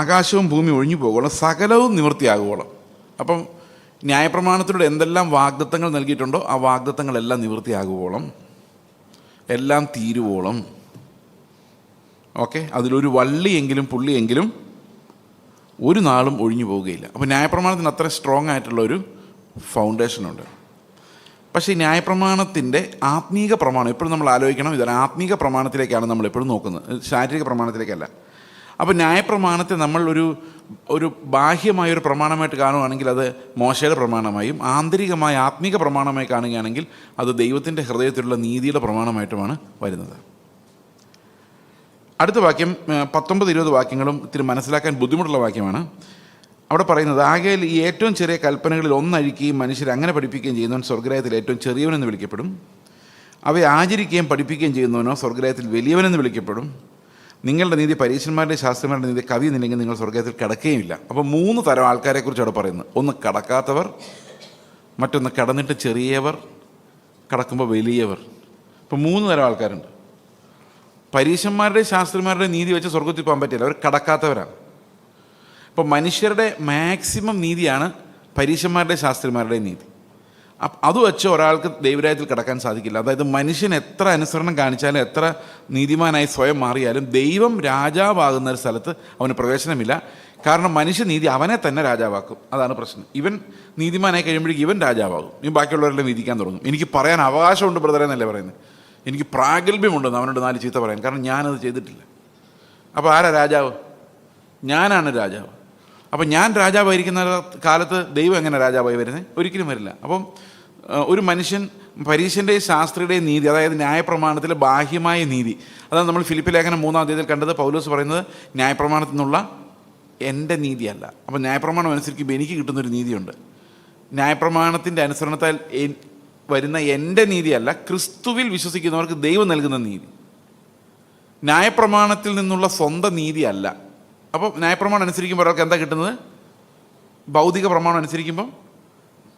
ആകാശവും ഭൂമി ഒഴിഞ്ഞു പോകുവോളം സകലവും നിവൃത്തിയാകുവോളം. അപ്പം ന്യായപ്രമാണത്തിലൂടെ എന്തെല്ലാം വാഗ്ദത്തങ്ങൾ നൽകിയിട്ടുണ്ടോ ആ വാഗ്ദത്തങ്ങളെല്ലാം നിവൃത്തിയാകുവോളം, എല്ലാം തീരുവോളം. ഓക്കെ, അതിലൊരു വള്ളിയെങ്കിലും പുള്ളിയെങ്കിലും ഒരു നാളും ഒഴിഞ്ഞു പോവുകയില്ല. അപ്പോൾ ന്യായപ്രമാണത്തിന് അത്ര സ്ട്രോങ് ആയിട്ടുള്ളൊരു ഫൗണ്ടേഷനുണ്ട്. പക്ഷേ ഈ ന്യായപ്രമാണത്തിൻ്റെ ആത്മീക പ്രമാണം എപ്പോഴും നമ്മൾ ആലോചിക്കണം. ഇതാണ് ആത്മീക പ്രമാണത്തിലേക്കാണ് നമ്മൾ എപ്പോഴും നോക്കുന്നത്, ശാരീരിക പ്രമാണത്തിലേക്കല്ല. അപ്പോൾ ന്യായപ്രമാണത്തെ നമ്മൾ ഒരു ബാഹ്യമായൊരു പ്രമാണമായിട്ട് കാണുകയാണെങ്കിൽ അത് മോശയുടെ പ്രമാണമായും, ആന്തരികമായ ആത്മീക പ്രമാണമായി കാണുകയാണെങ്കിൽ അത് ദൈവത്തിൻ്റെ ഹൃദയത്തിലുള്ള നീതിയുടെ പ്രമാണമായിട്ടുമാണ് വരുന്നത്. അടുത്ത വാക്യം 19-20 വാക്യങ്ങളും ഇത്തിരി മനസ്സിലാക്കാൻ ബുദ്ധിമുട്ടുള്ള വാക്യമാണ്. അവിടെ പറയുന്നത്, ആകയാൽ ഈ ഏറ്റവും ചെറിയ കൽപ്പനകളിൽ ഒന്നഴിക്കുകയും മനുഷ്യരെ അങ്ങനെ പഠിപ്പിക്കുകയും ചെയ്യുന്നവൻ സ്വർഗ്ഗരാജ്യത്തിൽ ഏറ്റവും ചെറിയവനെന്ന് വിളിക്കപ്പെടും. അവയെ ആചരിക്കുകയും പഠിപ്പിക്കുകയും ചെയ്യുന്നവനോ സ്വർഗ്ഗരാജ്യത്തിൽ വലിയവനെന്ന് വിളിക്കപ്പെടും. നിങ്ങളുടെ നീതി പരീശന്മാരുടെ ശാസ്ത്രന്മാരുടെ നീതി കവിയുന്നില്ലെങ്കിൽ നിങ്ങൾ സ്വർഗ്ഗത്തിൽ കടക്കുകയില്ല. അപ്പോൾ 3 തരം ആൾക്കാരെക്കുറിച്ച് അവിടെ പറയുന്നത്. ഒന്ന് കടക്കാത്തവർ, മറ്റൊന്ന് കടന്നിട്ട് ചെറിയവർ, കടക്കുമ്പോൾ വലിയവർ. ഇപ്പോൾ 3 തരം ആൾക്കാരുണ്ട്. പരീശന്മാരുടെ ശാസ്ത്രന്മാരുടെ നീതി വെച്ച് സ്വർഗ്ഗത്തിൽ പോകാൻ പറ്റില്ല, അവർ കടക്കാത്തവരാണ്. ഇപ്പോൾ മനുഷ്യരുടെ മാക്സിമം നീതിയാണ് പരീശന്മാരുടെ ശാസ്ത്രിമാരുടെ നീതി. അത് വെച്ച് ഒരാൾക്ക് ദൈവരാജ്യത്തിൽ കടക്കാൻ സാധിക്കില്ല. അതായത് മനുഷ്യൻ എത്ര അനുസരണം കാണിച്ചാലും, എത്ര നീതിമാനായി സ്വയം മാറിയാലും ദൈവം രാജാവാകുന്ന ഒരു സ്ഥലത്ത് അവന് പ്രവേശനമില്ല. കാരണം മനുഷ്യനീതി അവനെ തന്നെ രാജാവാക്കും. അതാണ് പ്രശ്നം. ഇവൻ നീതിമാനായി കഴിയുമ്പോഴേക്കും ഇവൻ രാജാവാകും. ഇവൻ ബാക്കിയുള്ളവരെല്ലാം നീതിക്കാൻ തുടങ്ങും. എനിക്ക് പറയാൻ അവകാശമുണ്ട് ബ്രദറെ എന്നല്ലേ പറയുന്നത്, എനിക്ക് പ്രാഗൽഭ്യമുണ്ടെന്ന് അവനോട് 4 ചീത്ത പറയാൻ. കാരണം ഞാനത് ചെയ്തിട്ടില്ല. അപ്പോൾ ആരാ രാജാവ്? ഞാനാണ് രാജാവ്. അപ്പം ഞാൻ രാജാവായിരിക്കുന്ന കാലത്ത് ദൈവം എങ്ങനെ രാജാവായി വരുന്നത്? ഒരിക്കലും വരില്ല. അപ്പം ഒരു മനുഷ്യൻ പരീശൻ്റെയും ശാസ്ത്രിയുടെയും നീതി, അതായത് ന്യായപ്രമാണത്തിലെ ബാഹ്യമായ നീതി, അതാണ് നമ്മൾ ഫിലിപ്പി ലേഖനം 3-ാം അധ്യായത്തിൽ കണ്ടത്. പൗലോസ് പറയുന്നത് ന്യായപ്രമാണത്തിൽ നിന്നുള്ള എൻ്റെ നീതിയല്ല. അപ്പം ന്യായപ്രമാണം അനുസരിക്കുമ്പോൾ എനിക്ക് കിട്ടുന്നൊരു നീതിയുണ്ട്. ന്യായപ്രമാണത്തിൻ്റെ അനുസരണത്താൽ വരുന്ന എൻ്റെ നീതിയല്ല, ക്രിസ്തുവിൽ വിശ്വസിക്കുന്നവർക്ക് ദൈവം നൽകുന്ന നീതി. ന്യായപ്രമാണത്തിൽ നിന്നുള്ള സ്വന്തം നീതിയല്ല. അപ്പോൾ ന്യായപ്രമാണം അനുസരിക്കുമ്പോൾ ഒരാൾക്ക് എന്താ കിട്ടുന്നത്? ഭൗതിക പ്രമാണം അനുസരിക്കുമ്പം,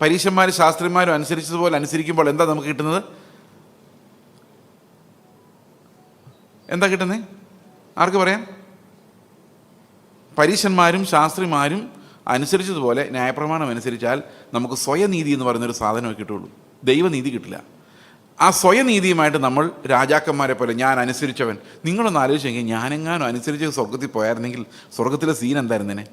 പരീശന്മാരും ശാസ്ത്രിമാരും അനുസരിച്ചതുപോലെ അനുസരിക്കുമ്പോൾ എന്താ നമുക്ക് കിട്ടുന്നത്? എന്താ കിട്ടുന്നത്? ആർക്ക് പറയാം? പരീശന്മാരും ശാസ്ത്രിമാരും അനുസരിച്ചതുപോലെ ന്യായപ്രമാണം അനുസരിച്ചാൽ നമുക്ക് സ്വയനീതി എന്ന് പറയുന്നൊരു സാധനമേ കിട്ടുള്ളൂ, ദൈവനീതി കിട്ടില്ല. ആ സ്വയനീതിയുമായിട്ട് നമ്മൾ രാജാക്കന്മാരെ പോലെ ഞാൻ അനുസരിച്ചവൻ. നിങ്ങളൊന്ന് ആലോചിച്ചെങ്കിൽ, ഞാനെങ്ങാനും അനുസരിച്ച് സ്വർഗത്തിൽ പോയായിരുന്നെങ്കിൽ സ്വർഗത്തിലെ സീൻ എന്തായിരുന്നേനെ?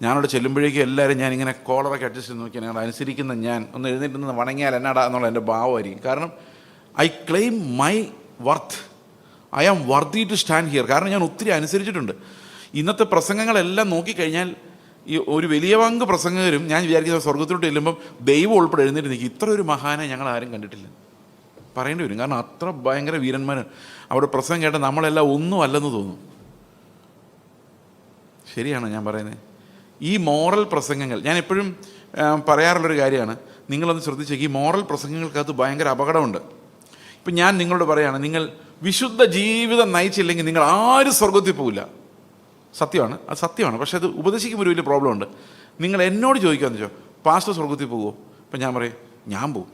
ഞാനവിടെ ചെല്ലുമ്പോഴേക്കും എല്ലാവരും ഞാനിങ്ങനെ കോളറൊക്കെ അഡ്ജസ്റ്റ് ചെയ്ത് നോക്കിയാൽ ഞങ്ങൾ അനുസരിക്കുന്ന ഞാൻ ഒന്ന് എഴുന്നേറ്റ് നിന്ന് വണങ്ങിയാൽ എന്നാടാ എന്നുള്ള എൻ്റെ ഭാവമായിരിക്കും. കാരണം I claim my worth, I am worthy to stand here. കാരണം ഞാൻ ഒത്തിരി അനുസരിച്ചിട്ടുണ്ട്. ഇന്നത്തെ പ്രസംഗങ്ങളെല്ലാം നോക്കിക്കഴിഞ്ഞാൽ ഈ ഒരു വലിയ പങ്ക് പ്രസംഗകരും ഞാൻ വിചാരിക്കുന്ന സ്വർഗത്തിലോട്ട് ചെല്ലുമ്പം ദൈവം ഉൾപ്പെടെ എഴുന്നേറ്റ് നിൽക്കും. ഇത്ര ഒരു മഹാനെ ഞങ്ങൾ ആരും കണ്ടിട്ടില്ല പറയേണ്ടി വരും. കാരണം അത്ര ഭയങ്കര വീരന്മാർ അവിടെ പ്രസംഗം കേട്ടാൽ നമ്മളെല്ലാം ഒന്നും അല്ലെന്ന് തോന്നും. ശരിയാണ് ഞാൻ പറയുന്നത്. ഈ മോറൽ പ്രസംഗങ്ങൾ ഞാൻ എപ്പോഴും പറയാറുള്ളൊരു കാര്യമാണ്. നിങ്ങളൊന്ന് ശ്രദ്ധിച്ചേക്ക്, ഈ മോറൽ പ്രസംഗങ്ങൾക്കകത്ത് ഭയങ്കര അപകടമുണ്ട്. ഇപ്പം ഞാൻ നിങ്ങളോട് പറയുകയാണ്, നിങ്ങൾ വിശുദ്ധ ജീവിതം നയിച്ചില്ലെങ്കിൽ നിങ്ങൾ ആരും സ്വർഗത്തിൽ പോവില്ല. സത്യമാണ്, അത് സത്യമാണ്. പക്ഷെ അത് ഉപദേശിക്കുമ്പോൾ ഒരു വലിയ പ്രോബ്ലം ഉണ്ട്. നിങ്ങൾ എന്നോട് ചോദിക്കാമെന്ന് വെച്ചോ, പാസ്റ്റർ സ്വർഗത്തിൽ പോകുമോ? അപ്പം ഞാൻ പറയും ഞാൻ പോകും.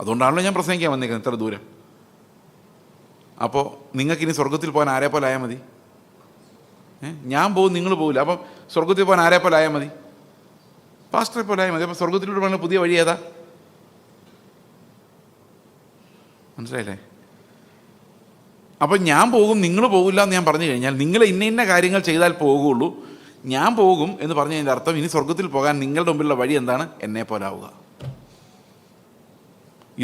അതുകൊണ്ടാണല്ലോ ഞാൻ പ്രസംഗിക്കാൻ വന്നേക്കുന്നത് ഇത്ര ദൂരം. അപ്പോൾ നിങ്ങൾക്കിനി സ്വർഗത്തിൽ പോകാൻ ആരെ പോലെ ആയാൽ മതി? ഞാൻ പോകും, നിങ്ങൾ പോകില്ല. അപ്പം സ്വർഗത്തിൽ പോകാൻ ആരെ പോലെ ആയാൽ മതി? പാസ്റ്ററെ പോലെ ആയാൽ മതി. അപ്പം സ്വർഗത്തിലൂടെ പോകുന്ന പുതിയ വഴി ഏതാ? മനസ്സിലായില്ലേ? അപ്പം ഞാൻ പോകും, നിങ്ങൾ പോകില്ല എന്ന് ഞാൻ പറഞ്ഞു കഴിഞ്ഞാൽ, നിങ്ങൾ ഇന്ന കാര്യങ്ങൾ ചെയ്താൽ പോകുള്ളൂ, ഞാൻ പോകും എന്ന് പറഞ്ഞു കഴിഞ്ഞാൽ അർത്ഥം ഇനി സ്വർഗത്തിൽ പോകാൻ നിങ്ങളുടെ മുമ്പിലുള്ള വഴി എന്താണ്? എന്നെ പോലെ ആവുക.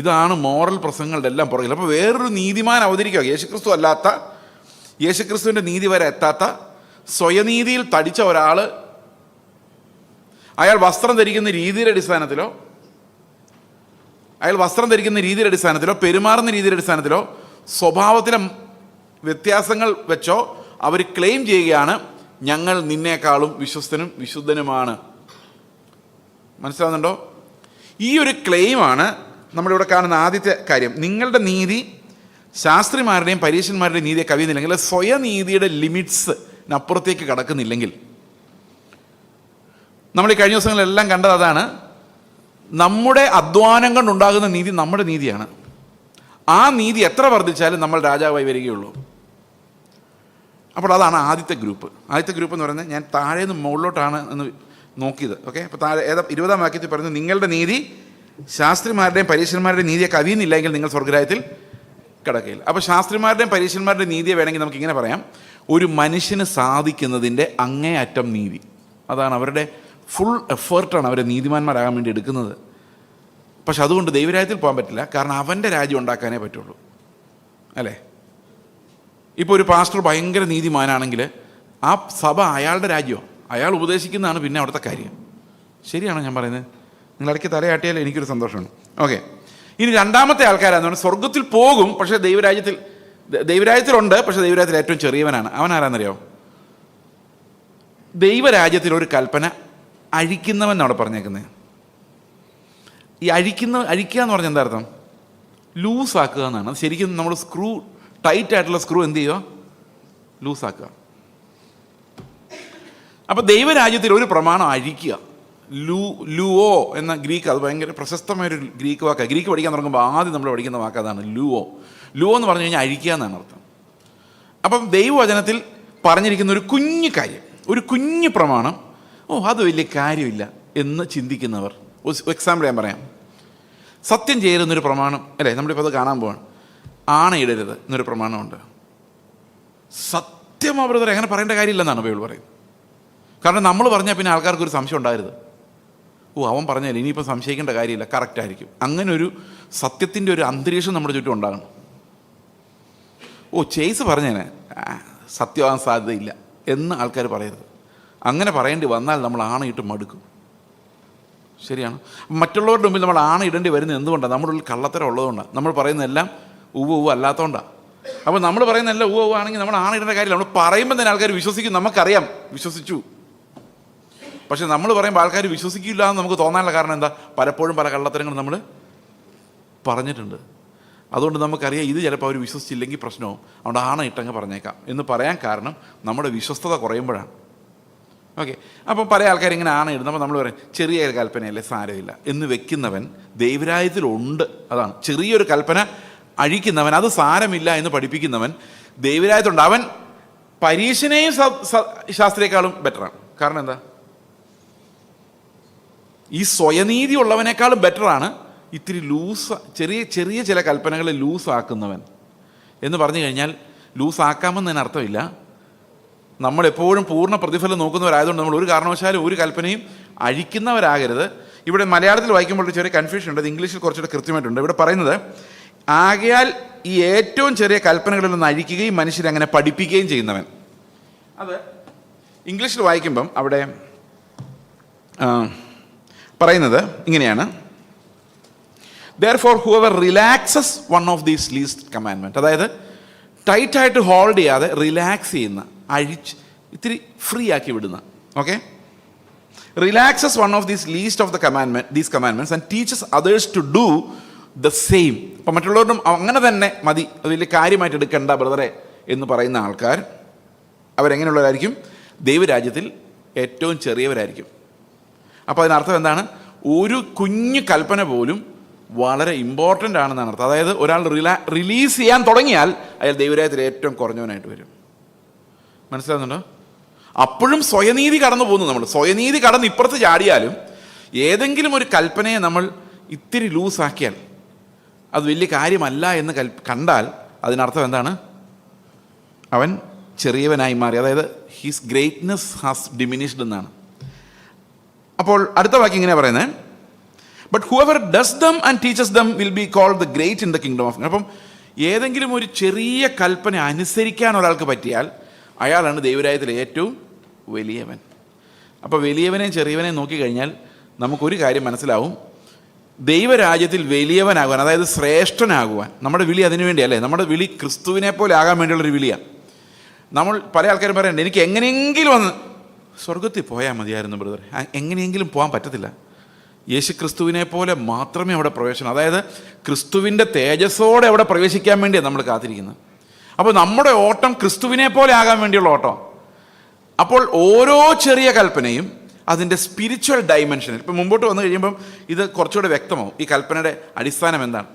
ഇതാണ് മോറൽ പ്രസംഗങ്ങളുടെ എല്ലാം പുറകിൽ. അപ്പോൾ വേറൊരു നീതിമാൻ അവതരിക്കുക, യേശുക്രിസ്തു അല്ലാത്ത, യേശുക്രിസ്തുവിൻ്റെ നീതി വരെ എത്താത്ത, സ്വയനീതിയിൽ തടിച്ച ഒരാൾ, അയാൾ വസ്ത്രം ധരിക്കുന്ന രീതിയുടെ അടിസ്ഥാനത്തിലോ പെരുമാറുന്ന രീതിയുടെ അടിസ്ഥാനത്തിലോ സ്വഭാവത്തിലെ വ്യത്യാസങ്ങൾ വെച്ചോ അവർ ക്ലെയിം ചെയ്യുകയാണ് ഞങ്ങൾ നിന്നേക്കാളും വിശ്വസ്തനും വിശുദ്ധനുമാണ്. മനസ്സിലാവുന്നുണ്ടോ? ഈ ഒരു ക്ലെയിമാണ് നമ്മളിവിടെ കാണുന്ന ആദ്യത്തെ കാര്യം. നിങ്ങളുടെ നീതി ശാസ്ത്രിമാരുടെയും പരീശന്മാരുടെയും നീതിയെ കവിയുന്നില്ലെങ്കിൽ, സ്വയനീതിയുടെ ലിമിറ്റ്സിനപ്പുറത്തേക്ക് കടക്കുന്നില്ലെങ്കിൽ, നമ്മൾ ഈ കഴിഞ്ഞ ദിവസങ്ങളിലെല്ലാം കണ്ടത് അതാണ്. നമ്മുടെ അധ്വാനം കൊണ്ടുണ്ടാകുന്ന നീതി നമ്മുടെ നീതിയാണ്. ആ നീതി എത്ര വർദ്ധിച്ചാലും നമ്മൾ രാജാവായി വരികയുള്ളൂ. അപ്പോൾ അതാണ് ആദ്യത്തെ ഗ്രൂപ്പ്. ആദ്യത്തെ ഗ്രൂപ്പ് എന്ന് പറയുന്നത് ഞാൻ താഴേന്ന് മുകളിലോട്ടാണ് എന്ന് നോക്കിയത്. ഓക്കെ, അപ്പോൾ താഴെ 20-ാം വാക്യത്തിൽ പറയുന്നത്, നിങ്ങളുടെ നീതി ശാസ്ത്രിമാരുടെയും പരീക്ഷന്മാരുടെയും നീതിയെ കവിയുന്നില്ലെങ്കിൽ നിങ്ങൾ സ്വർഗ്ഗരാജ്യത്തിൽ കിടക്കയില്ല. അപ്പോൾ ശാസ്ത്രിമാരുടെയും പരീക്ഷന്മാരുടെയും നീതിയെ വേണമെങ്കിൽ നമുക്ക് ഇങ്ങനെ പറയാം, ഒരു മനുഷ്യന് സാധിക്കുന്നതിൻ്റെ അങ്ങേയറ്റം നീതി. അതാണ് അവരുടെ ഫുൾ എഫേർട്ടാണ് അവരെ നീതിമാന്മാരാകാൻ വേണ്ടി എടുക്കുന്നത്. പക്ഷെ അതുകൊണ്ട് ദൈവരാജ്യത്തിൽ പോകാൻ പറ്റില്ല, കാരണം അവൻ്റെ രാജ്യം ഉണ്ടാക്കാനേ പറ്റുള്ളൂ, അല്ലേ? ഇപ്പോൾ ഒരു പാസ്റ്റർ ഭയങ്കര നീതിമാനാണെങ്കിൽ ആ സഭ അയാളുടെ രാജ്യമാണ്, അയാൾ ഉപദേശിക്കുന്നതാണ് പിന്നെ അവിടുത്തെ കാര്യം. ശരിയാണോ ഞാൻ പറയുന്നത്? നിങ്ങൾ ഇടയ്ക്ക് തലയാട്ടിയാൽ എനിക്കൊരു സന്തോഷമാണ്. ഓക്കെ, ഇനി രണ്ടാമത്തെ ആൾക്കാരാന്ന് പറഞ്ഞാൽ സ്വർഗത്തിൽ പോകും, പക്ഷേ ദൈവരാജ്യത്തിലുണ്ട്, പക്ഷേ ദൈവരാജ്യത്തിൽ ഏറ്റവും ചെറിയവനാണ്. അവൻ ആരാന്നറിയാമോ? ദൈവരാജ്യത്തിൽ ഒരു കൽപ്പന അഴിക്കുന്നവൻ അവിടെ പറഞ്ഞേക്കുന്നത്. ഈ അഴിക്കുക എന്ന് പറഞ്ഞാൽ എന്താ അർത്ഥം? ലൂസാക്കുക എന്നാണ്. അത് ശരിക്കും നമ്മൾ സ്ക്രൂ, ടൈറ്റ് ആയിട്ടുള്ള സ്ക്രൂ എന്ത് ചെയ്യുക? ലൂസാക്കുക. അപ്പോൾ ദൈവരാജ്യത്തിൽ ഒരു പ്രമാണം അഴിക്കുക. ലുവോ എന്ന ഗ്രീക്ക്, അത് ഭയങ്കര പ്രശസ്തമായൊരു ഗ്രീക്ക് വാക്കാണ്. ഗ്രീക്ക് പഠിക്കാൻ തുടങ്ങുമ്പോൾ ആദ്യം നമ്മൾ പഠിക്കുന്ന വാക്ക് അതാണ്, ലുവോ. ലുവോ എന്ന് പറഞ്ഞു കഴിഞ്ഞാൽ അഴിക്കുക എന്നാണ് അർത്ഥം. അപ്പം ദൈവവചനത്തിൽ പറഞ്ഞിരിക്കുന്ന ഒരു കുഞ്ഞു കാര്യം, ഒരു കുഞ്ഞു പ്രമാണം, അത് വലിയ കാര്യമില്ല എന്ന് ചിന്തിക്കുന്നവർ. എക്സാമ്പിൾ ഞാൻ പറയാം. സത്യം ചെയ്യരുതെന്നൊരു പ്രമാണം, അല്ലേ? നമ്മളിപ്പോൾ അത് കാണാൻ പോവാണ്. ആണയിടരുത് എന്നൊരു പ്രമാണമുണ്ട്. സത്യം ബ്രദറെ അങ്ങനെ പറയേണ്ട കാര്യമില്ലെന്നാണ് ബൈബിൾ പറയുന്നത്. കാരണം നമ്മൾ പറഞ്ഞാൽ പിന്നെ ആൾക്കാർക്കൊരു സംശയം ഉണ്ടാകരുത്. അവൻ പറഞ്ഞാൽ ഇനിയിപ്പോൾ സംശയിക്കേണ്ട കാര്യമില്ല, കറക്റ്റായിരിക്കും. അങ്ങനെ ഒരു സത്യത്തിൻ്റെ ഒരു അന്തരീക്ഷം നമ്മുടെ ചുറ്റും ഉണ്ടാകണം. ചേസ് പറഞ്ഞേനെ സത്യമാകാൻ സാധ്യതയില്ല എന്ന് ആൾക്കാർ പറയരുത്. അങ്ങനെ പറയേണ്ടി വന്നാൽ നമ്മൾ ആണയിട്ട് മടുക്കും. ശരിയാണ്. മറ്റുള്ളവരുടെ മുമ്പിൽ നമ്മൾ ആണയിടേണ്ടി വരുന്നത് എന്തുകൊണ്ടാണ്? നമ്മുടെ ഉള്ളിൽ കള്ളത്തരം ഉള്ളതുകൊണ്ടാണ്. നമ്മൾ പറയുന്നതെല്ലാം ഉവ്വ് അല്ലാത്തതുകൊണ്ടാണ്. അപ്പോൾ നമ്മൾ പറയുന്നതെല്ലാം ഉവ്വ് ആണെങ്കിൽ നമ്മൾ ആണയിടേണ്ട കാര്യമില്ല. നമ്മൾ പറയുമ്പോൾ തന്നെ ആൾക്കാർ വിശ്വസിക്കും, നമുക്കറിയാം വിശ്വസിച്ചു. പക്ഷെ നമ്മൾ പറയുമ്പോൾ ആൾക്കാർ വിശ്വസിക്കില്ല എന്ന് നമുക്ക് തോന്നാനുള്ള കാരണം എന്താ? പലപ്പോഴും പല കള്ളത്തരങ്ങളും നമ്മൾ പറഞ്ഞിട്ടുണ്ട്. അതുകൊണ്ട് നമുക്കറിയാം ഇത് ചിലപ്പോൾ അവർ വിശ്വസിച്ചില്ലെങ്കിൽ പ്രശ്നവും, അതുകൊണ്ട് ആണയിട്ടങ്ങ് പറഞ്ഞേക്കാം എന്ന് പറയാൻ കാരണം നമ്മുടെ വിശ്വസ്തത കുറയുമ്പോഴാണ്. ഓക്കെ, അപ്പം പല ആൾക്കാരിങ്ങനെ ആണയിടുന്നു. അപ്പോൾ നമ്മൾ പറയും ചെറിയ കൽപ്പനയല്ലേ, സാരമില്ല എന്ന് വെക്കുന്നവൻ ദൈവരാജ്യത്തിലുണ്ട്. അതാണ് ചെറിയൊരു കൽപ്പന അഴിക്കുന്നവൻ, അത് സാരമില്ല എന്ന് പഠിപ്പിക്കുന്നവൻ ദൈവരാജ്യത്തിലുണ്ട്. അവൻ പരീക്ഷനെയും ശാസ്ത്രിയേക്കാളും ബെറ്ററാണ്. കാരണം എന്താ? ഈ സ്വയനീതി ഉള്ളവനേക്കാളും ബെറ്ററാണ് ഇത്തിരി ചെറിയ ചില കൽപ്പനകളെ ലൂസാക്കുന്നവൻ. എന്ന് പറഞ്ഞു കഴിഞ്ഞാൽ ലൂസാക്കാമെന്നതിന് അർത്ഥമില്ല. നമ്മളെപ്പോഴും പൂർണ്ണ പ്രതിഫലം നോക്കുന്നവരായതുകൊണ്ട് നമ്മൾ ഒരു കാരണവശാലും ഒരു കൽപ്പനയും അഴിക്കുന്നവരാകരുത്. ഇവിടെ മലയാളത്തിൽ വായിക്കുമ്പോൾ ഒരു ചെറിയ കൺഫ്യൂഷൻ ഉണ്ട്, അത് ഇംഗ്ലീഷിൽ കുറച്ചുകൂടെ കൃത്യമായിട്ടുണ്ട്. ഇവിടെ പറയുന്നത്, ആകയാൽ ഈ ഏറ്റവും ചെറിയ കൽപ്പനകളിൽ നിന്ന് അഴിക്കുകയും മനുഷ്യരങ്ങനെ പഠിപ്പിക്കുകയും ചെയ്യുന്നവൻ. അത് ഇംഗ്ലീഷിൽ വായിക്കുമ്പം അവിടെ പറയുന്നത് ഇങ്ങനെയാണ്, therefore whoever relaxes one of these least commandment, അതായത് ടൈറ്റായിട്ട് ഹോൾഡ് ചെയ്യാതെ റിലാക്സ് ചെയ്യുന്ന, ഇത്തിരി ഫ്രീ ആക്കി വിടുന്ന. Okay, relaxes one of these least of these commandments and teaches others to do the same. അപ്പം മറ്റുള്ളവരും അങ്ങനെ തന്നെ മതി, അത് വലിയ കാര്യമായിട്ട് എടുക്കണ്ട ബ്രദറെ എന്ന് പറയുന്ന ആൾക്കാർ അവരെങ്ങനെയുള്ളവരായിരിക്കും? ദൈവരാജ്യത്തിൽ ഏറ്റവും ചെറിയവരായിരിക്കും. അപ്പോൾ അതിനർത്ഥം എന്താണ്? ഒരു കുഞ്ഞു കൽപ്പന പോലും വളരെ ഇമ്പോർട്ടൻ്റ് ആണെന്നാണ് അർത്ഥം. അതായത് ഒരാൾ റിലീസ് ചെയ്യാൻ തുടങ്ങിയാൽ അയാൾ ദൈവരാജ്യത്തിൽ ഏറ്റവും കുറഞ്ഞവനായിട്ട് വരും. മനസ്സിലാകുന്നുണ്ടോ? അപ്പോഴും സ്വയനീതി കടന്നു പോകുന്നു. നമ്മൾ സ്വയനീതി കടന്ന് ഇപ്പുറത്ത് ചാടിയാലും ഏതെങ്കിലും ഒരു കൽപ്പനയെ നമ്മൾ ഇത്തിരി ലൂസാക്കിയാൽ, അത് വലിയ കാര്യമല്ല എന്ന് കണ്ടാൽ അതിനർത്ഥം എന്താണ്? അവൻ ചെറിയവനായി മാറി. അതായത് ഹിസ് ഗ്രേറ്റ്നെസ് ഹാസ് ഡിമിനിഷ്ഡ് എന്നാണ്. അപ്പോൾ അടുത്ത വാക്യം ഇങ്ങനെ പറയുന്നത്, but whoever does them and teaches them will be called the great in the kingdom of. അപ്പം ഏതെങ്കിലും ഒരു ചെറിയ കൽപ്പന അനുസരിക്കാൻ ഒരാൾക്ക് പറ്റിയാൽ അയാളാണ് ദൈവരാജ്യത്തിൽ ഏറ്റവും വലിയവൻ. അപ്പോൾ വലിയവനെയും ചെറിയവനെയും നോക്കിക്കഴിഞ്ഞാൽ നമുക്കൊരു കാര്യം മനസ്സിലാവും, ദൈവരാജ്യത്തിൽ വലിയവനാകുവാൻ, അതായത് ശ്രേഷ്ഠനാകുവാൻ നമ്മുടെ വിളി അതിനു വേണ്ടിയല്ലേ. നമ്മുടെ വിളി ക്രിസ്തുവിനെ പോലെ ആകാൻ വേണ്ടിയുള്ളൊരു വിളിയാണ്. നമ്മൾ പല ആൾക്കാരും പറയണ്ട, എനിക്ക് എങ്ങനെയെങ്കിലും ഒന്ന് സ്വർഗത്തിൽ പോയാൽ മതിയായിരുന്നു ബ്രദർ. എങ്ങനെയെങ്കിലും പോകാൻ പറ്റത്തില്ല. യേശു ക്രിസ്തുവിനെ പോലെ മാത്രമേ അവിടെ പ്രവേശനം, അതായത് ക്രിസ്തുവിൻ്റെ തേജസ്സോടെ അവിടെ പ്രവേശിക്കാൻ വേണ്ടിയാണ് നമ്മൾ കാത്തിരിക്കുന്നത്. അപ്പോൾ നമ്മുടെ ഓട്ടം ക്രിസ്തുവിനെ പോലെ ആകാൻ വേണ്ടിയുള്ള ഓട്ടം. അപ്പോൾ ഓരോ ചെറിയ കൽപ്പനയും അതിൻ്റെ സ്പിരിച്വൽ ഡൈമെൻഷനിൽ ഇപ്പം മുമ്പോട്ട് വന്നു കഴിയുമ്പം ഇത് കുറച്ചുകൂടെ വ്യക്തമാവും. ഈ കൽപ്പനയുടെ അടിസ്ഥാനം എന്താണ്?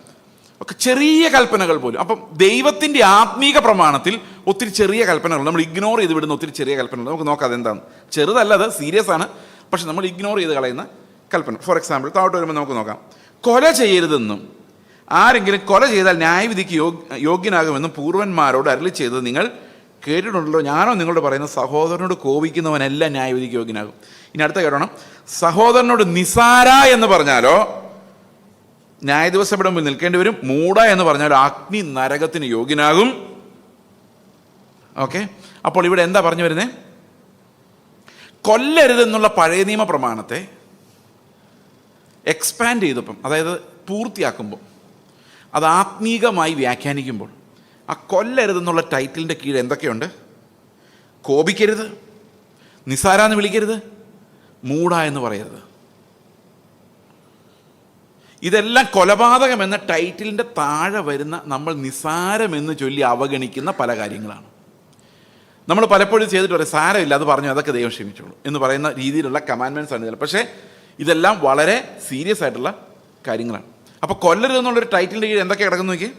ഒക്കെ ചെറിയ കൽപ്പനകൾ പോലും. അപ്പം ദൈവത്തിൻ്റെ ആത്മീക പ്രമാണത്തിൽ ഒത്തിരി ചെറിയ കൽപ്പനകൾ നമ്മൾ ഇഗ്നോർ ചെയ്ത് വിടുന്ന ഒത്തിരി ചെറിയ കൽപ്പനകൾ. നമുക്ക് നോക്കാം അതെന്താണ്. ചെറുതല്ല, അത് സീരിയസ് ആണ്, പക്ഷെ നമ്മൾ ഇഗ്നോർ ചെയ്ത് കളയുന്ന കൽപ്പന. ഫോർ എക്സാമ്പിൾ, താഴോട്ട് വരുമ്പോൾ നമുക്ക് നോക്കാം. കൊല ചെയ്യരുതെന്നും ആരെങ്കിലും കൊല ചെയ്താൽ ന്യായവിധിക്ക് യോഗ്യനാകുമെന്നും പൂർവന്മാരോട് അരുളി ചെയ്തത് നിങ്ങൾ കേട്ടിട്ടുണ്ടല്ലോ. ഞാനോ നിങ്ങളോട് പറയുന്ന സഹോദരനോട് കോപിക്കുന്നവനെല്ലാം ന്യായവിധിക്ക് യോഗ്യനാകും. ഇനി അടുത്ത കേട്ടണം, സഹോദരനോട് നിസാര എന്ന് പറഞ്ഞാലോ ന്യായദിവസയുടെ മുമ്പിൽ നിൽക്കേണ്ടി വരും. മൂഢ എന്ന് പറഞ്ഞാലോ അഗ്നി നരകത്തിന് യോഗ്യനാകും. ഓക്കെ, അപ്പോൾ ഇവിടെ എന്താ പറഞ്ഞു വരുന്നത്? കൊല്ലരുതെന്നുള്ള പഴയ നിയമ പ്രമാണത്തെ എക്സ്പാൻഡ് ചെയ്തപ്പം, അതായത് പൂർത്തിയാക്കുമ്പോൾ, അത് ആത്മീകമായി വ്യാഖ്യാനിക്കുമ്പോൾ, ആ കൊല്ലരുതെന്നുള്ള ടൈറ്റിലിൻ്റെ കീഴിൽ എന്തൊക്കെയുണ്ട്? കോപിക്കരുത്, നിസാര എന്ന് വിളിക്കരുത്, മൂഢ എന്ന് പറയരുത്. ഇതെല്ലാം കൊലപാതകം എന്ന ടൈറ്റിലിൻ്റെ താഴെ വരുന്ന നമ്മൾ നിസാരമെന്ന് ചൊല്ലി അവഗണിക്കുന്ന പല കാര്യങ്ങളാണ്. നമ്മൾ പലപ്പോഴും ചെയ്തിട്ട് പറയും സാരമില്ല, അത് പറഞ്ഞു, അതൊക്കെ ദൈവം ക്ഷമിച്ചോളൂ എന്ന് പറയുന്ന രീതിയിലുള്ള കമാൻഡ്മെൻറ്റ്സ് ആണ് ഇതിൽ. പക്ഷേ ഇതെല്ലാം വളരെ സീരിയസ് ആയിട്ടുള്ള കാര്യങ്ങളാണ്. അപ്പോൾ കൊല്ലരുത് എന്നുള്ളൊരു ടൈറ്റിലിൻ്റെ കീഴിൽ എന്തൊക്കെ കിടക്കുന്നു നോക്കി.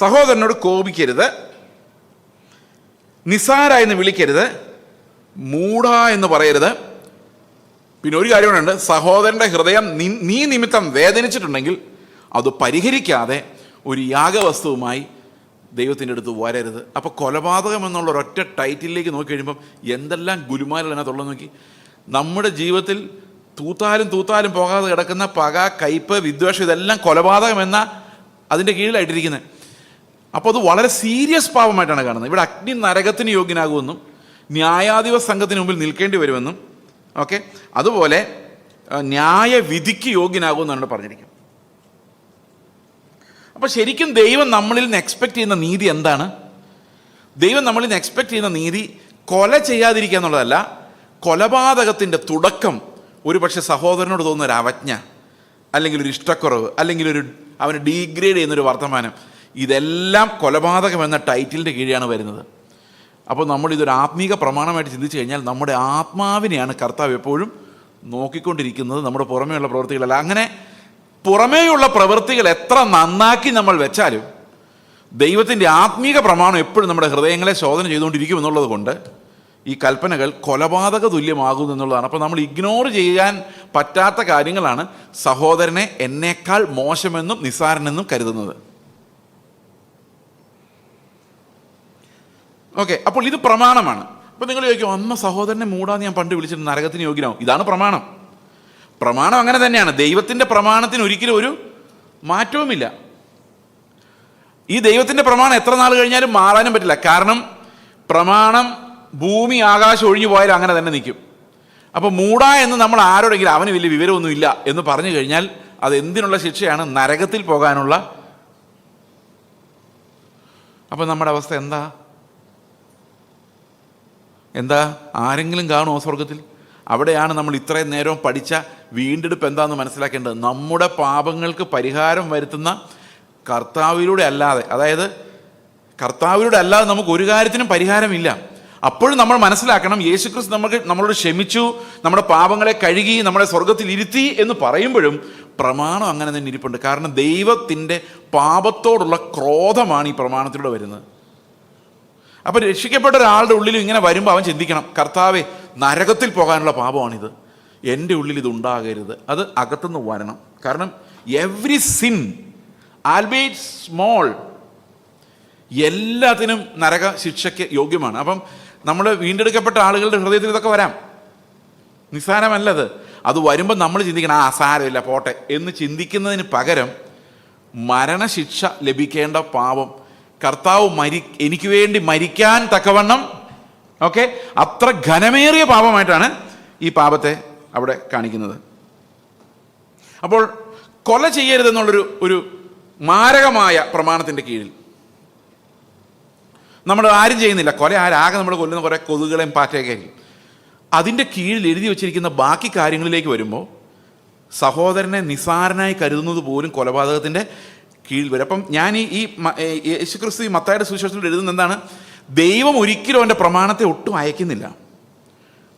സഹോദരനോട് കോപിക്കരുത്, നിസാര എന്ന് വിളിക്കരുത്, മൂഢ എന്ന് പറയരുത്. പിന്നെ ഒരു കാര്യമുണ്ട്, സഹോദരൻ്റെ ഹൃദയം നീ നിമിത്തം വേദനിച്ചിട്ടുണ്ടെങ്കിൽ അത് പരിഹരിക്കാതെ ഒരു യാഗവസ്തുവുമായി ദൈവത്തിൻ്റെ അടുത്ത് വരരുത്. അപ്പോൾ കൊലപാതകം എന്നുള്ള ഒരൊറ്റ ടൈറ്റിലേക്ക് നോക്കി കഴിയുമ്പം എന്തെല്ലാം ഗുലുമാലാണ് അതിനകത്തുള്ളത് നോക്കി. നമ്മുടെ ജീവിതത്തിൽ തൂത്താലും പോകാതെ കിടക്കുന്ന പക, കയ്പ്, വിദ്വേഷം, ഇതെല്ലാം കൊലപാതകം എന്ന അതിൻ്റെ കീഴിലായിട്ടിരിക്കുന്നത്. അപ്പോൾ അത് വളരെ സീരിയസ് പാപമായിട്ടാണ് കാണുന്നത്. ഇവിടെ അഗ്നി നരകത്തിന് യോഗ്യനാകുമെന്നും ന്യായാധിപ സംഘത്തിന് മുമ്പിൽ നിൽക്കേണ്ടി വരുമെന്നും, ഓക്കെ, അതുപോലെ ന്യായവിധിക്ക് യോഗ്യനാകുമെന്നാണ് പറഞ്ഞിരിക്കുന്നത്. അപ്പോൾ ശരിക്കും ദൈവം നമ്മളിൽ നിന്ന് എക്സ്പെക്റ്റ് ചെയ്യുന്ന നീതി എന്താണ്? ദൈവം നമ്മളിൽ നിന്ന് എക്സ്പെക്റ്റ് ചെയ്യുന്ന നീതി കൊല ചെയ്യാതിരിക്കുക എന്നുള്ളതല്ല. കൊലപാതകത്തിൻ്റെ തുടക്കം ഒരു പക്ഷേ സഹോദരനോട് തോന്നുന്ന ഒരു അവജ്ഞ, അല്ലെങ്കിൽ ഒരു ഇഷ്ടക്കുറവ്, അല്ലെങ്കിൽ അവന് ഡീഗ്രേഡ് ചെയ്യുന്നൊരു വർത്തമാനം, ഇതെല്ലാം കൊലപാതകം എന്ന ടൈറ്റിലിൻ്റെ കീഴിലാണ് വരുന്നത്. അപ്പോൾ നമ്മൾ ഇതൊരു ആത്മീക പ്രമാണമായിട്ട് ചിന്തിച്ചു കഴിഞ്ഞാൽ നമ്മുടെ ആത്മാവിനെയാണ് കർത്താവ് എപ്പോഴും നോക്കിക്കൊണ്ടിരിക്കുന്നത്, നമ്മുടെ പുറമേയുള്ള പ്രവൃത്തികളല്ല. അങ്ങനെ പുറമേയുള്ള പ്രവൃത്തികൾ എത്ര നന്നാക്കി നമ്മൾ വെച്ചാലും ദൈവത്തിൻ്റെ ആത്മീക പ്രമാണം എപ്പോഴും നമ്മുടെ ഹൃദയങ്ങളെ ശോധന ചെയ്തുകൊണ്ടിരിക്കും എന്നുള്ളത് കൊണ്ട് ഈ കൽപ്പനകൾ കൊലപാതക തുല്യമാകുന്നു എന്നുള്ളതാണ്. അപ്പോൾ നമ്മൾ ഇഗ്നോർ ചെയ്യാൻ പറ്റാത്ത കാര്യങ്ങളാണ് സഹോദരനെ എന്നേക്കാൾ മോശമെന്നും നിസ്സാരനെന്നും കരുതുന്നത്. ഓക്കെ, അപ്പോൾ ഇത് പ്രമാണമാണ്. അപ്പോൾ നിങ്ങൾ ചോദിക്കും, അമ്മ സഹോദരനെ മൂടാന്ന് ഞാൻ പണ്ട് വിളിച്ചിട്ട് നരകത്തിന് യോഗ്യനാവും. ഇതാണ് പ്രമാണം. പ്രമാണം അങ്ങനെ തന്നെയാണ്. ദൈവത്തിൻ്റെ പ്രമാണത്തിന് ഒരിക്കലും ഒരു മാറ്റവുമില്ല. ഈ ദൈവത്തിൻ്റെ പ്രമാണം എത്ര നാൾ കഴിഞ്ഞാലും മാറാനും പറ്റില്ല. കാരണം പ്രമാണം ഭൂമി ആകാശം ഒഴിഞ്ഞു പോയാലും അങ്ങനെ തന്നെ നിൽക്കും. അപ്പോൾ മൂടാ എന്ന് നമ്മൾ ആരോടെങ്കിലും അവന് വലിയ വിവരമൊന്നുമില്ല എന്ന് പറഞ്ഞു കഴിഞ്ഞാൽ അത് എന്തിനുള്ള ശിക്ഷയാണ്? നരകത്തിൽ പോകാനുള്ള. അപ്പോൾ നമ്മുടെ അവസ്ഥ എന്താ? ആരെങ്കിലും കാണുമോ സ്വർഗത്തിൽ? അവിടെയാണ് നമ്മൾ ഇത്രയും നേരം പഠിച്ച വീണ്ടെടുപ്പ് എന്താണെന്ന് മനസ്സിലാക്കേണ്ടത്. നമ്മുടെ പാപങ്ങൾക്ക് പരിഹാരം വരുത്തുന്ന കർത്താവിലൂടെ അല്ലാതെ, അതായത് കർത്താവിലൂടെ അല്ലാതെ നമുക്ക് ഒരു കാര്യത്തിനും പരിഹാരമില്ല. അപ്പോഴും നമ്മൾ മനസ്സിലാക്കണം, യേശുക്രിസ്തു നമ്മളോട് ക്ഷമിച്ചു, നമ്മുടെ പാപങ്ങളെ കഴുകി, നമ്മളെ സ്വർഗത്തിൽ ഇരുത്തി എന്ന് പറയുമ്പോഴും പ്രമാണം അങ്ങനെ തന്നെ ഇരിപ്പുണ്ട്. കാരണം ദൈവത്തിൻ്റെ പാപത്തോടുള്ള ക്രോധമാണ് ഈ പ്രമാണത്തിലൂടെ വരുന്നത്. അപ്പോൾ രക്ഷിക്കപ്പെട്ട ഒരാളുടെ ഉള്ളിൽ ഇങ്ങനെ വരുമ്പോൾ അവൻ ചിന്തിക്കണം, കർത്താവേ, നരകത്തിൽ പോകാനുള്ള പാപമാണിത്, എൻ്റെ ഉള്ളിൽ ഇത് ഉണ്ടാകരുത്. അത് അകത്തുനിന്ന് വരണം. കാരണം എവ്രി സിൻ ആൽബേറ്റ് സ്മോൾ എല്ലാത്തിനും നരക ശിക്ഷയ്ക്ക് യോഗ്യമാണ്. അപ്പം നമ്മൾ വീണ്ടെടുക്കപ്പെട്ട ആളുകളുടെ ഹൃദയത്തിൽ ഇതൊക്കെ വരാം, നിസ്സാരമല്ലത്. അത് വരുമ്പോൾ നമ്മൾ ചിന്തിക്കണം, സാരമില്ല പോട്ടെ എന്ന് ചിന്തിക്കുന്നതിന് പകരം മരണശിക്ഷ ലഭിക്കേണ്ട പാപം കർത്താവ് എനിക്ക് വേണ്ടി മരിക്കാൻ തക്കവണ്ണം, ഓക്കെ, അത്ര ഘനമേറിയ പാപമായിട്ടാണ് ഈ പാപത്തെ അവിടെ കാണിക്കുന്നത്. അപ്പോൾ കൊല ചെയ്യരുതെന്നുള്ളൊരു മാരകമായ പ്രമാണത്തിൻ്റെ കീഴിൽ നമ്മൾ ആരും ചെയ്യുന്നില്ല. കൊല ആരാകെ നമ്മൾ കൊല്ലുന്ന കുറേ കൊതുകുകളെയും പാറ്റയൊക്കെ ആയിരിക്കും. അതിൻ്റെ കീഴിൽ എഴുതി വച്ചിരിക്കുന്ന ബാക്കി കാര്യങ്ങളിലേക്ക് വരുമ്പോൾ സഹോദരനെ നിസ്സാരനായി കരുതുന്നത് പോലും കൊലപാതകത്തിൻ്റെ കീഴിൽ വരും. അപ്പം ഞാൻ ഈ യേശുക്രിസ്തു മത്തായിയുടെ സുവിശേഷത്തിൽ എഴുതുന്നത് എന്താണ്? ദൈവം ഒരിക്കലും അവൻ്റെ പ്രമാണത്തെ ഒട്ടും അയക്കുന്നില്ല,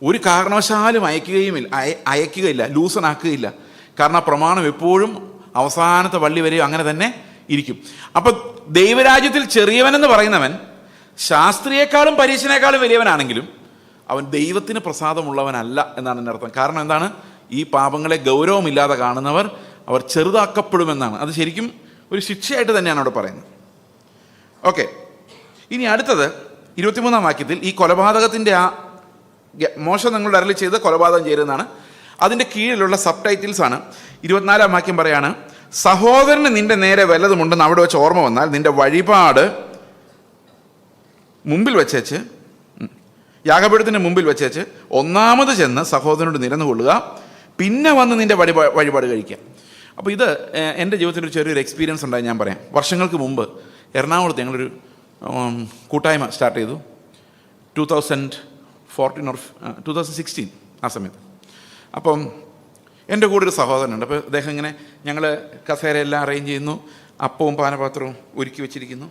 ഒരു കാരണവശാലും അയക്കുകയില്ല, ലൂസനാക്കുകയില്ല. കാരണം ആ പ്രമാണം എപ്പോഴും അവസാനത്തെ വള്ളി വരെയും അങ്ങനെ തന്നെ ഇരിക്കും. അപ്പൊ ദൈവരാജ്യത്തിൽ ചെറിയവനെന്ന് പറയുന്നവൻ ശാസ്ത്രിയേക്കാളും പരീശനേക്കാളും വലിയവനാണെങ്കിലും അവൻ ദൈവത്തിന് പ്രസാദമുള്ളവനല്ല എന്നാണ് എൻ്റെ അർത്ഥം. കാരണം എന്താണ്? ഈ പാപങ്ങളെ ഗൗരവമില്ലാതെ കാണുന്നവർ അവർ ചെറുതാക്കപ്പെടുമെന്നാണ്. അത് ശരിക്കും ഒരു ശിക്ഷയായിട്ട് തന്നെയാണ് അവിടെ പറയുന്നത്. ഓക്കെ, ഇനി അടുത്തത് 23-ാം വാക്യത്തിൽ ഈ കൊലപാതകത്തിൻ്റെ ആ മോശ നിങ്ങളുടെ അരളി ചെയ്ത് കൊലപാതകം ചെയ്തതെന്നാണ്. അതിൻ്റെ കീഴിലുള്ള സബ് ടൈറ്റിൽസാണ്. 24-ാം വാക്യം പറയാണ്, സഹോദരന് നിന്റെ നേരെ വല്ലതുമുണ്ടെന്ന് അവിടെ വെച്ച് ഓർമ്മ വന്നാൽ നിന്റെ വഴിപാട് മുമ്പിൽ വെച്ചേച്ച്, യാഗപീഠത്തിൻ്റെ മുമ്പിൽ വെച്ചേച്ച് ഒന്നാമത് ചെന്ന് സഹോദരനോട് നിരന്നുകൊള്ളുക, പിന്നെ വന്ന് നിന്റെ വഴിപാട് കഴിക്കുക. അപ്പോൾ ഇത് എൻ്റെ ജീവിതത്തിൽ ഒരു ചെറിയൊരു എക്സ്പീരിയൻസ് ഉണ്ടായി, ഞാൻ പറയാം. വർഷങ്ങൾക്ക് മുമ്പ് എറണാകുളത്ത് ഞങ്ങളൊരു കൂട്ടായ്മ സ്റ്റാർട്ട് ചെയ്തു. 2014 or 2016 ആ സമയത്ത്. അപ്പം എൻ്റെ കൂടെ ഒരു സഹോദരനുണ്ട്. അപ്പോൾ അദ്ദേഹം ഇങ്ങനെ ഞങ്ങൾ കസേരയെല്ലാം അറേഞ്ച് ചെയ്യുന്നു, അപ്പവും പാനപാത്രവും ഒരുക്കി വെച്ചിരിക്കുന്നു.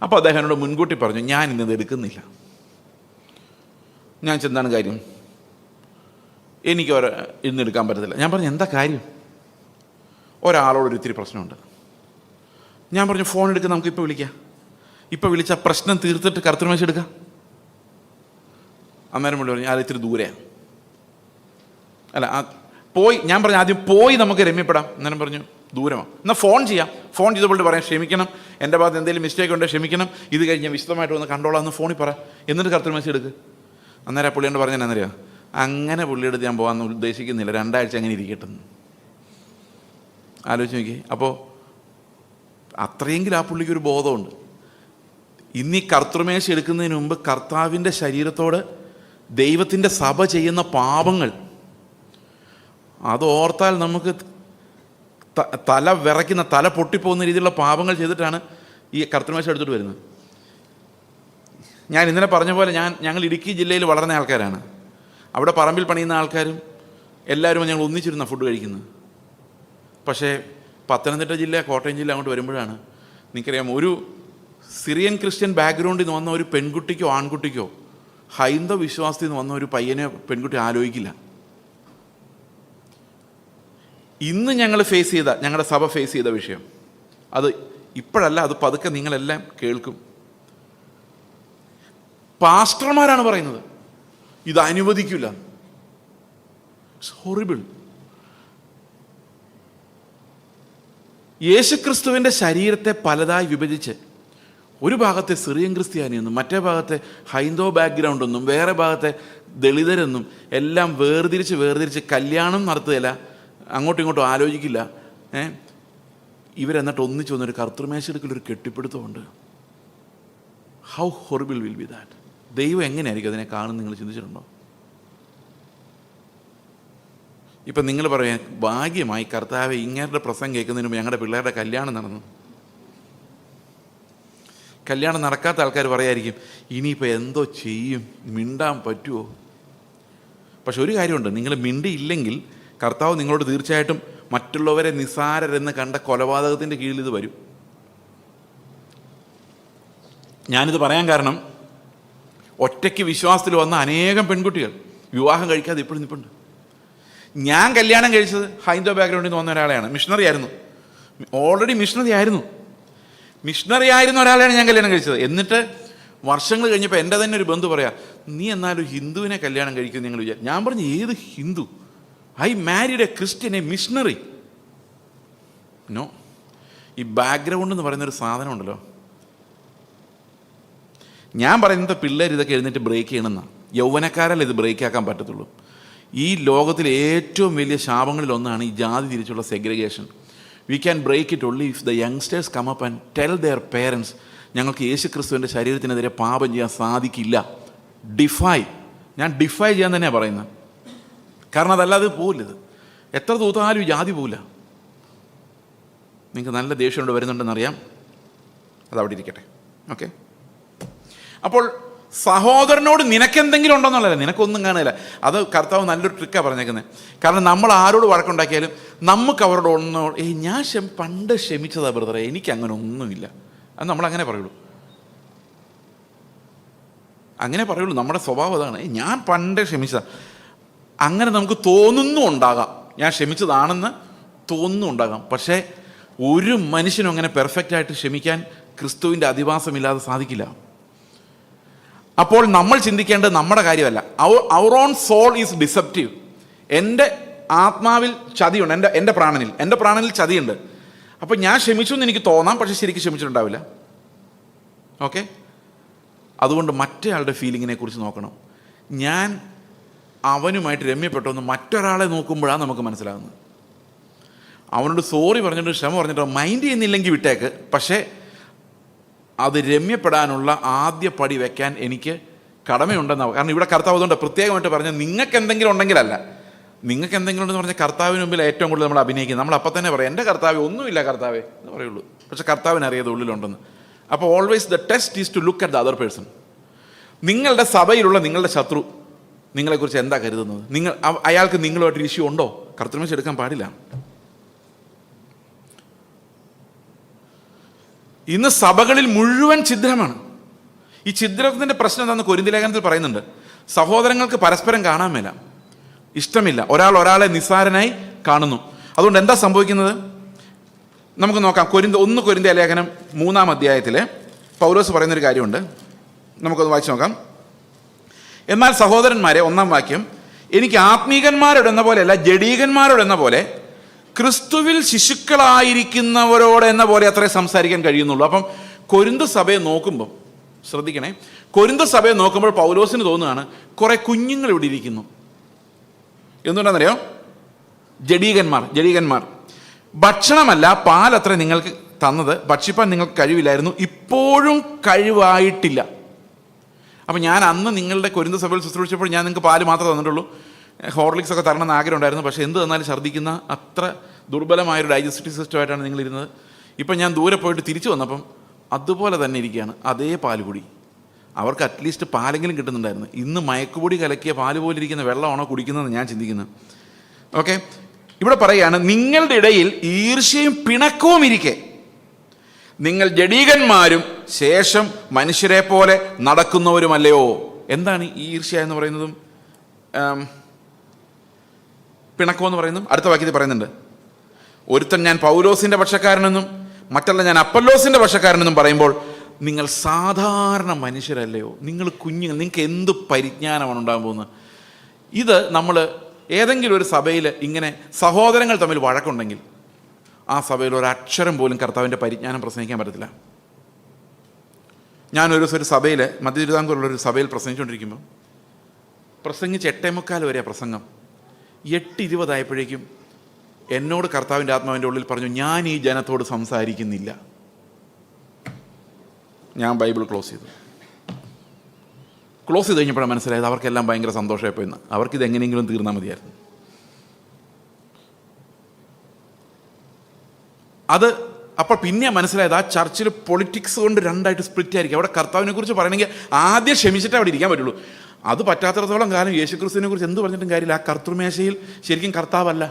അപ്പോൾ അദ്ദേഹം എന്നോട് മുൻകൂട്ടി പറഞ്ഞു, ഞാൻ ഇന്നത് എടുക്കുന്നില്ല. ഞാൻ ചെന്താണ് കാര്യം, എനിക്ക് ഇന്ന് എടുക്കാൻ പറ്റത്തില്ല. ഞാൻ പറഞ്ഞു, എന്താ കാര്യം? ഒരാളോടൊരു ഇത്തിരി പ്രശ്നമുണ്ട്. ഞാൻ പറഞ്ഞു, ഫോൺ എടുക്കുക, നമുക്കിപ്പോൾ വിളിക്കാം. ഇപ്പോൾ വിളിച്ചാൽ പ്രശ്നം തീർത്തിട്ട് കർത്തൃമേശ എടുക്കാം. അന്നേരം പുള്ളി പറഞ്ഞു, അത് ഇത്തിരി ദൂരെയാണ്. അല്ല പോയി, ഞാൻ പറഞ്ഞു ആദ്യം പോയി നമുക്ക് രമ്യപ്പെടാം. അന്നേരം പറഞ്ഞു ദൂരമാണ്, എന്നാൽ ഫോൺ ചെയ്യാം. ഫോൺ ചെയ്ത പുള്ളി പറയാം, ക്ഷമിക്കണം, എൻ്റെ ഭാഗത്ത് എന്തെങ്കിലും മിസ്റ്റേക്ക് ഉണ്ടെങ്കിൽ ക്ഷമിക്കണം, ഇത് കഴിഞ്ഞ് ഞാൻ വിശദമായിട്ട് വന്ന് കണ്ടോളാം എന്ന് ഫോണിൽ പറ, എന്നിട്ട് കർത്തൃമേശ എടുക്കുക. അന്നേരം പുള്ളിയോട് പറഞ്ഞാൽ എന്നറിയാം, അങ്ങനെ പുള്ളിയെടുത്ത് ഞാൻ പോകാമെന്ന് ഉദ്ദേശിക്കുന്നില്ല, 2 ആഴ്ച അങ്ങനെ ഇരിക്കട്ടെ. ആലോചിച്ച് നോക്കി. അപ്പോൾ അത്രയെങ്കിലും ആ പുള്ളിക്കൊരു ബോധമുണ്ട്. ഇന്നീ കർത്തൃമേശ എടുക്കുന്നതിന് മുമ്പ് കർത്താവിൻ്റെ ശരീരത്തോട് ദൈവത്തിൻ്റെ സഭ ചെയ്യുന്ന പാപങ്ങൾ അതോർത്താൽ നമുക്ക് തല വിറയ്ക്കുന്ന, തല പൊട്ടിപ്പോകുന്ന രീതിയിലുള്ള പാപങ്ങൾ ചെയ്തിട്ടാണ് ഈ കർത്തൃമേശ എടുത്തിട്ട് വരുന്നത്. ഞാൻ ഇന്നലെ പറഞ്ഞ പോലെ ഞങ്ങൾ ഇടുക്കി ജില്ലയിൽ വളർന്ന ആൾക്കാരാണ്. അവിടെ പറമ്പിൽ പണിയുന്ന ആൾക്കാരും എല്ലാവരും ഞങ്ങൾ ഒന്നിച്ചിരുന്ന ഫുഡ് കഴിക്കുന്നത്. പക്ഷേ പത്തനംതിട്ട ജില്ല, കോട്ടയം ജില്ല അങ്ങോട്ട് വരുമ്പോഴാണ്, നിങ്ങൾക്കറിയാം, ഒരു സിറിയൻ ക്രിസ്ത്യൻ ബാക്ക്ഗ്രൗണ്ടിൽ നിന്ന് വന്ന ഒരു പെൺകുട്ടിക്കോ ആൺകുട്ടിക്കോ ഹൈന്ദവ വിശ്വാസത്തിൽ നിന്ന് വന്ന ഒരു പയ്യനെ പെൺകുട്ടി ആലോചിക്കില്ല. ഇന്ന് ഞങ്ങളുടെ സഭ ഫേസ് ചെയ്ത വിഷയം അത് ഇപ്പോഴല്ല, അത് പതുക്കെ നിങ്ങളെല്ലാം കേൾക്കും. പാസ്റ്റർമാരാണ് പറയുന്നത് ഇത് അനുവദിക്കില്ല. It's horrible. യേശുക്രിസ്തുവിൻ്റെ ശരീരത്തെ പലതായി വിഭജിച്ച് ഒരു ഭാഗത്തെ സിറിയൻ ക്രിസ്ത്യാനിയെന്നും മറ്റേ ഭാഗത്തെ ഹൈന്ദവ ബാക്ക്ഗ്രൗണ്ടെന്നും വേറെ ഭാഗത്തെ ദളിതരെന്നും എല്ലാം വേർതിരിച്ച് കല്യാണം നടത്തുകയില്ല, അങ്ങോട്ടും ഇങ്ങോട്ടും ആലോചിക്കില്ല. ഇവരെന്നിട്ട് ഒന്നിച്ച് വന്നൊരു കർത്തൃമേശയെടുക്കലൊരു കെട്ടിപ്പിടുത്തമുണ്ട്. How horrible will be that? ദൈവം എങ്ങനെയായിരിക്കും അതിനെ കാണുന്നത്? നിങ്ങൾ ചിന്തിച്ചിട്ടുണ്ടോ? ഇപ്പം നിങ്ങൾ പറയാം, ഭാഗ്യമായി കർത്താവ് ഇങ്ങേരുടെ പ്രസംഗം കേൾക്കുന്നതിന് മുമ്പ് ഞങ്ങളുടെ പിള്ളേരുടെ കല്യാണം നടന്നു. കല്യാണം നടക്കാത്ത ആൾക്കാർ പറയായിരിക്കും, ഇനിയിപ്പോൾ എന്തോ ചെയ്യും, മിണ്ടാൻ പറ്റുമോ? പക്ഷെ ഒരു കാര്യമുണ്ട്, നിങ്ങൾ മിണ്ടിയില്ലെങ്കിൽ കർത്താവ് നിങ്ങളോട് തീർച്ചയായിട്ടും മറ്റുള്ളവരെ നിസ്സാരരെന്ന് കണ്ട കൊലപാതകത്തിൻ്റെ കീഴിൽ ഇത് വരും. ഞാനിത് പറയാൻ കാരണം, ഒറ്റയ്ക്ക് വിശ്വാസത്തിൽ വന്ന അനേകം പെൺകുട്ടികൾ വിവാഹം കഴിക്കാതെ ഇപ്പോഴും നിൽപ്പുണ്ട്. ഞാൻ കല്യാണം കഴിച്ചത് ഹൈന്ദവ ബാക്ക്ഗ്രൗണ്ടിൽ നിന്ന് വന്ന ഒരാളെയാണ്. മിഷണറി ആയിരുന്നു, ഓൾറെഡി മിഷണറി ആയിരുന്ന ഒരാളെയാണ് ഞാൻ കല്യാണം കഴിച്ചത്. എന്നിട്ട് വർഷങ്ങൾ കഴിഞ്ഞപ്പോൾ എൻ്റെ തന്നെ ഒരു ബന്ധു പറയാം, നീ എന്നാലും ഹിന്ദുവിനെ കല്യാണം കഴിക്കും നിങ്ങൾ വിചാരിച്ചു. ഞാൻ പറഞ്ഞു, ഏത് Hindu? I married a Christian, a missionary. No, ഈ ബാക്ക്ഗ്രൗണ്ട് എന്ന് പറയുന്നൊരു സാധനം ഉണ്ടല്ലോ. ഞാൻ പറയുന്നത് പിള്ളേർ ഇതൊക്കെ എഴുന്നേറ്റ് ബ്രേക്ക് ചെയ്യണമെന്നാണ്. യൗവനക്കാരല്ല ഇത് ബ്രേക്ക് ആക്കാൻ പറ്റത്തുള്ളൂ. ഈ ലോകത്തിലെ ഏറ്റവും വലിയ ശാപങ്ങളിലൊന്നാണ് ഈ ജാതി തിരിച്ചുള്ള segregation. We can break it only if the youngsters come up and tell their parents, ഞങ്ങൾക്ക് യേശുക്രിസ്തുവിൻ്റെ ശരീരത്തിനെതിരെ പാപം ചെയ്യാൻ സാധിക്കില്ല. ഞാൻ ഡിഫൈ ചെയ്യാൻ തന്നെയാണ് പറയുന്നത്. കാരണം അതല്ലാതെ പോവില്ല. ഇത് എത്ര തൂത്താലും ജാതി പോവില്ല. നിങ്ങൾക്ക് നല്ല ദേഷ്യം വരുന്നുണ്ടെന്നറിയാം, അതവിടെ ഇരിക്കട്ടെ. ഓക്കെ, അപ്പോൾ സഹോദരനോട് നിനക്കെന്തെങ്കിലും ഉണ്ടോന്നുള്ളതല്ല, നിനക്കൊന്നും കാണില്ല. അത് കർത്താവ് നല്ലൊരു ട്രിക്കാണ് പറഞ്ഞേക്കുന്നത്. കാരണം നമ്മൾ ആരോട് വഴക്കുണ്ടാക്കിയാലും നമുക്ക് അവരോട് ഞാൻ പണ്ട് ക്ഷമിച്ചതാ ബ്രദറെ, എനിക്ക് അങ്ങനെ ഒന്നുമില്ല, അത് നമ്മളങ്ങനെ പറയുള്ളൂ. നമ്മുടെ സ്വഭാവം അതാണ്, ഞാൻ പണ്ടേ ക്ഷമിച്ചതാണ്. അങ്ങനെ നമുക്ക് തോന്നുന്നു ഉണ്ടാകാം, ഞാൻ ക്ഷമിച്ചതാണെന്ന് തോന്നുന്നുണ്ടാകാം. പക്ഷേ ഒരു മനുഷ്യനും അങ്ങനെ പെർഫെക്റ്റായിട്ട് ക്ഷമിക്കാൻ ക്രിസ്തുവിൻ്റെ അധിവാസമില്ലാതെ സാധിക്കില്ല. അപ്പോൾ നമ്മൾ ചിന്തിക്കേണ്ടത് നമ്മുടെ കാര്യമല്ല. അവർ ഓൺ സോൾ ഈസ് ഡിസെപ്റ്റീവ്. എൻ്റെ ആത്മാവിൽ ചതിയുണ്ട്, എൻ്റെ പ്രാണനിൽ ചതിയുണ്ട്. അപ്പോൾ ഞാൻ ക്ഷമിച്ചു എന്ന് എനിക്ക് തോന്നാം, പക്ഷെ ശരിക്കും ക്ഷമിച്ചിട്ടുണ്ടാവില്ല. ഓക്കെ, അതുകൊണ്ട് മറ്റേയാളുടെ ഫീലിങ്ങിനെ കുറിച്ച് നോക്കണം. ഞാൻ അവനുമായിട്ട് രമ്യപ്പെട്ടെന്ന് മറ്റൊരാളെ നോക്കുമ്പോഴാണ് നമുക്ക് മനസ്സിലാകുന്നത്. അവനോട് സോറി പറഞ്ഞിട്ട് ക്ഷമ പറഞ്ഞിട്ടോ മൈൻഡ് ചെയ്യുന്നില്ലെങ്കിൽ വിട്ടേക്ക്, പക്ഷേ അത് രമ്യപ്പെടാനുള്ള ആദ്യ പടി വെക്കാൻ എനിക്ക് കടമയുണ്ടെന്നാവും. കാരണം ഇവിടെ കർത്താവ് അതുകൊണ്ട് പ്രത്യേകമായിട്ട് പറഞ്ഞാൽ നിങ്ങൾക്ക് എന്തെങ്കിലും ഉണ്ടെങ്കിലല്ല, നിങ്ങൾക്ക് എന്തെങ്കിലും ഉണ്ടെന്ന് പറഞ്ഞാൽ കർത്താവിന് മുമ്പിൽ ഏറ്റവും കൂടുതൽ നമ്മൾ അഭിനയിക്കുന്നത്. നമ്മൾ അപ്പം തന്നെ പറയാം എൻ്റെ കർത്താവേ ഒന്നുമില്ല കർത്താവേ എന്ന് പറയുള്ളൂ, പക്ഷെ കർത്താവിന് അറിയാതെ ഉള്ളിലുണ്ടെന്ന്. അപ്പോൾ always the test is to look at the other person. നിങ്ങളുടെ സഭയിലുള്ള നിങ്ങളുടെ ശത്രു നിങ്ങളെക്കുറിച്ച് എന്താ കരുതുന്നത്? അയാൾക്ക് നിങ്ങളുമായിട്ടൊരു ഇഷ്യൂ ഉണ്ടോ? കർത്തൃമേശ എടുക്കാൻ പാടില്ല. ഇന്ന് സഭകളിൽ മുഴുവൻ ഛിദ്രമാണ്. ഈ ഛിദ്രത്തിൻ്റെ പ്രശ്നം എന്താണെന്ന് കൊരിന്ത്യർ ലേഖനത്തിൽ പറയുന്നുണ്ട്. സഹോദരങ്ങൾക്ക് പരസ്പരം കാണാൻ മേല, ഇഷ്ടമില്ല, ഒരാളെ നിസ്സാരനായി കാണുന്നു. അതുകൊണ്ട് എന്താ സംഭവിക്കുന്നത് നമുക്ക് നോക്കാം. കൊരിന്ത്യർ ലേഖനം 3-ാം അധ്യായത്തിൽ പൗലോസ് പറയുന്നൊരു കാര്യമുണ്ട്, നമുക്കൊന്ന് വായിച്ചു നോക്കാം. എന്നാൽ സഹോദരന്മാരെ, 1-ാം വാക്യം, എനിക്ക് ആത്മീകന്മാരോടെന്ന പോലെയല്ല ജഡീകന്മാരോടെന്ന പോലെ ക്രിസ്തുവിൽ ശിശുക്കളായിരിക്കുന്നവരോട് എന്ന പോലെ അത്രേ സംസാരിക്കാൻ കഴിയുന്നുള്ളൂ. അപ്പം കൊരിന്ത് സഭയെ നോക്കുമ്പോൾ ശ്രദ്ധിക്കണേ, കൊരിന്ത് സഭയെ നോക്കുമ്പോൾ പൗലോസിന് തോന്നുകയാണ് കുറെ കുഞ്ഞുങ്ങൾ ഇവിടെ ഇരിക്കുന്നു. എന്തുകൊണ്ടാണെന്നറിയോ? ജഡീകന്മാർ ഭക്ഷണമല്ല പാലത്ര നിങ്ങൾക്ക് തന്നത്, ഭക്ഷിപ്പാൻ നിങ്ങൾക്ക് കഴിവില്ലായിരുന്നു, ഇപ്പോഴും കഴിവായിട്ടില്ല. അപ്പം ഞാൻ അന്ന് നിങ്ങളുടെ കൊരിന്ത് സഭയിൽ ശുശ്രൂഷിച്ചപ്പോൾ ഞാൻ നിങ്ങൾക്ക് പാല് മാത്രമേ തന്നിട്ടുള്ളൂ, ഹോർലിക്സ് ഒക്കെ തരണമെന്ന് ആഗ്രഹം ഉണ്ടായിരുന്നു, പക്ഷേ എന്ത് തന്നാലും ഛർദ്ദിക്കുന്ന അത്ര ദുർബലമായൊരു ഡൈജസ്റ്റീവ് സിസ്റ്റമായിട്ടാണ് നിങ്ങളിരുന്നത്. ഇപ്പം ഞാൻ ദൂരെ പോയിട്ട് തിരിച്ചു വന്നപ്പം അതുപോലെ തന്നെ ഇരിക്കുകയാണ്, അതേ പാലുകൂടി. അവർക്ക് അറ്റ്ലീസ്റ്റ് പാലെങ്കിലും കിട്ടുന്നുണ്ടായിരുന്നു. ഇന്ന് മയക്കുപൊടി കലക്കിയ പാല് പോലെ ഇരിക്കുന്ന വെള്ളമാണോ കുടിക്കുന്നതെന്ന് ഞാൻ ചിന്തിക്കുന്നത്. ഓക്കെ, ഇവിടെ പറയുകയാണ്, നിങ്ങളുടെ ഇടയിൽ ഈർഷ്യയും പിണക്കവും ഇരിക്കെ നിങ്ങൾ ജഡീകന്മാരും ശേഷം മനുഷ്യരെ പോലെ നടക്കുന്നവരുമല്ലയോ. എന്താണ് ഈ ഈർഷ്യ എന്ന് പറയുന്നതും പിണക്കമെന്ന് പറയുന്നതും? അടുത്ത വാക്യത്തിൽ പറയുന്നുണ്ട്, ഒരുത്തൻ ഞാൻ പൗലോസിൻ്റെ പക്ഷക്കാരനെന്നും മറ്റുള്ള ഞാൻ അപ്പല്ലോസിൻ്റെ പക്ഷക്കാരനെന്നും പറയുമ്പോൾ നിങ്ങൾ സാധാരണ മനുഷ്യരല്ലയോ, നിങ്ങൾ കുഞ്ഞുങ്ങൾ, നിങ്ങൾക്ക് എന്ത് പരിജ്ഞാനമാണ് ഉണ്ടാകാൻ പോകുന്നത്? ഇത് നമ്മൾ ഏതെങ്കിലും ഒരു സഭയിൽ ഇങ്ങനെ സഹോദരങ്ങൾ തമ്മിൽ വഴക്കുണ്ടെങ്കിൽ ആ സഭയിൽ ഒരക്ഷരം പോലും കർത്താവിൻ്റെ പരിജ്ഞാനം പ്രസംഗിക്കാൻ പറ്റത്തില്ല. ഞാനൊരു ദിവസം ഒരു സഭയിൽ, മധ്യ തിരുവിതാംകൂറിലൊരു സഭയിൽ പ്രസംഗിച്ചുകൊണ്ടിരിക്കുമ്പോൾ പ്രസംഗിച്ച് 8:45 വരെ പ്രസംഗം. 8:20 ആയപ്പോഴേക്കും എന്നോട് കർത്താവിൻ്റെ ആത്മാവിൻ്റെ ഉള്ളിൽ പറഞ്ഞു, ഞാൻ ഈ ജനത്തോട് സംസാരിക്കുന്നില്ല. ഞാൻ ബൈബിൾ ക്ലോസ് ചെയ്ത് കഴിഞ്ഞപ്പോഴാണ് മനസ്സിലായത് അവർക്കെല്ലാം ഭയങ്കര സന്തോഷമായിപ്പോൾ. ഇന്ന് അവർക്കിത് എങ്ങനെയെങ്കിലും തീർന്നാൽ മതിയായിരുന്നു. അപ്പോൾ പിന്നെ മനസ്സിലായത് ആ ചർച്ചിൽ പൊളിറ്റിക്സ് കൊണ്ട് രണ്ടായിട്ട് സ്പ്ലിറ്റ് ആയിരിക്കും. അവിടെ കർത്താവിനെ കുറിച്ച് പറയണമെങ്കിൽ ആദ്യം ക്ഷമിച്ചിട്ടേ അവിടെ ഇരിക്കാൻ പറ്റുള്ളൂ. അത് പറ്റാത്തിടത്തോളം കാലം യേശുക്രിസ്തുവിനെ കുറിച്ച് എന്ത് പറഞ്ഞിട്ടും കാര്യമില്ല. ആ കർത്തൃമേശയിൽ ശരിക്കും കർത്താവല്ല.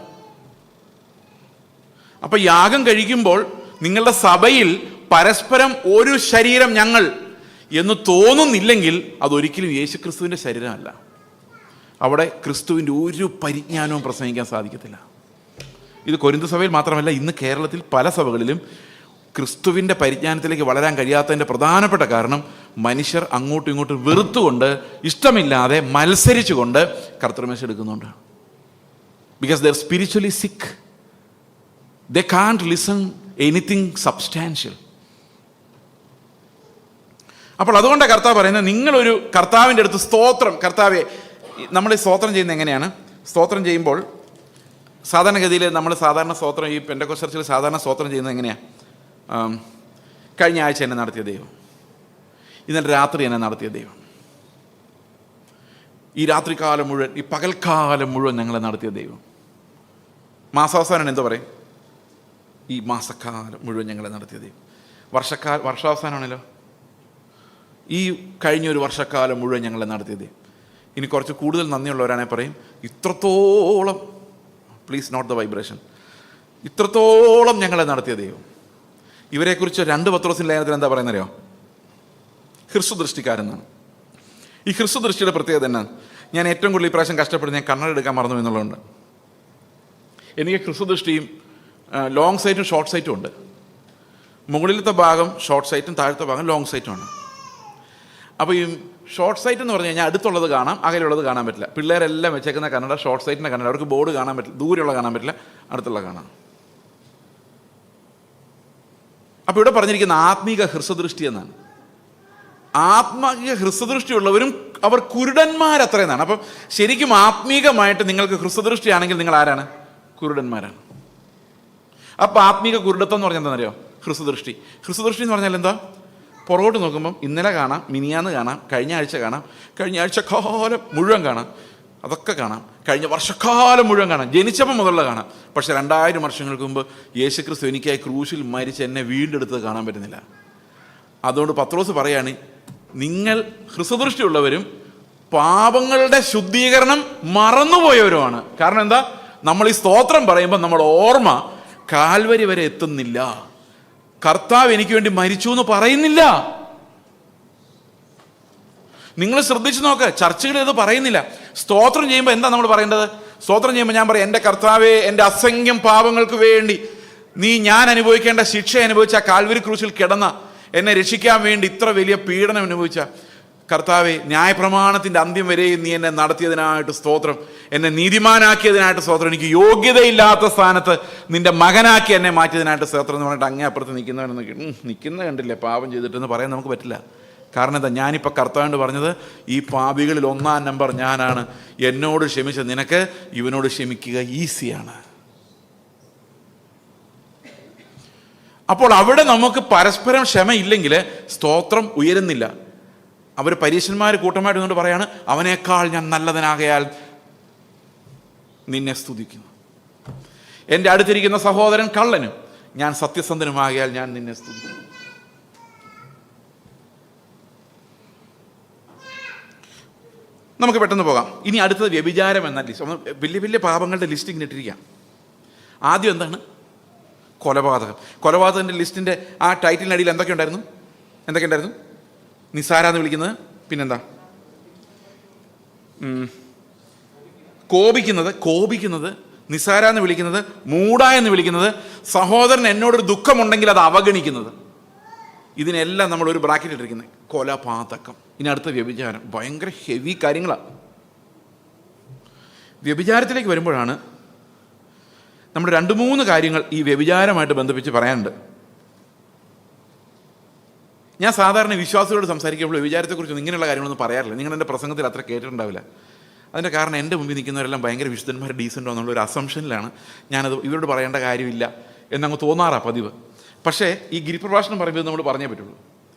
അപ്പം യാഗം കഴിക്കുമ്പോൾ നിങ്ങളുടെ സഭയിൽ പരസ്പരം ഒരു ശരീരം ഞങ്ങൾ എന്ന് തോന്നുന്നില്ലെങ്കിൽ അതൊരിക്കലും യേശുക്രിസ്തുവിൻ്റെ ശരീരമല്ല. അവിടെ ക്രിസ്തുവിൻ്റെ ഒരു പരിജ്ഞാനവും പ്രസംഗിക്കാൻ സാധിക്കത്തില്ല. ഇത് കൊരിന്ത് സഭയിൽ മാത്രമല്ല, ഇന്ന് കേരളത്തിൽ പല സഭകളിലും ക്രിസ്തുവിൻ്റെ പരിജ്ഞാനത്തിലേക്ക് വളരാൻ കഴിയാത്തതിൻ്റെ പ്രധാനപ്പെട്ട കാരണം മനുഷ്യർ അങ്ങോട്ടും ഇങ്ങോട്ടും വെറുത്തുകൊണ്ട്, ഇഷ്ടമില്ലാതെ മത്സരിച്ചുകൊണ്ട് കർത്തൃമേശ എടുക്കുന്നുണ്ട്. ബിക്കോസ് ദേ ആർ സ്പിരിച്വലി സിക്ക്. ദേ കാൺട്ട് ലിസൺ എനിത്തിങ് സബ്സ്റ്റാൻഷ്യൽ. അപ്പോൾ അതുകൊണ്ടാണ് കർത്താവ് പറയുന്നത്, നിങ്ങളൊരു കർത്താവിൻ്റെ അടുത്ത് സ്തോത്രം, കർത്താവെ, നമ്മൾ ഈ സ്തോത്രം ചെയ്യുന്നത് എങ്ങനെയാണ്? സ്തോത്രം ചെയ്യുമ്പോൾ സാധാരണഗതിയിൽ നമ്മൾ സാധാരണ സ്തോത്രം, ഈ പെന്തക്കോസ്ത് ചർച്ചിൽ സാധാരണ സ്തോത്രം ചെയ്യുന്നത് എങ്ങനെയാണ്? കഴിഞ്ഞ ആഴ്ച എന്നെ നടത്തിയ ദൈവം, ഇന്നലെ രാത്രി എന്നെ നടത്തിയ ദൈവം, ഈ രാത്രികാലം മുഴുവൻ, ഈ പകൽക്കാലം മുഴുവൻ ഞങ്ങളെ നടത്തിയ ദൈവം. മാസാവസാനം എന്തോ പറയും? ഈ മാസക്കാലം മുഴുവൻ ഞങ്ങളെ നടത്തിയ ദൈവം. വർഷാവസാനമാണല്ലോ, ഈ കഴിഞ്ഞൊരു വർഷക്കാലം മുഴുവൻ ഞങ്ങളെ നടത്തിയ ദൈവം. ഇനി കുറച്ച് കൂടുതൽ നന്ദിയുള്ളവരാണെങ്കിൽ പറയും, ഇത്രത്തോളം, പ്ലീസ് നോട്ട് ദ വൈബ്രേഷൻ, ഇത്രത്തോളം ഞങ്ങളെ നടത്തിയ ദൈവം. ഇവരെക്കുറിച്ച് 2 പത്രോസിൻ്റെ ലേഖനത്തിൽ എന്താ പറയുന്നറിയോ? ഹ്രസ്വദൃഷ്ടിക്കാരെന്നാണ്. ഈ ഹ്രസ്വദൃഷ്ടിയുടെ പ്രത്യേകത എന്നാണ്? ഞാൻ ഏറ്റവും കൂടുതൽ ഇപ്രാവശ്യം കഷ്ടപ്പെടുന്നത് ഞാൻ കണ്ണട എടുക്കാൻ മറന്നു എന്നുള്ളതുകൊണ്ട്. എനിക്ക് ഹ്രസ്വദൃഷ്ടിയും ലോങ് സൈറ്റും ഷോർട്ട് സൈറ്റും ഉണ്ട്. മുകളിലത്തെ ഭാഗം ഷോർട്ട് സൈറ്റും താഴത്തെ ഭാഗം ലോങ് സൈറ്റുമാണ്. അപ്പോൾ ഈ ഷോർട്ട് സൈറ്റ് എന്ന് പറഞ്ഞു കഴിഞ്ഞാൽ അടുത്തുള്ളത് കാണാം, അകലെയുള്ളത് കാണാൻ പറ്റില്ല. പിള്ളേരെല്ലാം വെച്ചേക്കുന്ന കണ്ണട ഷോർട്ട് സൈറ്റിൻ്റെ കണ്ണട. അവർക്ക് ബോർഡ് കാണാൻ പറ്റില്ല, ദൂരെയുള്ള കാണാൻ പറ്റില്ല, അടുത്തുള്ള കാണാം. അപ്പോൾ ഇവിടെ പറഞ്ഞിരിക്കുന്ന ആത്മീക ഹ്രസ്വദൃഷ്ടി എന്നാണ്. ആത്മീക ഹ്രസ്വദൃഷ്ടിയുള്ളവരും അവർ കുരുടന്മാരത്ര എന്നാണ്. അപ്പം ശരിക്കും ആത്മീകമായിട്ട് നിങ്ങൾക്ക് ഹ്രസ്വദൃഷ്ടിയാണെങ്കിൽ നിങ്ങൾ ആരാണ്? കുരുടന്മാരാണ്. അപ്പം ആത്മീക കുരുടത്വം എന്ന് പറഞ്ഞാൽ എന്താണെന്നറിയോ? ഹ്രസ്വദൃഷ്ടി. ഹ്രസ്വദൃഷ്ടി എന്ന് പറഞ്ഞാൽ എന്താ? പുറകോട്ട് നോക്കുമ്പം ഇന്നലെ കാണാം, മിനിയാന്ന് കാണാം, കഴിഞ്ഞ ആഴ്ച കാണാം, കഴിഞ്ഞ ആഴ്ചക്കാലം മുഴുവൻ കാണാം, അതൊക്കെ കാണാം, കഴിഞ്ഞ വർഷക്കാലം മുഴുവൻ കാണാം, ജനിച്ചപ്പം മുതലുള്ള കാണാം. പക്ഷെ 2000 വർഷങ്ങൾക്ക് മുമ്പ് യേശുക്രിസ്തു എനിക്കായി ക്രൂശിൽ മരിച്ച് എന്നെ വീണ്ടെടുത്തത് കാണാൻ പറ്റുന്നില്ല. അതുകൊണ്ട് പത്രോസ് പറയാണ്, നിങ്ങൾ ഹ്രസ്വദൃഷ്ടിയുള്ളവരും പാപങ്ങളുടെ ശുദ്ധീകരണം മറന്നുപോയവരുമാണ്. കാരണം എന്താ? നമ്മൾ ഈ സ്തോത്രം പറയുമ്പോൾ നമ്മുടെ ഓർമ്മ കാൽവരി വരെ എത്തുന്നില്ല. കർത്താവ് എനിക്ക് വേണ്ടി മരിച്ചു എന്ന് പറയുന്നില്ല. നിങ്ങൾ ശ്രദ്ധിച്ചു നോക്ക്, ചർച്ചകളിൽ ഇത് പറയുന്നില്ല. സ്തോത്രം ചെയ്യുമ്പോൾ എന്താ നമ്മൾ പറയേണ്ടത്? സ്തോത്രം ചെയ്യുമ്പോൾ ഞാൻ പറയും, എൻ്റെ കർത്താവേ, എൻ്റെ അസംഖ്യം പാപങ്ങൾക്ക് വേണ്ടി നീ ഞാൻ അനുഭവിക്കേണ്ട ശിക്ഷ അനുഭവിച്ച കാൽവരി ക്രൂശിൽ കിടന്ന എന്നെ രക്ഷിക്കാൻ വേണ്ടി ഇത്ര വലിയ പീഡനം അനുഭവിച്ച കർത്താവേ, ന്യായപ്രമാണത്തിൻ്റെ അന്ത്യം വരെയും നീ എന്നെ നടത്തിയതിനായിട്ട് സ്തോത്രം, എന്നെ നീതിമാനാക്കിയതിനായിട്ട് സ്തോത്രം, എനിക്ക് യോഗ്യതയില്ലാത്ത സ്ഥാനത്ത് നിന്റെ മകനാക്കി എന്നെ മാറ്റിയതിനായിട്ട് സ്തോത്രം എന്ന് പറഞ്ഞിട്ട് അങ്ങേ അപ്പുറത്ത് നിൽക്കുന്ന കണ്ടില്ലേ പാപം ചെയ്തിട്ടെന്ന് പറയാൻ നമുക്ക് പറ്റില്ല. കാരണം എന്താ? ഞാനിപ്പോൾ കർത്താവിനോട് പറഞ്ഞത്, ഈ പാപികളിൽ 1-ാം നമ്പർ ഞാനാണ്. എന്നോട് ക്ഷമിച്ച നിനക്ക് ഇവനോട് ക്ഷമിക്കുക ഈസിയാണ്. അപ്പോൾ അവിടെ നമുക്ക് പരസ്പരം ക്ഷമയില്ലെങ്കിൽ സ്തോത്രം ഉയരുന്നില്ല. അവർ പരീശന്മാർ കൂട്ടമായിട്ട് നിന്നുകൊണ്ട് പറയാണ്, അവനേക്കാൾ ഞാൻ നല്ലവനാകയാൽ നിന്നെ സ്തുതിക്കുന്നു. എൻ്റെ അടുത്തിരിക്കുന്ന സഹോദരൻ കള്ളനും ഞാൻ സത്യസന്ധനുമാകയാൽ ഞാൻ നിന്നെ സ്തുതിക്കുന്നു. നമുക്ക് പെട്ടെന്ന് പോകാം. ഇനി അടുത്തത് വ്യഭിചാരം എന്ന ലിസ്റ്റ്. വലിയ വലിയ പാപങ്ങളുടെ ലിസ്റ്റ് ഇങ്ങനെ ഇട്ടിരിക്കാം. ആദ്യം എന്താണ്? കൊലപാതകം. കൊലപാതകത്തിൻ്റെ ലിസ്റ്റിൻ്റെ ആ ടൈറ്റിലിനടിയിൽ എന്തൊക്കെ ഉണ്ടായിരുന്നു? നിസാരാന്ന് വിളിക്കുന്നത്, പിന്നെന്താ? കോപിക്കുന്നത്, നിസാരാന്ന് വിളിക്കുന്നത്, മൂട എന്ന് വിളിക്കുന്നത്, സഹോദരൻ എന്നോടൊരു ദുഃഖമുണ്ടെങ്കിൽ അത് അവഗണിക്കുന്നത്. ഇതിനെല്ലാം നമ്മൾ ഒരു ബ്രാക്കറ്റ് ഇട്ടിരിക്കുന്നത് കൊലപാതകം. ഇനി അടുത്ത വ്യഭിചാരം. ഭയങ്കര ഹെവി കാര്യങ്ങളാണ്. വ്യഭിചാരത്തിലേക്ക് വരുമ്പോഴാണ് നമ്മൾ 2-3 കാര്യങ്ങൾ ഈ വ്യഭിചാരമായിട്ട് ബന്ധിപ്പിച്ച് പറയാനുണ്ട്. ഞാൻ സാധാരണ വിശ്വാസികളോട് സംസാരിക്കുമ്പോൾ വ്യഭിചാരത്തെക്കുറിച്ചൊന്നും ഇങ്ങനെയുള്ള കാര്യങ്ങളൊന്നും പറയാറില്ല. നിങ്ങൾ എൻ്റെ പ്രസംഗത്തിൽ അത്ര കേട്ടിട്ടുണ്ടാവില്ല. അതിൻ്റെ കാരണം എൻ്റെ മുമ്പിൽ നിൽക്കുന്നവരെല്ലാം ഭയങ്കര വിശുദ്ധന്മാർ, ഡീസൻ്റോ എന്നുള്ളൊരു അസംഷനിലാണ് ഞാനത് ഇവരോട് പറയേണ്ട കാര്യമില്ല എന്നങ്ങ് തോന്നാറാണ് പതിവ്. പക്ഷേ ഈ ഗിരിപ്രഭാഷണം പറയുമ്പോൾ നമ്മൾ പറഞ്ഞേ പറ്റുള്ളൂ.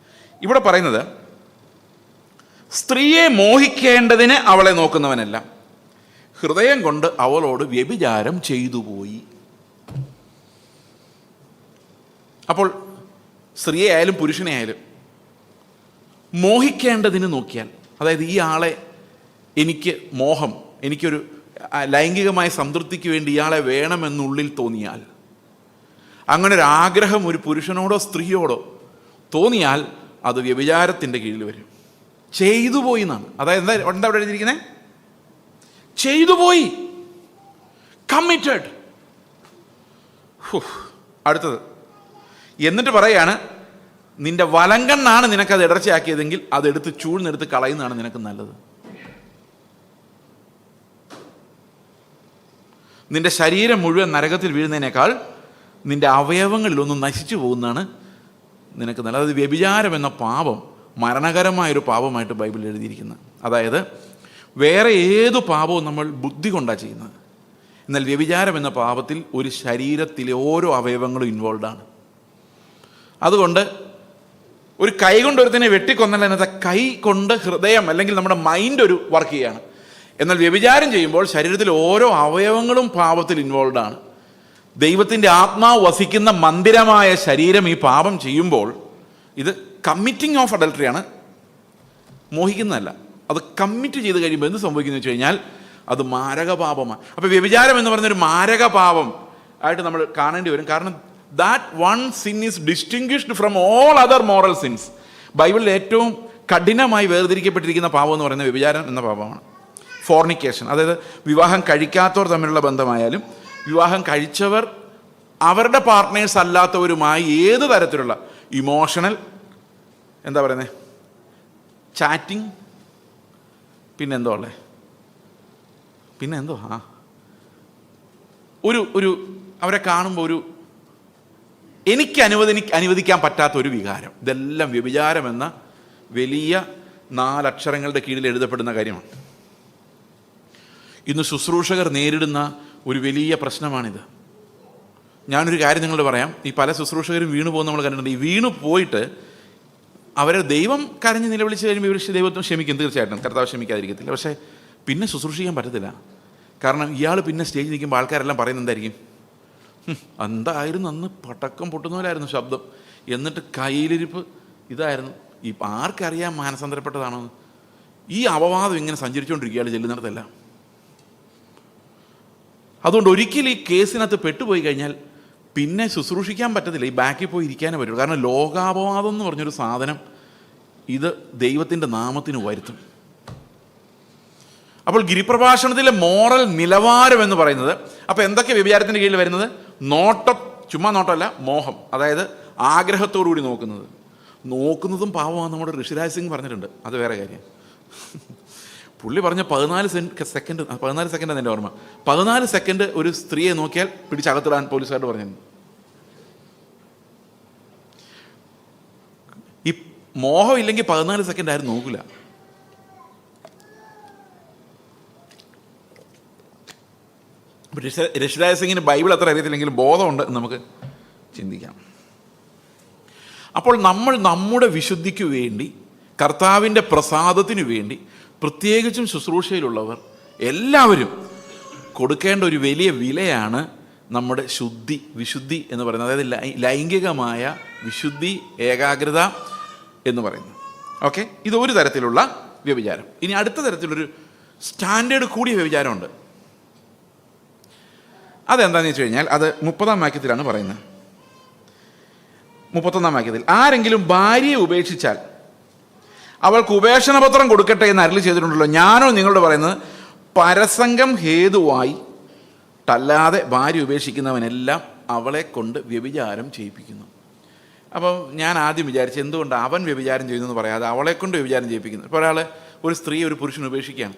ഇവിടെ പറയുന്നത്, സ്ത്രീയെ മോഹിക്കേണ്ടതിന് അവളെ നോക്കുന്നവനല്ല, ഹൃദയം കൊണ്ട് അവളോട് വ്യഭിചാരം ചെയ്തു പോയി. അപ്പോൾ സ്ത്രീയെ ആയാലും പുരുഷനെ ആയാലും മോഹിക്കേണ്ടതിന് നോക്കിയാൽ, അതായത് ഈ ആളെ എനിക്ക് മോഹം, എനിക്കൊരു ലൈംഗികമായ സംതൃപ്തിക്ക് വേണ്ടി ഇയാളെ വേണമെന്നുള്ളിൽ തോന്നിയാൽ, അങ്ങനെ ഒരു ആഗ്രഹം ഒരു പുരുഷനോടോ സ്ത്രീയോടോ തോന്നിയാൽ അത് വ്യഭിചാരത്തിൻ്റെ കീഴിൽ വരും. ചെയ്തുപോയി എന്നാണ്. അതായത് എന്താ അവിടെ എഴുതിയിരിക്കുന്നത്? ചെയ്തുപോയി, കമ്മിറ്റഡ്. അടുത്തത് എന്നിട്ട് പറയാണ്, നിന്റെ വലങ്കണ്ണാണ് നിനക്കത് ഇടർച്ചയാക്കിയതെങ്കിൽ അതെടുത്ത് ചൂഴ്ന്നെടുത്ത് കളയുന്നതാണ് നിനക്ക് നല്ലത്. നിന്റെ ശരീരം മുഴുവൻ നരകത്തിൽ വീഴുന്നതിനേക്കാൾ നിന്റെ അവയവങ്ങളിലൊന്നും നശിച്ചു പോകുന്നതാണ് നിനക്ക് നല്ലത്. അത് വ്യഭിചാരം എന്ന പാപം മരണകരമായൊരു പാപമായിട്ട് ബൈബിളിൽ എഴുതിയിരിക്കുന്നത്. അതായത് വേറെ ഏതു പാപവും നമ്മൾ ബുദ്ധി കൊണ്ടാണ് ചെയ്യുന്നത്. എന്നാൽ വ്യഭിചാരം എന്ന പാപത്തിൽ ഒരു ശരീരത്തിലെ ഓരോ അവയവങ്ങളും ഇൻവോൾവാണ്. അതുകൊണ്ട് ഒരു കൈ കൊണ്ട് ഒരുത്തിനെ വെട്ടിക്കൊന്നല്ല, എന്നത്തെ കൈ കൊണ്ട് ഹൃദയം അല്ലെങ്കിൽ നമ്മുടെ മൈൻഡ് ഒരു വർക്ക് ചെയ്യാണ്. എന്നാൽ വ്യഭിചാരം ചെയ്യുമ്പോൾ ശരീരത്തിലെ ഓരോ അവയവങ്ങളും പാപത്തിൽ ഇൻവോൾവാണ്. ദൈവത്തിൻ്റെ ആത്മാവ് വസിക്കുന്ന മന്ദിരമായ ശരീരം ഈ പാപം ചെയ്യുമ്പോൾ ഇത് കമ്മിറ്റിംഗ് ഓഫ് അഡൾട്ടറിയാണ്, മോഹിക്കുന്നതല്ല. അത് കമ്മിറ്റ് ചെയ്ത് കഴിയുമ്പോൾ എന്ത് സംഭവിക്കുന്നു വെച്ച് കഴിഞ്ഞാൽ അത് മാരകപാപമാണ്. അപ്പോൾ വ്യഭിചാരം എന്ന് പറയുന്നൊരു മാരകപാപം ആയിട്ട് നമ്മൾ കാണേണ്ടി വരും. കാരണം that one sin is distinguished from all other moral sins. ബൈബിളിൽ ഏറ്റവും കഠിനമായി വേർതിരിക്കപ്പെട്ടിരിക്കുന്ന പാപം എന്ന് പറയുന്നത് വ്യഭിചാരം എന്ന പാപമാണ്. ഫോർണിക്കേഷൻ, അതായത് വിവാഹം കഴിക്കാത്തവർ തമ്മിലുള്ള ബന്ധമായാലും വിവാഹം കഴിച്ചവർ അവരുടെ പാർട്ട്നേഴ്സ് അല്ലാത്തവരുമായി ഏത് തരത്തിലുള്ള ഇമോഷണൽ എന്താ പറയുന്നത് ചാറ്റിങ്, പിന്നെന്തോ ഉള്ളേ, പിന്നെന്തോ ഒരു അവരെ കാണുമ്പോൾ എനിക്ക് അനുവദിക്കാൻ പറ്റാത്ത ഒരു വികാരം. ഇതെല്ലാം വ്യഭിചാരം എന്ന വലിയ 4 അക്ഷരങ്ങളുടെ കീഴിൽ എഴുതപ്പെടുന്ന കാര്യമാണ്. ഇന്ന് ശുശ്രൂഷകർ നേരിടുന്ന ഒരു വലിയ പ്രശ്നമാണിത്. ഞാനൊരു കാര്യം നിങ്ങളോട് പറയാം. ഈ പല ശുശ്രൂഷകരും വീണു പോകുന്ന നമ്മൾ കണ്ടിട്ടുണ്ട്. ഈ വീണു പോയിട്ട് അവരെ ദൈവം കരഞ്ഞ് നിലവിളിച്ച് കഴിയുമ്പോൾ ഇവർ ദൈവത്തിന് ക്ഷമിക്കും, തീർച്ചയായിട്ടും കർത്താവ് ക്ഷമിക്കാതിരിക്കത്തില്ല. പക്ഷേ പിന്നെ ശുശ്രൂഷിക്കാൻ പറ്റത്തില്ല. കാരണം ഇയാൾ പിന്നെ സ്റ്റേജിൽ നിൽക്കുമ്പോൾ ആൾക്കാരെല്ലാം പറയുന്നത് എന്തായിരിക്കും? എന്തായിരുന്നു അന്ന് പടക്കം പൊട്ടുന്നവരായിരുന്നു ശബ്ദം, എന്നിട്ട് കയ്യിലിരിപ്പ് ഇതായിരുന്നു. ഈ ആർക്കറിയാം മാനസാന്തരപ്പെട്ടതാണോ? ഈ അപവാദം ഇങ്ങനെ സഞ്ചരിച്ചുകൊണ്ടിരിക്കുക ഇയാൾ ചെല്ലുന്നിടത്തല്ല. അതുകൊണ്ട് ഒരിക്കലും ഈ കേസിനകത്ത് പെട്ടുപോയി കഴിഞ്ഞാൽ പിന്നെ ശുശ്രൂഷിക്കാൻ പറ്റത്തില്ല. ഈ ബാക്കിൽ പോയി ഇരിക്കാനേ പറ്റുള്ളൂ. കാരണം ലോകാപവാദം എന്ന് പറഞ്ഞൊരു സാധനം ഇത് ദൈവത്തിൻ്റെ നാമത്തിന് വരുത്തും. അപ്പോൾ ഗിരിപ്രഭാഷണത്തിലെ മോറൽ നിലവാരം എന്ന് പറയുന്നത്, അപ്പോൾ എന്തൊക്കെ വ്യഭിചാരത്തിൻ്റെ കീഴിൽ വരുന്നത്? നോട്ടം, ചുമ്മാ നോട്ടമല്ല, മോഹം, അതായത് ആഗ്രഹത്തോടുകൂടി നോക്കുന്നതും പാവമാണ്. നമ്മുടെ ഋഷിരാജ് സിംഗ് പറഞ്ഞിട്ടുണ്ട്, അത് വേറെ കാര്യം. പുള്ളി പറഞ്ഞ 14 സെക്കൻഡ് എൻ്റെ ഓർമ്മ, 14 സെക്കൻഡ് ഒരു സ്ത്രീയെ നോക്കിയാൽ പിടിച്ചകത്തിടാൻ പോലീസുകാരോട് പറഞ്ഞിട്ടുണ്ട്. ഈ മോഹം ഇല്ലെങ്കിൽ 14 സെക്കൻഡ് ആരും നോക്കില്ല. ഋഷിരാജ് സിംഗിന് ബൈബിൾ അത്ര അറിയത്തില്ലെങ്കിലും ബോധമുണ്ട് എന്ന് നമുക്ക് ചിന്തിക്കാം. അപ്പോൾ നമ്മൾ നമ്മുടെ വിശുദ്ധിക്ക് വേണ്ടി, കർത്താവിൻ്റെ പ്രസാദത്തിനു വേണ്ടി, പ്രത്യേകിച്ചും ശുശ്രൂഷയിലുള്ളവർ എല്ലാവരും കൊടുക്കേണ്ട ഒരു വലിയ വിലയാണ് നമ്മുടെ വിശുദ്ധി എന്ന് പറയുന്നത്. അതായത് ലൈംഗികമായ വിശുദ്ധി, ഏകാഗ്രത എന്ന് പറയുന്നത്. ഓക്കെ, ഇതൊരു തരത്തിലുള്ള വ്യഭിചാരം. ഇനി അടുത്ത തരത്തിലൊരു സ്റ്റാൻഡേർഡ് കൂടിയ വ്യഭിചാരമുണ്ട്. അതെന്താണെന്ന് വെച്ച് കഴിഞ്ഞാൽ അത് 30-ാം വാക്യത്തിലാണ് പറയുന്നത്. 31-ാം വാക്യത്തിൽ, ആരെങ്കിലും ഭാര്യയെ ഉപേക്ഷിച്ചാൽ അവൾക്ക് ഉപേക്ഷണപത്രം കൊടുക്കട്ടെ എന്ന് അരുളി ചെയ്തിട്ടുണ്ടല്ലോ. ഞാനോ നിങ്ങളോട് പറയുന്നത്, പരസംഗം ഹേതുവായിട്ടല്ലാതെ ഭാര്യ ഉപേക്ഷിക്കുന്നവനെല്ലാം അവളെ കൊണ്ട് വ്യഭിചാരം ചെയ്യിപ്പിക്കുന്നു. അപ്പം ഞാൻ ആദ്യം വിചാരിച്ചു, എന്തുകൊണ്ട് അവൻ വ്യഭിചാരം ചെയ്യുന്നു എന്ന് പറയാതെ അവളെ കൊണ്ട് വ്യഭിചാരം ചെയ്യിപ്പിക്കുന്നു? ഇപ്പോൾ ഒരു സ്ത്രീ ഒരു പുരുഷൻ ഉപേക്ഷിക്കുകയാണ്.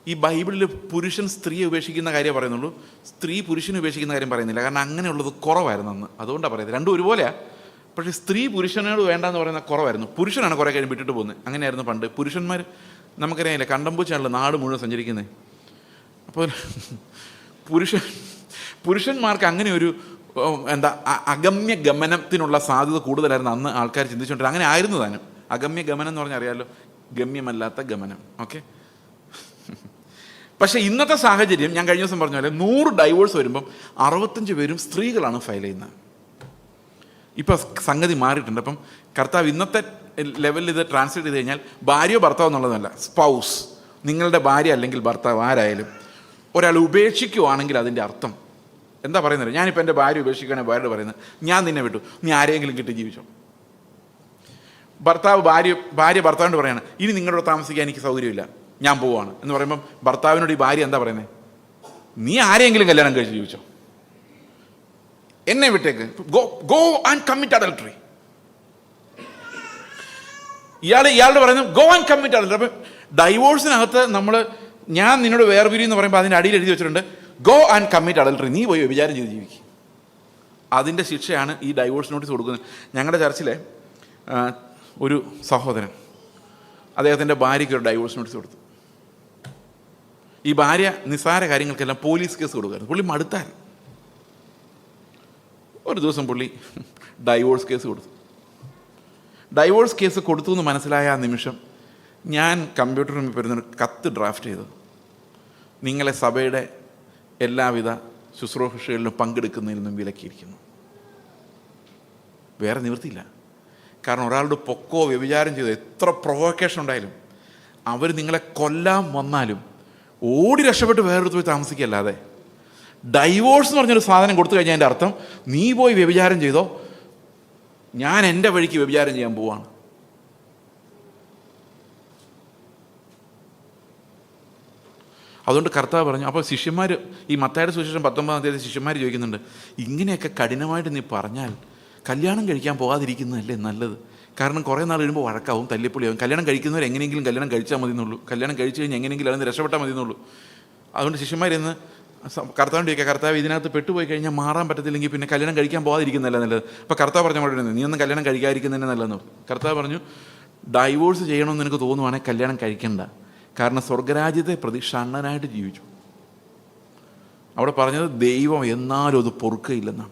ഈ ബൈബിളിൽ പുരുഷൻ സ്ത്രീയെ ഉപേക്ഷിക്കുന്ന കാര്യം പറയുന്നുള്ളൂ, സ്ത്രീ പുരുഷനെ ഉപേക്ഷിക്കുന്ന കാര്യം പറയുന്നില്ല. കാരണം അങ്ങനെയുള്ളത് കുറവായിരുന്നു അന്ന്, അതുകൊണ്ടാണ് പറയുന്നത്. രണ്ടും ഒരുപോലെയാണ്. പക്ഷേ സ്ത്രീ പുരുഷനോട് വേണ്ടെന്ന് പറയുന്ന കുറവായിരുന്നു. പുരുഷനാണ് കുറേ കഴിഞ്ഞ് വിട്ടിട്ട് പോകുന്നത്. അങ്ങനെയായിരുന്നു പണ്ട്. പുരുഷന്മാർ നമുക്കറിയാമില്ല, കണ്ടംപൂച്ചാണല്ലോ നാട് മുഴുവൻ സഞ്ചരിക്കുന്നത്. അപ്പോൾ പുരുഷന്മാർക്ക് അങ്ങനെ ഒരു അഗമ്യ ഗമനത്തിനുള്ള സാധ്യത കൂടുതലായിരുന്നു അന്ന് ആൾക്കാർ ചിന്തിച്ചുകൊണ്ടിരുന്നത്. അങ്ങനെ ആയിരുന്നു താനും. അഗമ്യ ഗമനം എന്ന് പറഞ്ഞാൽ അറിയാമല്ലോ, ഗമ്യമല്ലാത്ത ഗമനം. ഓക്കെ, പക്ഷേ ഇന്നത്തെ സാഹചര്യം ഞാൻ കഴിഞ്ഞ ദിവസം പറഞ്ഞ പോലെ 100 ഡൈവോഴ്സ് വരുമ്പം 65 പേരും സ്ത്രീകളാണ് ഫയൽ ചെയ്യുന്നത്. ഇപ്പം സംഗതി മാറിയിട്ടുണ്ട്. അപ്പം കർത്താവ് ഇന്നത്തെ ലെവലിൽ ഇത് ട്രാൻസ്ലേറ്റ് ചെയ്ത് കഴിഞ്ഞാൽ ഭാര്യയോ ഭർത്താവോ എന്നുള്ളതല്ല, സ്പൗസ്, നിങ്ങളുടെ ഭാര്യ അല്ലെങ്കിൽ ഭർത്താവ് ആരായാലും ഒരാൾ ഉപേക്ഷിക്കുവാണെങ്കിൽ അതിൻ്റെ അർത്ഥം എന്താ പറയുന്നത്? ഞാനിപ്പോൾ എൻ്റെ ഭാര്യ ഉപേക്ഷിക്കുകയാണെങ്കിൽ ഭാര്യയോട് പറയുന്നത്, ഞാൻ നിന്നെ വിട്ടു, നീ ആരെങ്കിലും കിട്ടി ജീവിച്ചോ. ഭാര്യ ഭർത്താവിനോട് പറയാണ്, ഇനി നിങ്ങളോട് താമസിക്കാൻ എനിക്ക് സൗകര്യമില്ല, ഞാൻ പോവാണ് എന്ന് പറയുമ്പം ഭർത്താവിനോട് ഈ ഭാര്യ എന്താ പറയുന്നത്? നീ ആരെങ്കിലും കല്യാണം കഴിച്ച് ജീവിച്ചോ, എന്നെ വിട്ടേക്ക്, ഗോ ആൻഡ് കമ്മിറ്റ് അഡൾട്ടറി. ഇയാളുടെ പറയുന്നത് ഗോ ആൻഡ് കമ്മിറ്റ് അഡൾട്ടറി. അപ്പം ഡൈവോഴ്സിനകത്ത് ഞാൻ നിന്നോട് വേർപിരി എന്ന് പറയുമ്പോൾ അതിൻ്റെ അടിയിൽ എഴുതി വെച്ചിട്ടുണ്ട് ഗോ ആൻഡ് കമ്മിറ്റ് അഡൾട്ടറി, നീ പോയി വിചാരം ചെയ്ത് ജീവിക്കും. അതിൻ്റെ ശിക്ഷയാണ് ഈ ഡൈവോഴ്സ് നോട്ടീസ് കൊടുക്കുന്നത്. ഞങ്ങളുടെ ചർച്ചിലെ ഒരു സഹോദരൻ അദ്ദേഹത്തിൻ്റെ ഭാര്യയ്ക്ക് ഒരു ഡൈവോഴ്സ് നോട്ടീസ് കൊടുത്തു. ഈ ഭാര്യ നിസ്സാര കാര്യങ്ങൾക്കെല്ലാം പോലീസ് കേസ് കൊടുക്കുകയായിരുന്നു. പുള്ളി മടുത്താൻ ഒരു ദിവസം പുള്ളി ഡൈവോഴ്സ് കേസ് കൊടുത്തു. ഡൈവോഴ്സ് കേസ് കൊടുത്തു എന്ന് മനസ്സിലായ ആ നിമിഷം ഞാൻ കമ്പ്യൂട്ടറിൽ വരുന്നൊരു കത്ത് ഡ്രാഫ്റ്റ് ചെയ്തു. നിങ്ങളെ സഭയുടെ എല്ലാവിധ ശുശ്രൂഷകളിലും പങ്കെടുക്കുന്നതിൽ നിന്നും വിലക്കിയിരിക്കുന്നു. വേറെ നിവൃത്തിയില്ല. കാരണം ഒരാളുടെ പൊക്കോ വ്യഭിചാരം ചെയ്തോ എത്ര പ്രൊവോക്കേഷൻ ഉണ്ടായാലും അവർ നിങ്ങളെ കൊല്ലാൻ വന്നാലും ഓടി രക്ഷപ്പെട്ട് വേറൊരിടത്ത് പോയി താമസിക്കല്ലാതെ ഡൈവോഴ്സ് എന്ന് പറഞ്ഞൊരു സാധനം കൊടുത്തു കഴിഞ്ഞാൽ അതിൻ്റെ അർത്ഥം നീ പോയി വ്യഭിചാരം ചെയ്തോ, ഞാൻ എൻ്റെ വഴിക്ക് വ്യഭിചാരം ചെയ്യാൻ പോവാണ്. അതുകൊണ്ട് കർത്താവ് പറഞ്ഞു. അപ്പോൾ ശിഷ്യന്മാർ, ഈ മത്തായിയുടെ സുവിശേഷം 19-ാം അധ്യായത്തിൽ ശിഷ്യന്മാർ ചോദിക്കുന്നുണ്ട്, ഇങ്ങനെയൊക്കെ കഠിനമായിട്ട് നീ പറഞ്ഞാൽ കല്യാണം കഴിക്കാൻ പോകാതിരിക്കുന്നതല്ലേ നല്ലത്? കാരണം കുറേ നാൾ കഴിയുമ്പോൾ വഴക്കാവും, തല്ലിപ്പൊളിയാവും. കല്യാണം കഴിക്കുന്നവർ എങ്ങനെയെങ്കിലും കല്യാണം കഴിച്ചാൽ മതി എന്നുള്ളൂ. കല്യാണം കഴിച്ച് കഴിഞ്ഞാൽ എങ്ങനെയെങ്കിലും അതിന് രക്ഷപ്പെട്ടാൽ മതി എന്നുള്ളൂ. അതുകൊണ്ട് ശിഷ്യന്മാരിന്ന് കർത്താവിൻ്റെ ചോദിക്കുക, കർത്താവ് ഇതിനകത്ത് പെട്ടുപോയി കഴിഞ്ഞാൽ മാറാൻ പറ്റത്തില്ലെങ്കിൽ പിന്നെ കല്യാണം കഴിക്കാൻ പോകാതിരിക്കുന്നതല്ല നല്ലത്. അപ്പോൾ കർത്താവ് പറഞ്ഞ പോലെ നീ ഒന്നും കല്യാണം കഴിക്കാതിരിക്കുന്നതന്നെ നല്ലതെന്ന് പറഞ്ഞു. കർത്താവ് പറഞ്ഞു, ഡൈവോഴ്സ് ചെയ്യണമെന്ന് എനിക്ക് തോന്നുവാണെങ്കിൽ കല്യാണം കഴിക്കണ്ട. കാരണം സ്വർഗരാജ്യത്തെ പ്രതി ഷണ്ണനായിട്ട് ജീവിച്ചു. അവിടെ പറഞ്ഞത് ദൈവം എന്നാലും അത് പൊറുക്കയില്ലെന്നാണ്.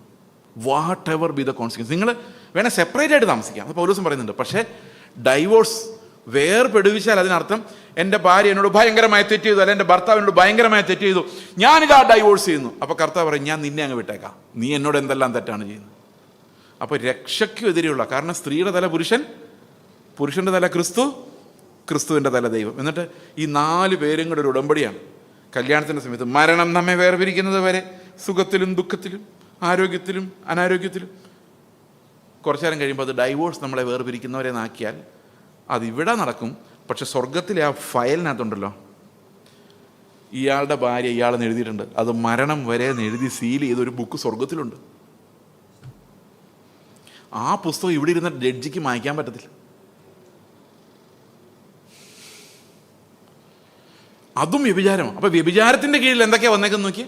Whatever be the consequence. നിങ്ങൾ വേണേൽ സെപ്പറേറ്റ് ആയിട്ട് താമസിക്കാം, അത് പൗലോസും പറയുന്നുണ്ട്. പക്ഷേ ഡൈവോഴ്സ് വേർപെടുവിച്ചാൽ അതിനർത്ഥം എൻ്റെ ഭാര്യ എന്നോട് ഭയങ്കരമായി തെറ്റ് ചെയ്തു, അല്ല എൻ്റെ ഭർത്താവ് എന്നോട് ഭയങ്കരമായി തെറ്റ് ചെയ്തു, ഞാനിതാ ഡൈവോഴ്സ് ചെയ്യുന്നു. അപ്പോൾ കർത്താവ് പറയും, ഞാൻ നിന്നെ അങ്ങ് വിട്ടേക്കാം, നീ എന്നോട് എന്തെല്ലാം തെറ്റാണ് ചെയ്യുന്നത്. അപ്പോൾ രക്ഷയ്ക്കും എതിരെയുള്ള, കാരണം സ്ത്രീയുടെ തല പുരുഷൻ, പുരുഷൻ്റെ തല ക്രിസ്തു, ക്രിസ്തുവിൻ്റെ തല ദൈവം. എന്നിട്ട് ഈ 4 പേരും കൂടെ ഒരു ഉടമ്പടിയാണ്. കല്യാണത്തിൻ്റെ സമയത്ത് മരണം നമ്മെ വേർപിരിക്കുന്നത് വരെ സുഖത്തിലും ദുഃഖത്തിലും ആരോഗ്യത്തിലും അനാരോഗ്യത്തിലും. കുറച്ചു നേരം കഴിയുമ്പോൾ അത് ഡൈവോഴ്സ് നമ്മളെ വേർപിരിക്കുന്നവരെ നാക്കിയാൽ അതിവിടെ നടക്കും. പക്ഷെ സ്വർഗത്തിലെ ആ ഫയലിനകത്തുണ്ടല്ലോ, ഇയാളുടെ ഭാര്യ ഇയാളെന്ന് എഴുതിയിട്ടുണ്ട്, അത് മരണം വരെ എന്ന് എഴുതി സീൽ ചെയ്തൊരു ബുക്ക് സ്വർഗത്തിലുണ്ട്. ആ പുസ്തകം ഇവിടെ ഇരുന്ന ജഡ്ജിക്ക് മായ്ക്കാൻ പറ്റത്തില്ല. അതും വ്യഭിചാരമാണ്. അപ്പൊ വ്യഭിചാരത്തിന്റെ കീഴിൽ എന്തൊക്കെയാ വന്നേക്കെന്ന് നോക്കി.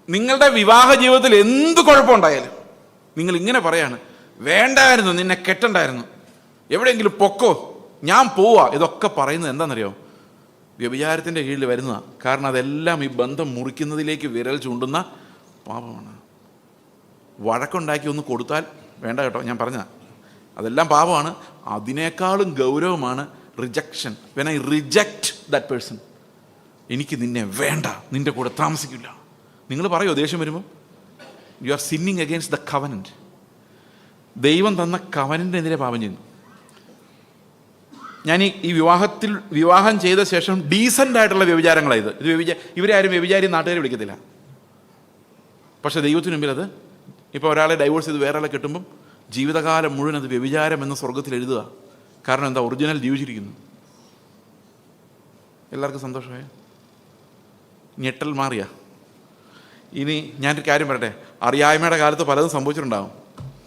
നിങ്ങളുടെ വിവാഹ ജീവിതത്തിൽ എന്ത് കുഴപ്പമുണ്ടായാലും നിങ്ങൾ ഇങ്ങനെ പറയാണ്, വേണ്ടായിരുന്നു, നിന്നെ കെട്ടണ്ടായിരുന്നു, എവിടെയെങ്കിലും പൊക്കോ, ഞാൻ പോവാ. ഇതൊക്കെ പറയുന്നത് എന്താണെന്നറിയോ? വ്യഭിചാരത്തിൻ്റെ കീഴിൽ വരുന്നതാണ്. കാരണം അതെല്ലാം ഈ ബന്ധം മുറിക്കുന്നതിലേക്ക് വിരൽ ചൂണ്ടുന്ന പാപമാണ്. വഴക്കുണ്ടാക്കി ഒന്ന് കൊടുത്താൽ വേണ്ട കേട്ടോ, ഞാൻ പറഞ്ഞതാണ്, അതെല്ലാം പാപമാണ്. അതിനേക്കാളും ഗൗരവമാണ് rejection. When I reject that person, എനിക്ക് നിന്നെ വേണ്ട, നിൻ്റെ കൂടെ താമസിക്കില്ല. നിങ്ങൾ പറയുമോ ദേഷ്യം വരുമ്പോൾ? You are sinning against the covenant. ദൈവം തന്ന കവനന്റിനെതിരെ പാപം ചെയ്യുന്നു. ഞാൻ ഈ വിവാഹം ചെയ്ത ശേഷം ഡീസൻ്റ് ആയിട്ടുള്ള വ്യഭിചാരങ്ങളായത്. ഇവരെ ആരും വ്യഭിചാരി നാട്ടുകാരെ വിളിക്കത്തില്ല. പക്ഷെ ദൈവത്തിന് മുമ്പിൽ അത്, ഇപ്പോൾ ഒരാളെ ഡൈവോഴ്സ് ചെയ്ത് വേറെ ആളെ കിട്ടുമ്പം ജീവിതകാലം മുഴുവൻ അത് വ്യഭിചാരം എന്ന് സ്വർഗത്തിൽ എഴുതുക. കാരണം എന്താ? ഒറിജിനൽ ജീവിച്ചിരിക്കുന്നു. എല്ലാവർക്കും സന്തോഷമായ ഞെട്ടൽ മാറിയ. ഇനി ഞാനൊരു കാര്യം പറയട്ടെ, അറിയായ്മയുടെ കാലത്ത് പലതും സംഭവിച്ചിട്ടുണ്ടാകും.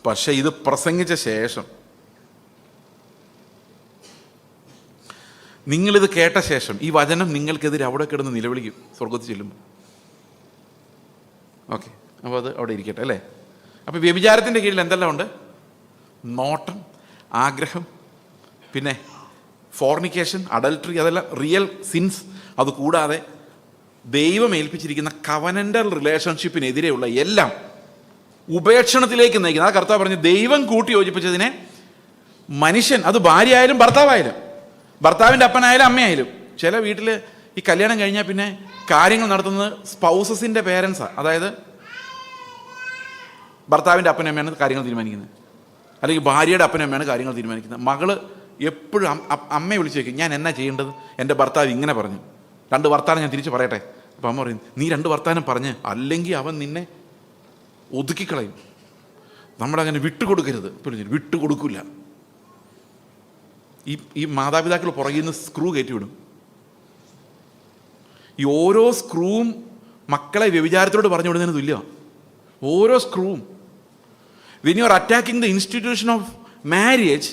പക്ഷെ ഇത് പ്രസംഗിച്ച ശേഷം, നിങ്ങളിത് കേട്ട ശേഷം ഈ വചനം നിങ്ങൾക്കെതിരെ അവിടെ കിടന്ന് നിലവിളിക്കും സ്വർഗത്തിൽ ചെല്ലുമ്പോൾ. ഓക്കെ, അപ്പോൾ അത് അവിടെ ഇരിക്കട്ടെ അല്ലേ. അപ്പോൾ വ്യഭിചാരത്തിൻ്റെ കീഴിൽ എന്തെല്ലാം ഉണ്ട്? നോട്ടം, ആഗ്രഹം, പിന്നെ ഫോർണിക്കേഷൻ, അഡൾട്ടറി, അതെല്ലാം റിയൽ സിൻസ്. അതുകൂടാതെ ദൈവം ഏൽപ്പിച്ചിരിക്കുന്ന കവനൻ്റൽ റിലേഷൻഷിപ്പിനെതിരെയുള്ള എല്ലാം ഉപേക്ഷണത്തിലേക്ക് നയിക്കുന്നത്. ആ കർത്താവ് പറഞ്ഞു, ദൈവം കൂട്ടി യോജിപ്പിച്ചതിനെ മനുഷ്യൻ, അത് ഭാര്യ ആയാലും ഭർത്താവായാലും, ഭർത്താവിൻ്റെ അപ്പനായാലും അമ്മയായാലും. ചില വീട്ടിൽ ഈ കല്യാണം കഴിഞ്ഞാൽ പിന്നെ കാര്യങ്ങൾ നടത്തുന്നത് സ്പൗസസിൻ്റെ പേരൻസാണ്. അതായത് ഭർത്താവിൻ്റെ അപ്പനും അമ്മയാണ് കാര്യങ്ങൾ തീരുമാനിക്കുന്നത്, അല്ലെങ്കിൽ ഭാര്യയുടെ അപ്പനും അമ്മയാണ് കാര്യങ്ങൾ തീരുമാനിക്കുന്നത്. മകള് എപ്പോഴും അമ്മയെ വിളിച്ച് ചോദിക്കും, ഞാൻ എന്നാ ചെയ്യേണ്ടത്, എൻ്റെ ഭർത്താവ് ഇങ്ങനെ പറഞ്ഞു, 2 വർത്താനം ഞാൻ തിരിച്ച് പറയട്ടെ. അപ്പം അമ്മ പറയും, നീ 2 വർത്താനം പറഞ്ഞ്, അല്ലെങ്കിൽ അവൻ നിന്നെ ഒതുക്കിക്കളയും. നമ്മളങ്ങനെ വിട്ടുകൊടുക്കരുത്. വിട്ടുകൊടുക്കില്ല. ഈ മാതാപിതാക്കൾ പുറകിൽ നിന്ന് സ്ക്രൂ കയറ്റിവിടും. ഈ ഓരോ സ്ക്രൂവും മക്കളെ വ്യഭിചാരത്തിലോട് പറഞ്ഞു വിടുന്നതിന് തുല്യമാണ്. ഓരോ സ്ക്രൂവും. When you are attacking the institution of marriage,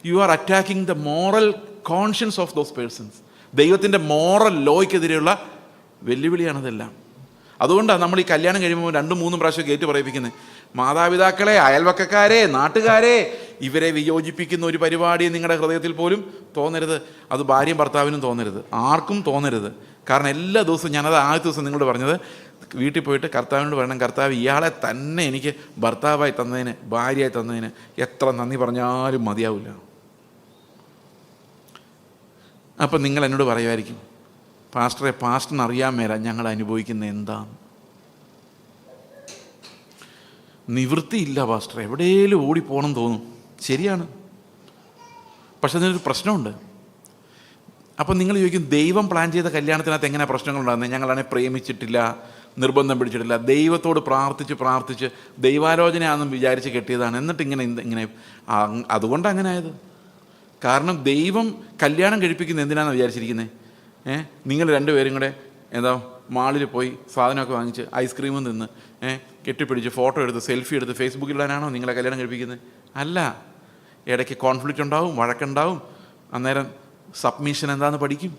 you are attacking the moral conscience of those persons. ദൈവത്തിൻ്റെ മോറൽ ലോയ്ക്കെതിരെയുള്ള വെല്ലുവിളിയാണതെല്ലാം. അതുകൊണ്ടാണ് നമ്മൾ ഈ കല്യാണം കഴിയുമ്പോൾ 2-3 പ്രാവശ്യം കയറ്റി പറയിപ്പിക്കുന്നത്. മാതാപിതാക്കളെ, അയൽവക്കക്കാരെ, നാട്ടുകാരെ, ഇവരെ വിയോജിപ്പിക്കുന്ന ഒരു പരിപാടി നിങ്ങളുടെ ഹൃദയത്തിൽ പോലും തോന്നരുത്. അത് ഭാര്യയും ഭർത്താവിനും തോന്നരുത്, ആർക്കും തോന്നരുത്. കാരണം എല്ലാ ദിവസവും, ഞാനത് ആദ്യത്തെ ദിവസം നിങ്ങളോട് പറഞ്ഞത്, വീട്ടിൽ പോയിട്ട് കർത്താവിനോട് പറയണം, കർത്താവ് ഇയാളെ തന്നെ എനിക്ക് ഭർത്താവായി തന്നതിന്, ഭാര്യയായി തന്നതിന് എത്ര നന്ദി പറഞ്ഞാലും മതിയാവില്ല. അപ്പം നിങ്ങൾ എന്നോട് പറയുമായിരിക്കും, പാസ്റ്ററെ, പാസ്റ്ററിന് അറിയാൻ മേല ഞങ്ങൾ അനുഭവിക്കുന്ന എന്താണ്. നിവൃത്തിയില്ല പാസ്റ്റർ, എവിടെയെങ്കിലും ഓടിപ്പോകണം തോന്നും. ശരിയാണ്. പക്ഷെ അതിനൊരു പ്രശ്നമുണ്ട്. അപ്പം നിങ്ങൾ ചോദിക്കും, ദൈവം പ്ലാൻ ചെയ്ത കല്യാണത്തിനകത്ത് എങ്ങനെ പ്രശ്നങ്ങളുണ്ടാകുന്നത്? ഞങ്ങളാണെങ്കിൽ പ്രേമിച്ചിട്ടില്ല, നിർബന്ധം പിടിച്ചിട്ടില്ല, ദൈവത്തോട് പ്രാർത്ഥിച്ച് ദൈവാലോചനയാണെന്നും വിചാരിച്ച് കെട്ടിയതാണ്, എന്നിട്ട് ഇങ്ങനെ അതുകൊണ്ട് അങ്ങനെ ആയത്. കാരണം ദൈവം കല്യാണം കഴിപ്പിക്കുന്നത് എന്തിനാണെന്ന് വിചാരിച്ചിരിക്കുന്നത്? നിങ്ങൾ രണ്ടുപേരും കൂടെ എന്താ മാളിൽ പോയി സാധനമൊക്കെ വാങ്ങിച്ച് ഐസ്ക്രീമും തിന്ന് കെട്ടിപ്പിടിച്ച് ഫോട്ടോ എടുത്ത് സെൽഫി എടുത്ത് ഫേസ്ബുക്കിൽ ഇടാനാണോ നിങ്ങളെ കല്യാണം കഴിപ്പിക്കുന്നത്? അല്ല. ഇടയ്ക്ക് കോൺഫ്ലിക്റ്റ് ഉണ്ടാവും, വഴക്കുണ്ടാവും. അന്നേരം സബ്മിഷൻ എന്താണെന്ന് പഠിക്കും,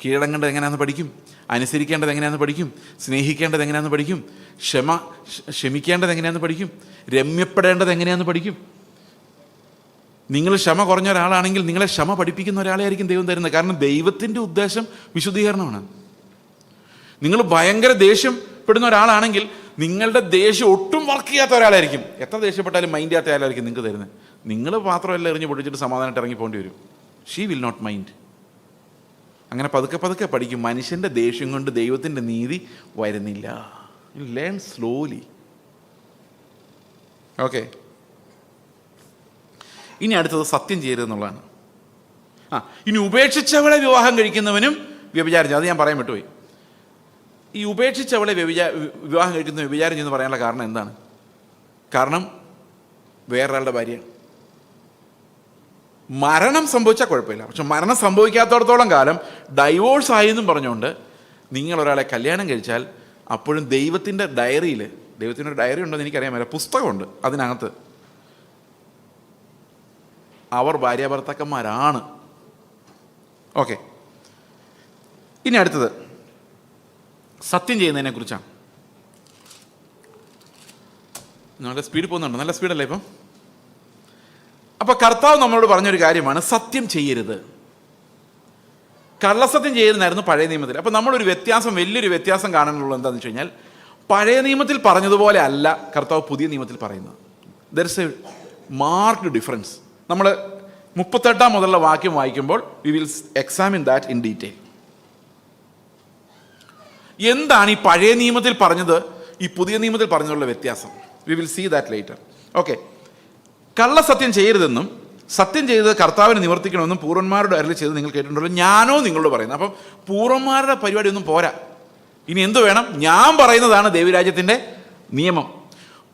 കീഴടങ്ങേണ്ടത് എങ്ങനെയാണെന്ന് പഠിക്കും, അനുസരിക്കേണ്ടത് എങ്ങനെയാണെന്ന് പഠിക്കും, സ്നേഹിക്കേണ്ടത് എങ്ങനെയാണെന്ന് പഠിക്കും, ക്ഷമിക്കേണ്ടത് എങ്ങനെയാണെന്ന് പഠിക്കും, രമ്യപ്പെടേണ്ടത് എങ്ങനെയാണെന്ന് പഠിക്കും. നിങ്ങൾ ക്ഷമ കുറഞ്ഞ ഒരാളാണെങ്കിൽ നിങ്ങളെ ക്ഷമ പഠിപ്പിക്കുന്ന ഒരാളെ ആയിരിക്കും ദൈവം തരുന്നത്. കാരണം ദൈവത്തിൻ്റെ ഉദ്ദേശം വിശുദ്ധീകരണമാണ്. നിങ്ങൾ ഭയങ്കര ദേഷ്യപ്പെടുന്ന ഒരാളാണെങ്കിൽ നിങ്ങളുടെ ദേഷ്യം ഒട്ടും വർക്ക് ചെയ്യാത്ത ഒരാളായിരിക്കും. എത്ര ദേഷ്യപ്പെട്ടാലും മൈൻഡ് ചെയ്യാത്ത ആളായിരിക്കും നിങ്ങൾക്ക് തരുന്നത്. നിങ്ങൾ മാത്രമല്ല എറിഞ്ഞ് പൊടിച്ചിട്ട് സമാധാനമായിട്ട് ഇറങ്ങി പോകേണ്ടി വരും. She will not mind. അങ്ങനെ പതുക്കെ പതുക്കെ പഠിക്കും. മനുഷ്യൻ്റെ ദേഷ്യം കൊണ്ട് ദൈവത്തിൻ്റെ നീതി വരുന്നില്ല. Learn slowly. ഓക്കെ, ഇനി അടുത്തത് സത്യം ചെയ്യരുതെന്നുള്ളതാണ്. ഇനി ഉപേക്ഷിച്ചവളെ വിവാഹം കഴിക്കുന്നവനും വ്യഭിചാരം. അത് ഞാൻ പറയാൻ വിട്ടുപോയി. ഈ ഉപേക്ഷിച്ചവളെ വിവാഹം കഴിക്കുന്ന വ്യഭിചാരം എന്ന് പറയാനുള്ള കാരണം എന്താണ്? കാരണം വേറൊരാളുടെ ഭാര്യയാണ്. മരണം സംഭവിച്ചാൽ കുഴപ്പമില്ല, പക്ഷെ മരണം സംഭവിക്കാത്തടത്തോളം കാലം ഡൈവോഴ്സ് ആയി എന്നും പറഞ്ഞുകൊണ്ട് നിങ്ങളൊരാളെ കല്യാണം കഴിച്ചാൽ അപ്പോഴും ദൈവത്തിൻ്റെ ഡയറിയിൽ, ദൈവത്തിൻ്റെ ഒരു ഡയറി ഉണ്ടെന്ന് എനിക്കറിയാൻ പറ്റില്ല, പുസ്തകമുണ്ട്, അതിനകത്ത് അവർ ഭാര്യാഭർത്താക്കന്മാരാണ്. ഓക്കെ, ഇനി അടുത്തത് സത്യം ചെയ്യുന്നതിനെ കുറിച്ചാണ്. നല്ല സ്പീഡ് പോകുന്നുണ്ട്, നല്ല സ്പീഡല്ലേ ഇപ്പം? അപ്പൊ കർത്താവ് നമ്മളോട് പറഞ്ഞൊരു കാര്യമാണ് സത്യം ചെയ്യരുത്. കള്ളസത്യം ചെയ്യരുതെന്നായിരുന്നു പഴയ നിയമത്തിൽ. അപ്പൊ നമ്മളൊരു വ്യത്യാസം, വലിയൊരു വ്യത്യാസം കാണാനുള്ളത് എന്താണെന്ന് വെച്ച് കഴിഞ്ഞാൽ, പഴയ നിയമത്തിൽ പറഞ്ഞതുപോലെ അല്ല കർത്താവ് പുതിയ നിയമത്തിൽ പറയുന്നത്. There is A marked difference. നമ്മൾ 38 മുതലുള്ള വാക്യം വായിക്കുമ്പോൾ we will examine that in detail. എന്താണ് ഈ പഴയ നിയമത്തിൽ പറഞ്ഞത് ഈ പുതിയ നിയമത്തിൽ പറഞ്ഞതുള്ള വ്യത്യാസം? We will see that later. Okay, കള്ളസത്യം ചെയ്യരുതെന്നും സത്യം ചെയ്ത് കർത്താവിനെ നിവർത്തിക്കണമെന്നും പൂർവന്മാരുടെ അരുളി ചെയ്ത് നിങ്ങൾ കേട്ടിട്ടുണ്ടല്ലോ, ഞാനോ നിങ്ങളോട് പറയുന്നത്. അപ്പം പൂർവന്മാരുടെ പരിപാടി ഒന്നും പോരാ, ഇനി എന്തു വേണം? ഞാൻ പറയുന്നതാണ് ദൈവരാജ്യത്തിൻ്റെ നിയമം.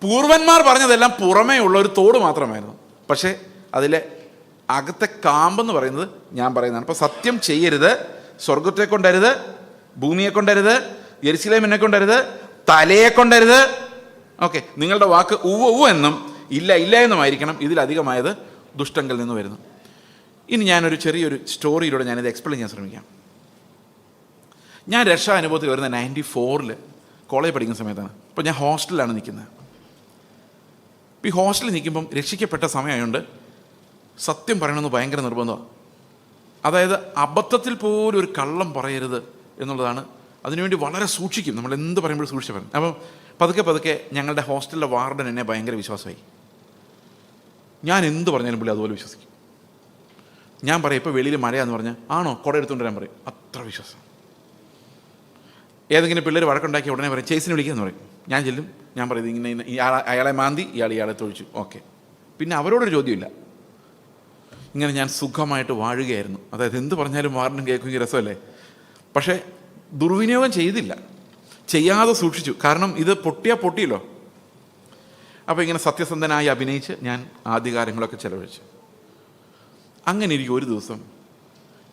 പൂർവന്മാർ പറഞ്ഞതെല്ലാം പുറമേ ഉള്ള ഒരു തോട് മാത്രമായിരുന്നു, പക്ഷേ അതിലെ അകത്തെ കാമ്പെന്ന് പറയുന്നത് ഞാൻ പറയുന്നതാണ്. അപ്പോൾ സത്യം ചെയ്യരുത്, സ്വർഗത്തെ കൊണ്ടരുത്, ഭൂമിയെ കൊണ്ടരുത്, യെരുശലേമിനെ കൊണ്ടരുത്, തലയെ കൊണ്ടരുത്. ഓക്കെ, നിങ്ങളുടെ വാക്ക് ഉവ്വ് ഉവ്വ് എന്നും ഇല്ല ഇല്ല എന്നുമായിരിക്കണം. ഇതിലധികമായത് ദുഷ്ടങ്കിൽ നിന്ന് വരുന്നു. ഇനി ഞാനൊരു ചെറിയൊരു സ്റ്റോറിയിലൂടെ ഞാനിത് എക്സ്പ്ലെയിൻ ചെയ്യാൻ ശ്രമിക്കാം. ഞാൻ രക്ഷാ അനുഭവത്തിൽ വരുന്ന 94 കോളേജ് പഠിക്കുന്ന സമയത്താണ്. അപ്പോൾ ഞാൻ ഹോസ്റ്റലിലാണ് നിൽക്കുന്നത്. ഈ ഹോസ്റ്റലിൽ നിൽക്കുമ്പം രക്ഷിക്കപ്പെട്ട സമയമായതുകൊണ്ട് സത്യം പറയണമെന്ന് ഭയങ്കര നിർബന്ധമാണ്. അതായത് അബദ്ധത്തിൽ പോലും ഒരു കള്ളം പറയരുത് എന്നുള്ളതാണ്. അതിനുവേണ്ടി വളരെ സൂക്ഷിക്കും. നമ്മൾ എന്ത് പറയുമ്പോഴും സൂക്ഷിച്ച് പറയും. അപ്പം പതുക്കെ പതുക്കെ ഞങ്ങളുടെ ഹോസ്റ്റലിലെ വാർഡൻ എന്നെ ഭയങ്കര വിശ്വാസമായി. ഞാൻ എന്ത് പറഞ്ഞാലും പുള്ളി അതുപോലെ വിശ്വസിക്കും. ഞാൻ പറയും ഇപ്പോൾ വെളിയിൽ മഴയാന്ന് പറഞ്ഞാൽ ആണോ കുട എടുത്തുകൊണ്ട് വരാൻ പറയും. അത്ര വിശ്വാസം. ഏതെങ്കിലും പിള്ളേർ വഴക്കുണ്ടാക്കി ഉടനെ പറയും ചേസിനെ വിളിക്കാമെന്ന് പറയും. ഞാൻ ചെല്ലും, ഞാൻ പറയും ഇങ്ങനെ അയാളെ മാന്തി, ഇയാളെ തൊഴിച്ചു. ഓക്കെ, പിന്നെ അവരോടൊരു ചോദ്യമില്ല. ഇങ്ങനെ ഞാൻ സുഖമായിട്ട് വാഴുകയായിരുന്നു. അതായത് എന്ത് പറഞ്ഞാലും വാർഡനും കേൾക്കുകയും രസമല്ലേ. പക്ഷേ ദുർവിനിയോഗം ചെയ്തില്ല, ചെയ്യാതെ സൂക്ഷിച്ചു. കാരണം ഇത് പൊട്ടിയല്ലോ. അപ്പോൾ ഇങ്ങനെ സത്യസന്ധനായി അഭിനയിച്ച് ഞാൻ ആദ്യകാലങ്ങളൊക്കെ ചെലവഴിച്ചു. അങ്ങനെ ഇരിക്കും ഒരു ദിവസം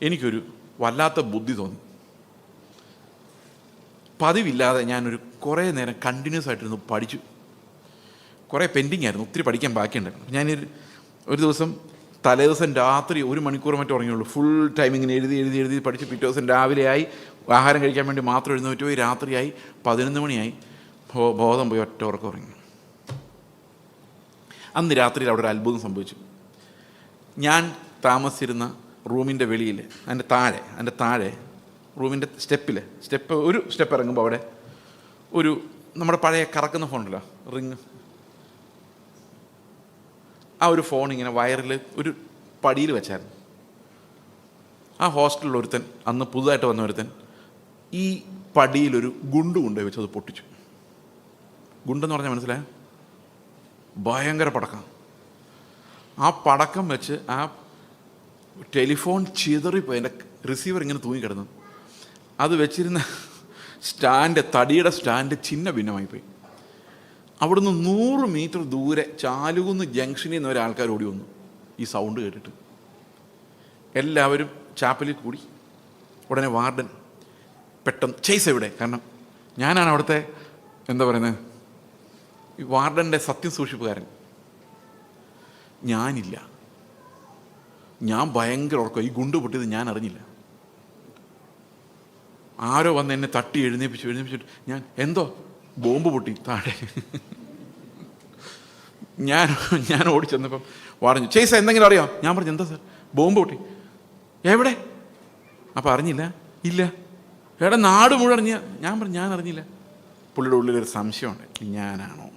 എനിക്കൊരു വല്ലാത്ത ബുദ്ധി തോന്നി. പതിവില്ലാതെ ഞാനൊരു കുറേ നേരം കണ്ടിന്യൂസ് ആയിട്ടിരുന്ന് പഠിച്ചു. കുറേ പെൻഡിങ് ആയിരുന്നു, ഒത്തിരി പഠിക്കാൻ ബാക്കിയുണ്ടായിരുന്നു. ഞാനൊരു ഒരു ദിവസം തലേദിവസം രാത്രി 1 മണിക്കൂർ മറ്റോ ഉറങ്ങിയുള്ളൂ. ഫുൾ ടൈം ഇങ്ങനെ എഴുതി പഠിച്ച് പിറ്റേ ദിവസം രാവിലെയായി ആഹാരം കഴിക്കാൻ വേണ്ടി മാത്രം എഴുന്നേറ്റ് പോയി. രാത്രിയായി 11 മണിയായി, ബോധം പോയി, ഒറ്റ ഉറക്കം ഉറങ്ങി. അന്ന് രാത്രിയിൽ അവിടെ ഒരു അത്ഭുതം സംഭവിച്ചു. ഞാൻ താമസിച്ചിരുന്ന റൂമിൻ്റെ വെളിയിൽ അതിൻ്റെ താഴെ റൂമിൻ്റെ ഒരു സ്റ്റെപ്പ് ഇറങ്ങുമ്പോൾ അവിടെ ഒരു നമ്മുടെ പഴയ കറക്കുന്ന ഫോണുണ്ടല്ലോ, റിങ്, ആ ഒരു ഫോൺ ഇങ്ങനെ വയറിൽ ഒരു പടിയിൽ വെച്ചായിരുന്നു. ആ ഹോസ്റ്റലിൽ ഒരുത്തൻ, അന്ന് പുതുതായിട്ട് വന്ന ഒരുത്തൻ, ഈ പടിയിലൊരു ഗുണ്ട് കൊണ്ടുപോയി വെച്ച് അത് പൊട്ടിച്ചു. ഗുണ്ടെന്ന് പറഞ്ഞാൽ മനസ്സിലായോ? ഭയങ്കര പടക്കം. ആ പടക്കം വെച്ച് ആ ടെലിഫോൺ ചിതറിപ്പോയി. എൻ്റെ റിസീവർ ഇങ്ങനെ തൂങ്ങിക്കിടന്നു. അത് വെച്ചിരുന്ന തടിയുടെ സ്റ്റാൻഡ് ചിന്ന ഭിന്നമായിപ്പോയി. അവിടുന്ന് 100 മീറ്റർ ദൂരെ ചാലുകുന്ന് ജംഗ്ഷനിൽ നിന്ന് ഒരാൾക്കാർ ഓടി വന്നു ഈ സൗണ്ട് കേട്ടിട്ട്. എല്ലാവരും ചാപ്പലിൽ കൂടി ഉടനെ വാർഡൻ പെട്ടെന്ന് ചേസ് എവിടെ? കാരണം ഞാനാണ് അവിടുത്തെ എന്താ പറയുന്നത്, ഈ വാർഡൻ്റെ സത്യം സൂക്ഷിപ്പുകാരൻ. ഞാനില്ല, ഞാൻ ഭയങ്കര ഉറക്കം, ഈ ഗുണ്ട് പൊട്ടിയത് ഞാൻ അറിഞ്ഞില്ല. ആരോ വന്ന് എന്നെ തട്ടി എഴുന്നേപ്പിച്ചിട്ട് ഞാൻ ബോംബ് പൊട്ടി താഴെ. ഞാൻ ഓടി ചെന്നപ്പം പറഞ്ഞു, ചേച്ച എന്തെങ്കിലും അറിയാം? ഞാൻ പറഞ്ഞു, എന്താ സാർ? ബോംബ് പൊട്ടി. എവിടെ? അപ്പം അറിഞ്ഞില്ല. ഇല്ല, എവിടെ? നാട് മുഴുവൻ അറിഞ്ഞ? ഞാൻ പറഞ്ഞു, ഞാൻ അറിഞ്ഞില്ല. പുള്ളിയുടെ ഉള്ളിലൊരു സംശയമുണ്ട്, ഞാനാണോ?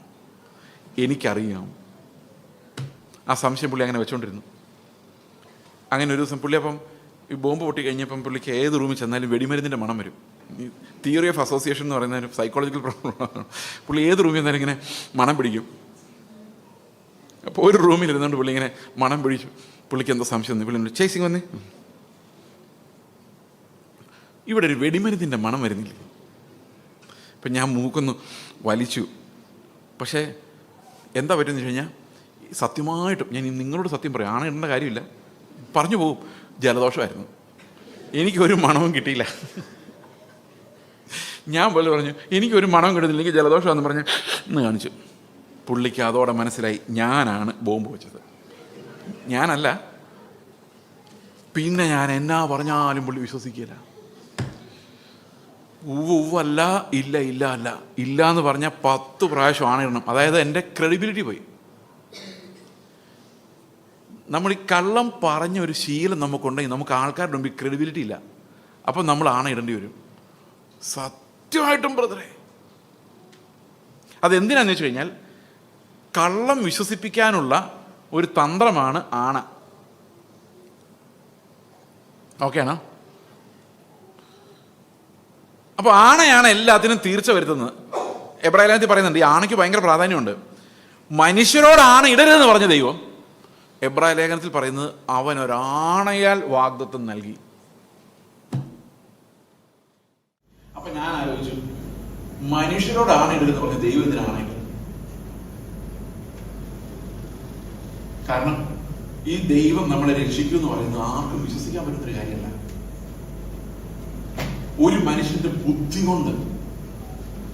എനിക്കറിയാം. ആ സംശയം പുള്ളി അങ്ങനെ വെച്ചോണ്ടിരുന്നു. അങ്ങനെ ഒരു ദിവസം പുള്ളി അപ്പം ഈ ബോംബ് പൊട്ടി കഴിഞ്ഞപ്പം പുള്ളിക്ക് ഏത് റൂമിൽ ചെന്നാലും വെടിമരുന്നിൻ്റെ മണം വരും. ഈ തിയറി ഓഫ് അസോസിയേഷൻ എന്ന് പറയുന്ന ഒരു സൈക്കോളജിക്കൽ പ്രോബ്ലമാണ്. പുള്ളി ഏത് റൂമിൽ ചെന്നാലും ഇങ്ങനെ മണം പിടിക്കും. അപ്പോൾ ഒരു റൂമിൽ ഇരുന്നുകൊണ്ട് പുള്ളി ഇങ്ങനെ മണം പിടിച്ചു. പുള്ളിക്ക് എന്തോ സംശയം വന്നു. പുള്ളി ചേസിങ് വന്നേ, ഇവിടെ ഒരു വെടിമരുന്നിൻ്റെ മണം വരുന്നില്ല. അപ്പം ഞാൻ മൂക്കൊന്ന് വലിച്ചു. പക്ഷേ എന്താ പറ്റുമെന്ന് വെച്ച് കഴിഞ്ഞാൽ, സത്യമായിട്ടും ഞാൻ നിങ്ങളോട് സത്യം പറയാം, ആണിടേണ്ട കാര്യമില്ല, പറഞ്ഞു പോകും, ജലദോഷമായിരുന്നു. എനിക്കൊരു മണവും കിട്ടിയില്ല. ഞാൻ പോലെ പറഞ്ഞു, എനിക്കൊരു മണവും കിട്ടുന്നില്ല, എനിക്ക് ജലദോഷമാണെന്ന് പറഞ്ഞ് ഇന്ന് കാണിച്ചു. പുള്ളിക്ക് അതോടെ മനസ്സിലായി ഞാനാണ് ബോംബ് വെച്ചത്, ഞാനല്ല. പിന്നെ ഞാൻ എന്നാ പറഞ്ഞാലും പുള്ളി വിശ്വസിക്കില്ല. ഉവ്വല്ല, ഇല്ല ഇല്ല അല്ല, ഇല്ല എന്ന് പറഞ്ഞാൽ 10 പ്രാവശ്യം ആണിടണം. അതായത് എൻ്റെ ക്രെഡിബിലിറ്റി പോയി. നമ്മൾ ഈ കള്ളം പറഞ്ഞ ഒരു ശീലം നമുക്കുണ്ടെങ്കിൽ നമുക്ക് ആൾക്കാരുടെ മുമ്പിൽ ക്രെഡിബിലിറ്റി ഇല്ല. അപ്പം നമ്മൾ ആണയിടേണ്ടി വരും. സത്യമായിട്ടും ബ്രദറെ, അതെന്തിനാന്ന് വെച്ച് കഴിഞ്ഞാൽ, കള്ളം വിശ്വസിപ്പിക്കാനുള്ള ഒരു തന്ത്രമാണ് ആണ. ഓക്കെ ആണോ? അപ്പോൾ ആണയാണ് എല്ലാത്തിനും തീർച്ച വരുത്തുന്നത്. എബ്രായ ലേഖനത്തിൽ പറയുന്നുണ്ട്, ഈ ആണയ്ക്ക് ഭയങ്കര പ്രാധാന്യമുണ്ട്. മനുഷ്യരോട് ആണ ഇടരുതെന്ന് പറഞ്ഞ ദൈവം എബ്രായ ലേഖനത്തിൽ പറയുന്നത് അവൻ ഒരാണയാൽ വാഗ്ദത്തം നൽകി. അപ്പൊ ഞാൻ ആലോചിച്ചു, മനുഷ്യരോട് ആണയിടരുതെന്ന് പറഞ്ഞ ദൈവം എന്തിനാണ്? കാരണം ഈ ദൈവം നമ്മളെ രക്ഷിക്കും എന്ന് പറയുന്നത് ആർക്കും വിശ്വസിക്കാൻ പറ്റുന്നൊരു കാര്യമല്ല. ഒരു മനുഷ്യന്റെ ബുദ്ധി കൊണ്ട്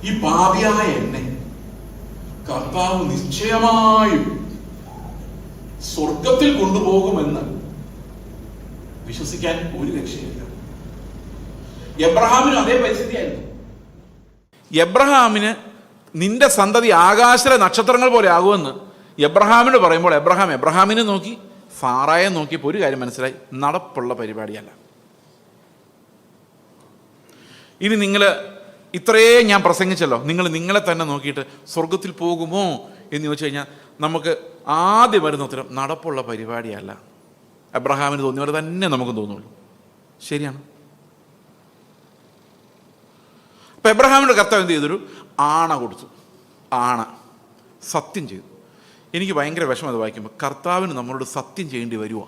ഈ പാപിയായ എന്നെ കർത്താവ് നിശ്ചയമായും സ്വർഗത്തിൽ കൊണ്ടുപോകുമെന്ന് വിശ്വസിക്കാൻ ഒരു രക്ഷയില്ല. എബ്രഹാമിനും അതേ പരിസ്ഥിതിയായിരുന്നു. എബ്രഹാമിന് നിന്റെ സന്തതി ആകാശത്തിലെ നക്ഷത്രങ്ങൾ പോലെ ആകുമെന്ന് എബ്രഹാമിനോട് പറയുമ്പോൾ എബ്രഹാമിനെ നോക്കി, സാറായെ നോക്കിയപ്പോൾ ഒരു കാര്യം മനസ്സിലായി, നടപ്പുള്ള പരിപാടിയല്ല. ഇനി നിങ്ങൾ ഇത്രയും ഞാൻ പ്രസംഗിച്ചല്ലോ, നിങ്ങളെ തന്നെ നോക്കിയിട്ട് സ്വർഗത്തിൽ പോകുമോ എന്ന് ചോദിച്ചു കഴിഞ്ഞാൽ നമുക്ക് ആദ്യം വരുന്ന ഉത്തരം നടപ്പുള്ള പരിപാടിയല്ല. എബ്രഹാമിന് തോന്നിയവരെ തന്നെ നമുക്ക് തോന്നുള്ളൂ. ശരിയാണ്. അപ്പം എബ്രഹാമിൻ്റെ കർത്താവ് എന്ത് ചെയ്തൊരു ആണ കൊടുത്തു. ആണ സത്യം ചെയ്തു. എനിക്ക് ഭയങ്കര വിഷമം അത് വായിക്കുമ്പോൾ. കർത്താവിന് നമ്മളോട് സത്യം ചെയ്യേണ്ടി വരുവാ.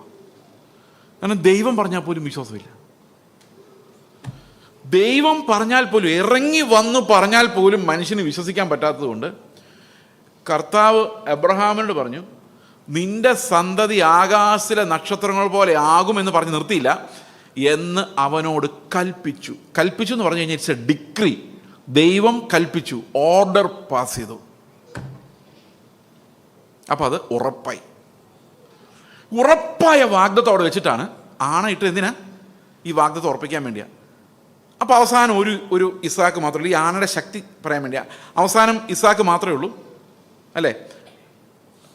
കാരണം ദൈവം പറഞ്ഞാൽ പോലും വിശ്വാസമില്ല. ദൈവം പറഞ്ഞാൽ പോലും, ഇറങ്ങി വന്നു പറഞ്ഞാൽ പോലും മനുഷ്യന് വിശ്വസിക്കാൻ പറ്റാത്തത് കൊണ്ട് കർത്താവ് എബ്രഹാമിനോട് പറഞ്ഞു, നിന്റെ സന്തതി ആകാശത്തിലെ നക്ഷത്രങ്ങൾ പോലെ ആകുമെന്ന് പറഞ്ഞ് നിർത്തിയില്ല, എന്ന് അവനോട് കൽപ്പിച്ചു. കൽപ്പിച്ചു എന്ന് പറഞ്ഞു കഴിഞ്ഞാൽ ഇറ്റ്സ് എ ഡിക്രി. ദൈവം കൽപ്പിച്ചു, ഓർഡർ പാസ് ചെയ്തു. അപ്പം അത് ഉറപ്പായ വാഗ്ദത്തോടെ വെച്ചിട്ടാണ് ആണയിട്ട്. എന്തിനാ? ഈ വാഗ്ദത്തം ഉറപ്പിക്കാൻ വേണ്ടിയാ. അപ്പോൾ അവസാനം ഒരു ഇസാക്ക് മാത്രമേ ഉള്ളൂ. ഈ ആണയുടെ ശക്തി പറയാൻ വേണ്ടിയാ. അവസാനം ഇസാക്ക് മാത്രമേ ഉള്ളൂ, അല്ലേ?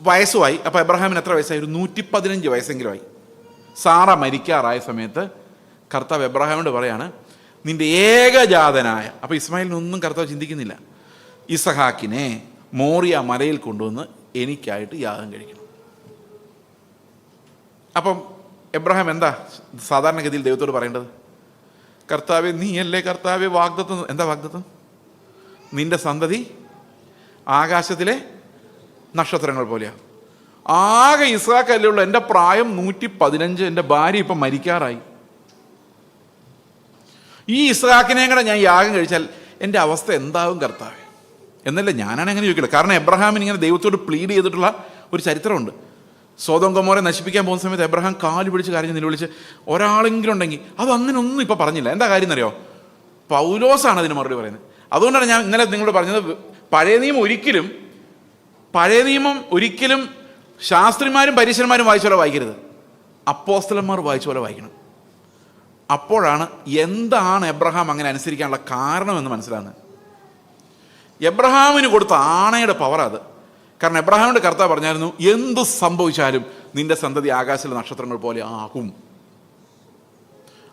വയസ്സുമായി. അപ്പോൾ എബ്രഹാമിന് എത്ര വയസ്സായി? ഒരു 115 വയസ്സെങ്കിലും ആയി. സാറ മരിക്കാറായ സമയത്ത് കർത്താവ് എബ്രഹാമിനോട് പറയാണ്, നിന്റെ ഏകജാതനായ, അപ്പോൾ ഇസ്മായിലിനൊന്നും കർത്താവ് ചിന്തിക്കുന്നില്ല, ഇസഹാക്കിനെ മോറിയ മലയിൽ കൊണ്ടുവന്ന് എനിക്കായിട്ട് യാഗം കഴിക്കണം. അപ്പം എബ്രഹാം എന്താ സാധാരണഗതിയിൽ ദൈവത്തോട് പറയേണ്ടത്? കർത്താവെ, നീയല്ലേ കർത്താവെ വാഗ്ദത്തം. എന്താ വാഗ്ദത്തം? നിന്റെ സന്തതി ആകാശത്തിലെ നക്ഷത്രങ്ങൾ പോലെയാണ്. ആകെ ഇസ്ഹാക്കല്ലേ ഉള്ളൂ. എൻ്റെ പ്രായം 115. എൻ്റെ ഭാര്യ ഇപ്പം മരിക്കാറായി. ഈ ഇസ്ഹാക്കിനെയും കൂടെ ഞാൻ യാഗം കഴിച്ചാൽ എൻ്റെ അവസ്ഥ എന്താകും കർത്താവെ എന്നല്ലേ ഞാനാണ് അങ്ങനെ ചോദിക്കില്ല. കാരണം എബ്രഹാമിന് ഇങ്ങനെ ദൈവത്തോട് പ്ലീഡ് ചെയ്തിട്ടുള്ള ഒരു ചരിത്രമുണ്ട്. സോദോം ഗൊമോറയെ നശിപ്പിക്കാൻ പോകുന്ന സമയത്ത് എബ്രഹാം കാല് പിടിച്ച് കരഞ്ഞ് നിലവിളിച്ച് ഒരാളെങ്കിലും ഉണ്ടെങ്കിൽ, അത് അങ്ങനെ ഒന്നും ഇപ്പോൾ പറഞ്ഞില്ല. എന്താ കാര്യം എന്നറിയോ? പൗലോസാണ് അതിന് മറുപടി പറയുന്നത്. അതുകൊണ്ടാണ് ഞാൻ ഇന്നലെ നിങ്ങളോട് പറഞ്ഞത്, പഴയ നിയമം ഒരിക്കലും ശാസ്ത്രിമാരും പരീശന്മാരും വായിച്ച പോലെ വായിക്കരുത്, അപ്പോസ്തലന്മാർ വായിച്ച പോലെ വായിക്കണം. അപ്പോഴാണ് എന്താണ് എബ്രഹാം അങ്ങനെ അനുസരിക്കാനുള്ള കാരണമെന്ന് മനസ്സിലാകുന്നത്. എബ്രഹാമിന് കൊടുത്ത ആണയുടെ പവർ അത്. കാരണം എബ്രഹാമിൻ്റെ കർത്താവ് പറഞ്ഞായിരുന്നു, എന്ത് സംഭവിച്ചാലും നിന്റെ സന്തതി ആകാശത്തിലെ നക്ഷത്രങ്ങൾ പോലെ ആകും.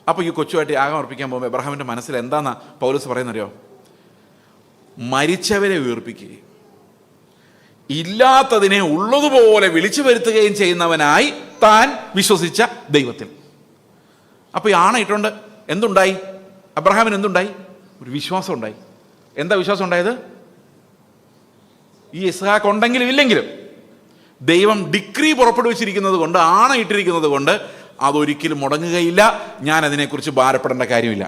അപ്പോൾ ഈ കൊച്ചുമായിട്ട് യാഗം അർപ്പിക്കാൻ പോകുമ്പോൾ എബ്രഹാമിൻ്റെ മനസ്സിൽ എന്താണെന്നാ പൗലോസ് പറയുന്നറിയോ? മരിച്ചവരെ ഉയർപ്പിക്കുകയും ഇല്ലാത്തതിനെ ഉള്ളതുപോലെ വിളിച്ചു വരുത്തുകയും ചെയ്യുന്നവനായി താൻ വിശ്വസിച്ച ദൈവത്തിൽ. അപ്പോൾ ഈ ആണയിട്ടുണ്ട് എന്തുണ്ടായി? അബ്രഹാമിന് എന്തുണ്ടായി? ഒരു വിശ്വാസം ഉണ്ടായി. എന്താ വിശ്വാസം ഉണ്ടായത്? ഈ ഇസ്ഹാക്ക് ഉണ്ടെങ്കിലും ഇല്ലെങ്കിലും ദൈവം ഡിക്രി പുറപ്പെടുവിച്ചിരിക്കുന്നത് കൊണ്ട്, ആണയിട്ടിരിക്കുന്നത് കൊണ്ട് അതൊരിക്കലും മുടങ്ങുകയില്ല. ഞാൻ അതിനെക്കുറിച്ച് ഭാരപ്പെടേണ്ട കാര്യമില്ല.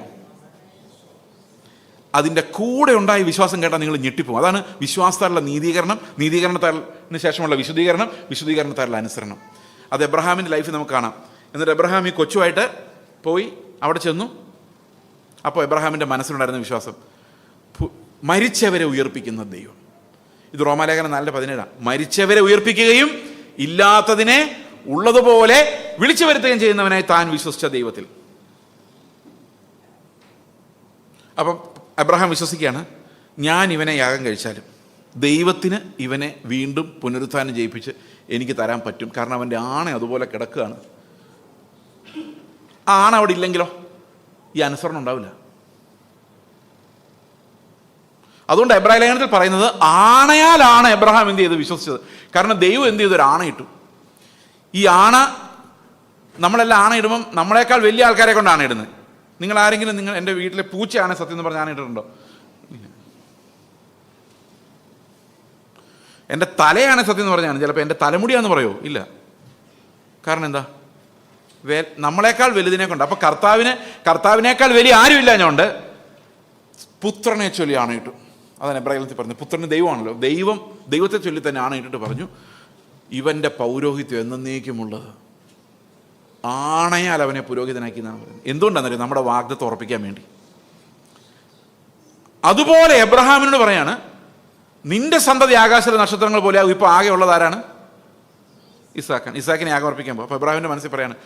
അതിൻ്റെ കൂടെ ഉണ്ടായ വിശ്വാസം കേട്ടാൽ നിങ്ങൾ ഞെട്ടിപ്പോകും. അതാണ് വിശ്വാസത്താലുള്ള നീതീകരണം, നീതീകരണത്തിന് ശേഷമുള്ള വിശുദ്ധീകരണം, വിശുദ്ധീകരണത്താലുള്ള അനുസരണം. അത് എബ്രഹാമിൻ്റെ ലൈഫിൽ നമുക്ക് കാണാം. എന്നിട്ട് എബ്രഹാം ഈ കൊച്ചുമായിട്ട് പോയി അവിടെ ചെന്നു. അപ്പോൾ എബ്രഹാമിൻ്റെ മനസ്സിലുണ്ടായിരുന്ന വിശ്വാസം, മരിച്ചവരെ ഉയർപ്പിക്കുന്ന ദൈവം. ഇത് റോമാലേഖനം 4:17. മരിച്ചവരെ ഉയർപ്പിക്കുകയും ഇല്ലാത്തതിനെ ഉള്ളതുപോലെ വിളിച്ചു വരുത്തുകയും ചെയ്യുന്നവനായി താൻ വിശ്വസിച്ച ദൈവത്തിൽ. അപ്പം അബ്രഹാം വിശ്വസിക്കുകയാണ്, ഞാൻ ഇവനെ യാഗം കഴിച്ചാലും ദൈവത്തിന് ഇവനെ വീണ്ടും പുനരുത്ഥാനം ചെയ്യിപ്പിച്ച് എനിക്ക് തരാൻ പറ്റും. കാരണം അവൻ്റെ ആണ അതുപോലെ കിടക്കുകയാണ്. ആ ആണ അവിടെ ഇല്ലെങ്കിലോ ഈ അനുസരണം ഉണ്ടാവില്ല. അതുകൊണ്ട് എബ്രായ ലേഖനത്തിൽ പറയുന്നത്, ആണയാലാണ് എബ്രഹാം എന്ത് ചെയ്ത് വിശ്വസിച്ചത്. കാരണം ദൈവം എന്ത് ചെയ്തു? ഒരു ആണയിട്ടു. ഈ ആണ, നമ്മളെല്ലാം ആണയിടുമ്പം നമ്മളെക്കാൾ വലിയ ആൾക്കാരെ കൊണ്ട് ആണയിടുന്നത്. നിങ്ങൾ ആരെങ്കിലും എൻ്റെ വീട്ടിലെ പൂച്ചയാണ് സത്യം എന്ന് പറഞ്ഞ് ആണയിട്ടിട്ടുണ്ടോ? എൻ്റെ തലയാണ് സത്യം എന്ന് പറഞ്ഞാണ്. ചിലപ്പോൾ എൻ്റെ തലമുടിയാന്ന് പറയുമോ? ഇല്ല. കാരണം എന്താ? നമ്മളെക്കാൾ വലുതിനെ കൊണ്ട്. അപ്പോൾ കർത്താവിനേക്കാൾ വലിയ ആരുമില്ല. ഞാനുണ്ട് പുത്രനെ ചൊല്ലി ആണയിട്ടു. അതാണ് എബ്രായത്തിൽ പറഞ്ഞത്. പുത്രന് ദൈവമാണല്ലോ. ദൈവത്തെ ചൊല്ലി തന്നെ ആണയിട്ടിട്ട് പറഞ്ഞു, ഇവൻ്റെ പൗരോഹിത്യം എന്നേക്കുമുള്ളത്. ആണയാൽ അവനെ പുരോഹിതനാക്കി എന്നാണ് പറയുന്നത്. എന്തുകൊണ്ടാണെന്നറിയാം? നമ്മുടെ വാഗ്ദത്തം ഉറപ്പിക്കാൻ വേണ്ടി. അതുപോലെ എബ്രഹാമിനോട് പറയാണ്, നിന്റെ സന്തതി ആകാശത്തിലെ നക്ഷത്രങ്ങൾ പോലെ ആകും. ഇപ്പോൾ ആകെ ഉള്ളത് ആരാണ്? ഇസാക്കിനെ യാഗം അർപ്പിക്കാൻ പോകും. അപ്പോൾ എബ്രഹാമിൻ്റെ മനസ്സിൽ പറയാണ്,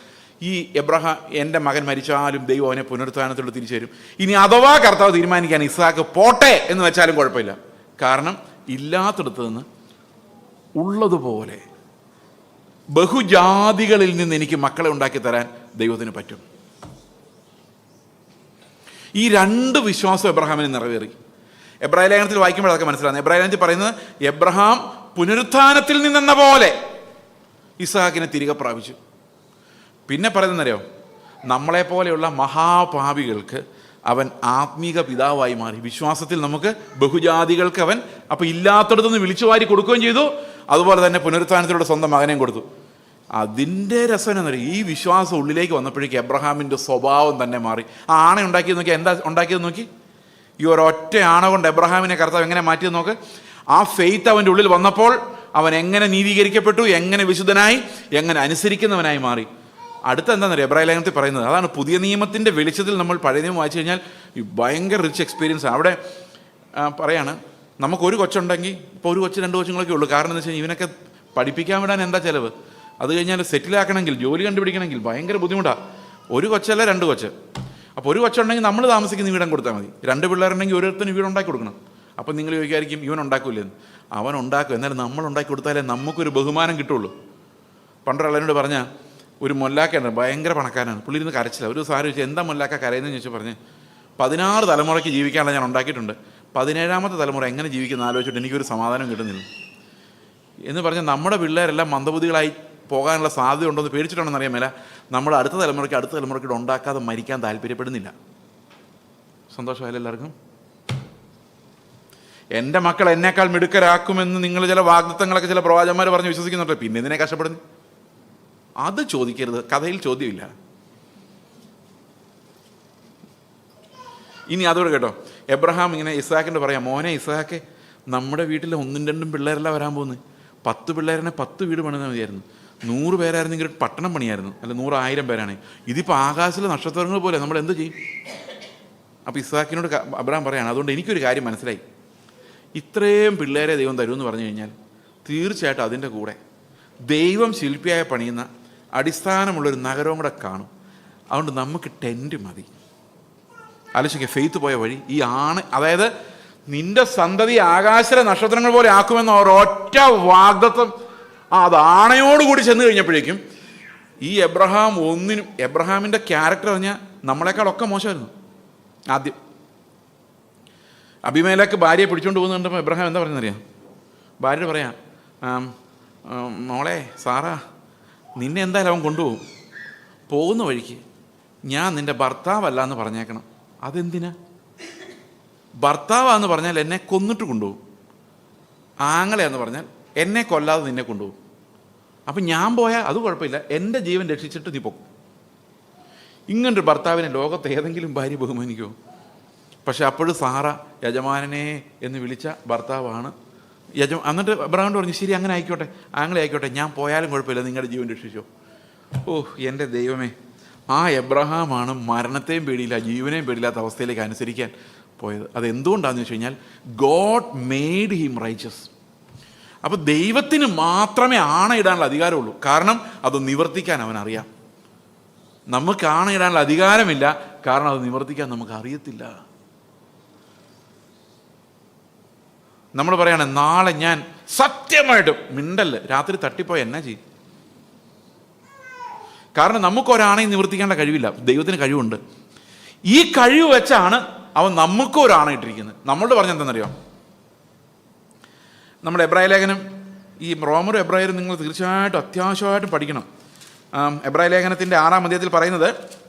ഈ എബ്രഹാം എൻ്റെ മകൻ മരിച്ചാലും ദൈവം അവനെ പുനരുത്ഥാനത്തോട് തിരിച്ചു തരും. ഇനി അഥവാ കർത്താവ് തീരുമാനിക്കാൻ ഇസാക്ക് പോട്ടെ എന്ന് വെച്ചാലും കുഴപ്പമില്ല. കാരണം ഇല്ലാത്തടത്ത് നിന്ന് ഉള്ളതുപോലെ ബഹുജാതികളിൽ നിന്ന് എനിക്ക് മക്കളെ ഉണ്ടാക്കി തരാൻ ദൈവത്തിന് പറ്റും. ഈ രണ്ട് വിശ്വാസം എബ്രഹാമിന് നിറവേറി. എബ്രായ ലേഖനത്തിൽ വായിക്കുമ്പോൾ അതൊക്കെ മനസ്സിലാകുന്നത്. എബ്രായ ലേഖനത്തിൽ പറയുന്നത്, എബ്രഹാം പുനരുത്ഥാനത്തിൽ നിന്നെന്ന പോലെ ഇസ്ഹാക്കിനെ തിരികെ പ്രാപിച്ചു. പിന്നെ പറയുന്നറിയോ? നമ്മളെപ്പോലെയുള്ള മഹാപാപികൾക്ക് അവൻ ആത്മീക പിതാവായി മാറി. വിശ്വാസത്തിൽ നമുക്ക് ബഹുജാതികൾക്ക് അവൻ അപ്പോൾ ഇല്ലാത്തടത്തുനിന്ന് വിളിച്ചു വാരി കൊടുക്കുകയും ചെയ്തു. അതുപോലെ തന്നെ പുനരുത്ഥാനത്തിലൂടെ സ്വന്തം മകനെയും കൊടുത്തു. അതിൻ്റെ രസം എന്നറിയാം, ഈ വിശ്വാസം ഉള്ളിലേക്ക് വന്നപ്പോഴേക്ക് എബ്രഹാമിൻ്റെ സ്വഭാവം തന്നെ മാറി. ആ ആണ ഉണ്ടാക്കിയത് നോക്കി, എന്താ ഉണ്ടാക്കിയത് നോക്കി? ഈ ഒരൊറ്റ ആണ കൊണ്ട് എബ്രഹാമിനെ കർത്താവ് എങ്ങനെ മാറ്റിയത് നോക്ക്. ആ ഫെയ്ത്ത് അവൻ്റെ ഉള്ളിൽ വന്നപ്പോൾ അവൻ എങ്ങനെ നീതീകരിക്കപ്പെട്ടു, എങ്ങനെ വിശുദ്ധനായി, എങ്ങനെ അനുസരിക്കുന്നവനായി മാറി. അടുത്ത എന്താണെന്നറിയാം എബ്രായ ലേഖനത്തിൽ പറയുന്നത്? അതാണ് പുതിയ നിയമത്തിൻ്റെ വെളിച്ചത്തിൽ നമ്മൾ പഴയ നിയമം വായിച്ചു കഴിഞ്ഞാൽ ഭയങ്കര റിച്ച് എക്സ്പീരിയൻസ്. അവിടെ പറയാണ്, നമുക്കൊരു കൊച്ചുണ്ടെങ്കിൽ ഇപ്പോൾ ഒരു കൊച്ച് 2 കൊച്ചുങ്ങളൊക്കെ ഉള്ളൂ. കാരണം എന്താ വെച്ച് കഴിഞ്ഞാൽ ഇവനൊക്കെ പഠിപ്പിക്കാൻ വിടാൻ എന്താ ചിലവ്? അത് കഴിഞ്ഞാൽ സെറ്റിലാക്കണമെങ്കിൽ, ജോലി കണ്ടുപിടിക്കണമെങ്കിൽ ഭയങ്കര ബുദ്ധിമുട്ടാണ്. ഒരു കൊച്ചല്ല 2 കൊച്ച്. അപ്പോൾ ഒരു കൊച്ചുണ്ടെങ്കിൽ നമ്മൾ താമസിക്കുന്ന വീടം കൊടുത്താൽ മതി. 2 പിള്ളേരുണ്ടെങ്കിൽ ഓരോരുത്തരും വീട് ഉണ്ടാക്കി കൊടുക്കണം. അപ്പം നിങ്ങൾ ചോദിക്കായിരിക്കും, ഇവൻ ഉണ്ടാക്കില്ലെന്ന്. അവൻ ഉണ്ടാക്കും. എന്നാലും നമ്മൾ ഉണ്ടാക്കി കൊടുത്താലേ നമുക്കൊരു ബഹുമാനം കിട്ടുള്ളൂ. പണ്ടൊരാളെന്നോട് പറഞ്ഞാൽ, ഒരു മൊല്ലാക്കയാണ്, ഭയങ്കര പണക്കാരനാണ്. പുള്ളി ഇരുന്ന് കരച്ചില്ല. ഒരു സാറ് ചോദിച്ചാൽ, എന്താ മൊല്ലാക്ക കരയുന്നതെന്ന് ചോദിച്ചാൽ പറഞ്ഞ്, 16 തലമുറയ്ക്ക് ജീവിക്കാനുള്ള ഞാൻ ഉണ്ടാക്കിയിട്ടുണ്ട്. 17ാമത്തെ തലമുറ എങ്ങനെ ജീവിക്കുന്ന ആലോചിച്ചിട്ട് എനിക്കൊരു സമാധാനം കിട്ടുന്നില്ല എന്ന് പറഞ്ഞാൽ, നമ്മുടെ പിള്ളേരെല്ലാം മന്ദബുദ്ധികളായി പോകാനുള്ള സാധ്യത ഉണ്ടോയെന്ന് പേടിച്ചിട്ടുണ്ടെന്ന് അറിയാൻ മേല. നമ്മൾ അടുത്ത തലമുറയ്ക്ക് ഉണ്ടാക്കാതെ മരിക്കാൻ താല്പര്യപ്പെടുന്നില്ല. സന്തോഷമായാലും എല്ലാവർക്കും. എൻ്റെ മക്കൾ എന്നേക്കാൾ മിടുക്കരാക്കുമെന്ന് നിങ്ങൾ ചില വാഗ്ദത്തങ്ങളൊക്കെ ചില പ്രവാചകന്മാർ പറഞ്ഞ് വിശ്വസിക്കുന്നുണ്ട്. പിന്നെ ഇതിനെ കഷ്ടപ്പെടുന്നു? അത് ചോദിക്കരുത്. കഥയിൽ ചോദ്യമില്ല. ഇനി അതോടെ കേട്ടോ, എബ്രഹാം ഇങ്ങനെ ഇസ്ഹാക്കിൻ്റെ പറയാം, മോനെ ഇസ്ഹാക്കെ, നമ്മുടെ വീട്ടിൽ 1-2 പിള്ളേരെല്ലാം വരാൻ പോകുന്നത്. 10 പിള്ളേരനെ 10 വീട് പണിതാൽ മതിയായിരുന്നു. 100 പേരായിരുന്നെങ്കിൽ പട്ടണം പണിയായിരുന്നു, അല്ല 100,000 പേരാണ്. ഇതിപ്പോൾ ആകാശത്തിലെ നക്ഷത്രങ്ങൾ പോലെ, നമ്മൾ എന്ത് ചെയ്യും? അപ്പോൾ ഇസ്ഹാക്കിനോട് അബ്രഹാം പറയാണ്, അതുകൊണ്ട് എനിക്കൊരു കാര്യം മനസ്സിലായി, ഇത്രയും പിള്ളേരെ ദൈവം തരുമെന്ന് പറഞ്ഞു കഴിഞ്ഞാൽ തീർച്ചയായിട്ടും അതിൻ്റെ കൂടെ ദൈവം ശില്പിയായി പണിയുന്ന അടിസ്ഥാനമുള്ളൊരു നഗരവും കൂടെ കാണും. അതുകൊണ്ട് നമുക്ക് ടെൻറ്റ് മതി. ആലോചിക്കുക, ഫെയ്ത്ത് പോയ വഴി ഈ അതായത് നിന്റെ സന്തതി ആകാശത്തിലെ നക്ഷത്രങ്ങൾ പോലെ ആക്കുമെന്ന ഒരൊറ്റ വാഗ്ദത്തം അത് ആണയോടുകൂടി ചെന്ന് കഴിഞ്ഞപ്പോഴേക്കും ഈ എബ്രഹാമിൻ്റെ ക്യാരക്ടർ പറഞ്ഞാൽ നമ്മളെക്കാളൊക്കെ മോശമായിരുന്നു. ആദ്യം അബീമേലെക്ക് ഭാര്യയെ പിടിച്ചുകൊണ്ട് പോകുന്നുണ്ടപ്പോൾ എബ്രഹാം എന്താ പറയുന്നറിയാം? ഭാര്യ പറയാം, മോളെ സാറാ, നിന്നെ എന്തായാലും അവൻ കൊണ്ടുപോകും, പോകുന്ന വഴിക്ക് ഞാൻ നിൻ്റെ ഭർത്താവല്ല എന്ന് പറഞ്ഞേക്കണം. അതെന്തിനാ? ഭർത്താവാന്ന് പറഞ്ഞാൽ എന്നെ കൊന്നിട്ട് കൊണ്ടുപോകും, ആങ്ങളെന്ന് പറഞ്ഞാൽ എന്നെ കൊല്ലാതെ നിന്നെ കൊണ്ടുപോകും. അപ്പം ഞാൻ പോയാൽ അത് കുഴപ്പമില്ല, എൻ്റെ ജീവൻ രക്ഷിച്ചിട്ട് നീ പോകും. ഇങ്ങനൊരു ഭർത്താവിനെ ലോകത്ത് ഏതെങ്കിലും ഭാര്യ ബഹുമാനിക്കുമോ? പക്ഷെ അപ്പോഴും സാറ യജമാനനെ എന്ന് വിളിച്ച ഭർത്താവാണ് എന്നിട്ട് അബ്രഹാം പറഞ്ഞു, ശരി അങ്ങനെ ആയിക്കോട്ടെ, ആങ്ങളെ ആയിക്കോട്ടെ, ഞാൻ പോയാലും കുഴപ്പമില്ല, നിങ്ങളുടെ ജീവൻ രക്ഷിച്ചോ. ഓ എൻ്റെ ദൈവമേ, ആ എബ്രഹാമാണ് മരണത്തെയും പേടിയില്ല ജീവനെയും പേടിയില്ലാത്ത അവസ്ഥയിലേക്ക് അനുസരിക്കാൻ പോയത്. അതെന്തുകൊണ്ടാണെന്ന് വെച്ച് കഴിഞ്ഞാൽ ഗോഡ് മെയ്ഡ് ഹിം റൈച്ചസ്. അപ്പോൾ ദൈവത്തിന് മാത്രമേ ആണയിടാനുള്ള അധികാരമുള്ളൂ, കാരണം അത് നിവർത്തിക്കാൻ അവനറിയാം. നമുക്ക് ആണയിടാനുള്ള അധികാരമില്ല, കാരണം അത് നിവർത്തിക്കാൻ നമുക്ക് അറിയത്തില്ല. നമ്മൾ പറയാണ്, നാളെ ഞാൻ സത്യമായിട്ടും മിണ്ടല്ല, രാത്രി തട്ടിപ്പോയി എന്നാ ചെയ്യും? കാരണം നമുക്കൊരാണയും നിവർത്തിക്കേണ്ട കഴിവില്ല, ദൈവത്തിന് കഴിവുണ്ട്. ഈ കഴിവ് വെച്ചാണ് അവൻ നമുക്കൊരാണ ഇട്ടിരിക്കുന്നത്. നമ്മളോട് പറഞ്ഞ എന്താണെന്നറിയോ? നമ്മുടെ എബ്രായ ലേഖനം, ഈ റോമറും എബ്രായരും നിങ്ങൾ തീർച്ചയായിട്ടും അത്യാവശ്യമായിട്ടും പഠിക്കണം. എബ്രായ ലേഖനത്തിൻ്റെ 6-ാം അധ്യായത്തിൽ പറയുന്നത്,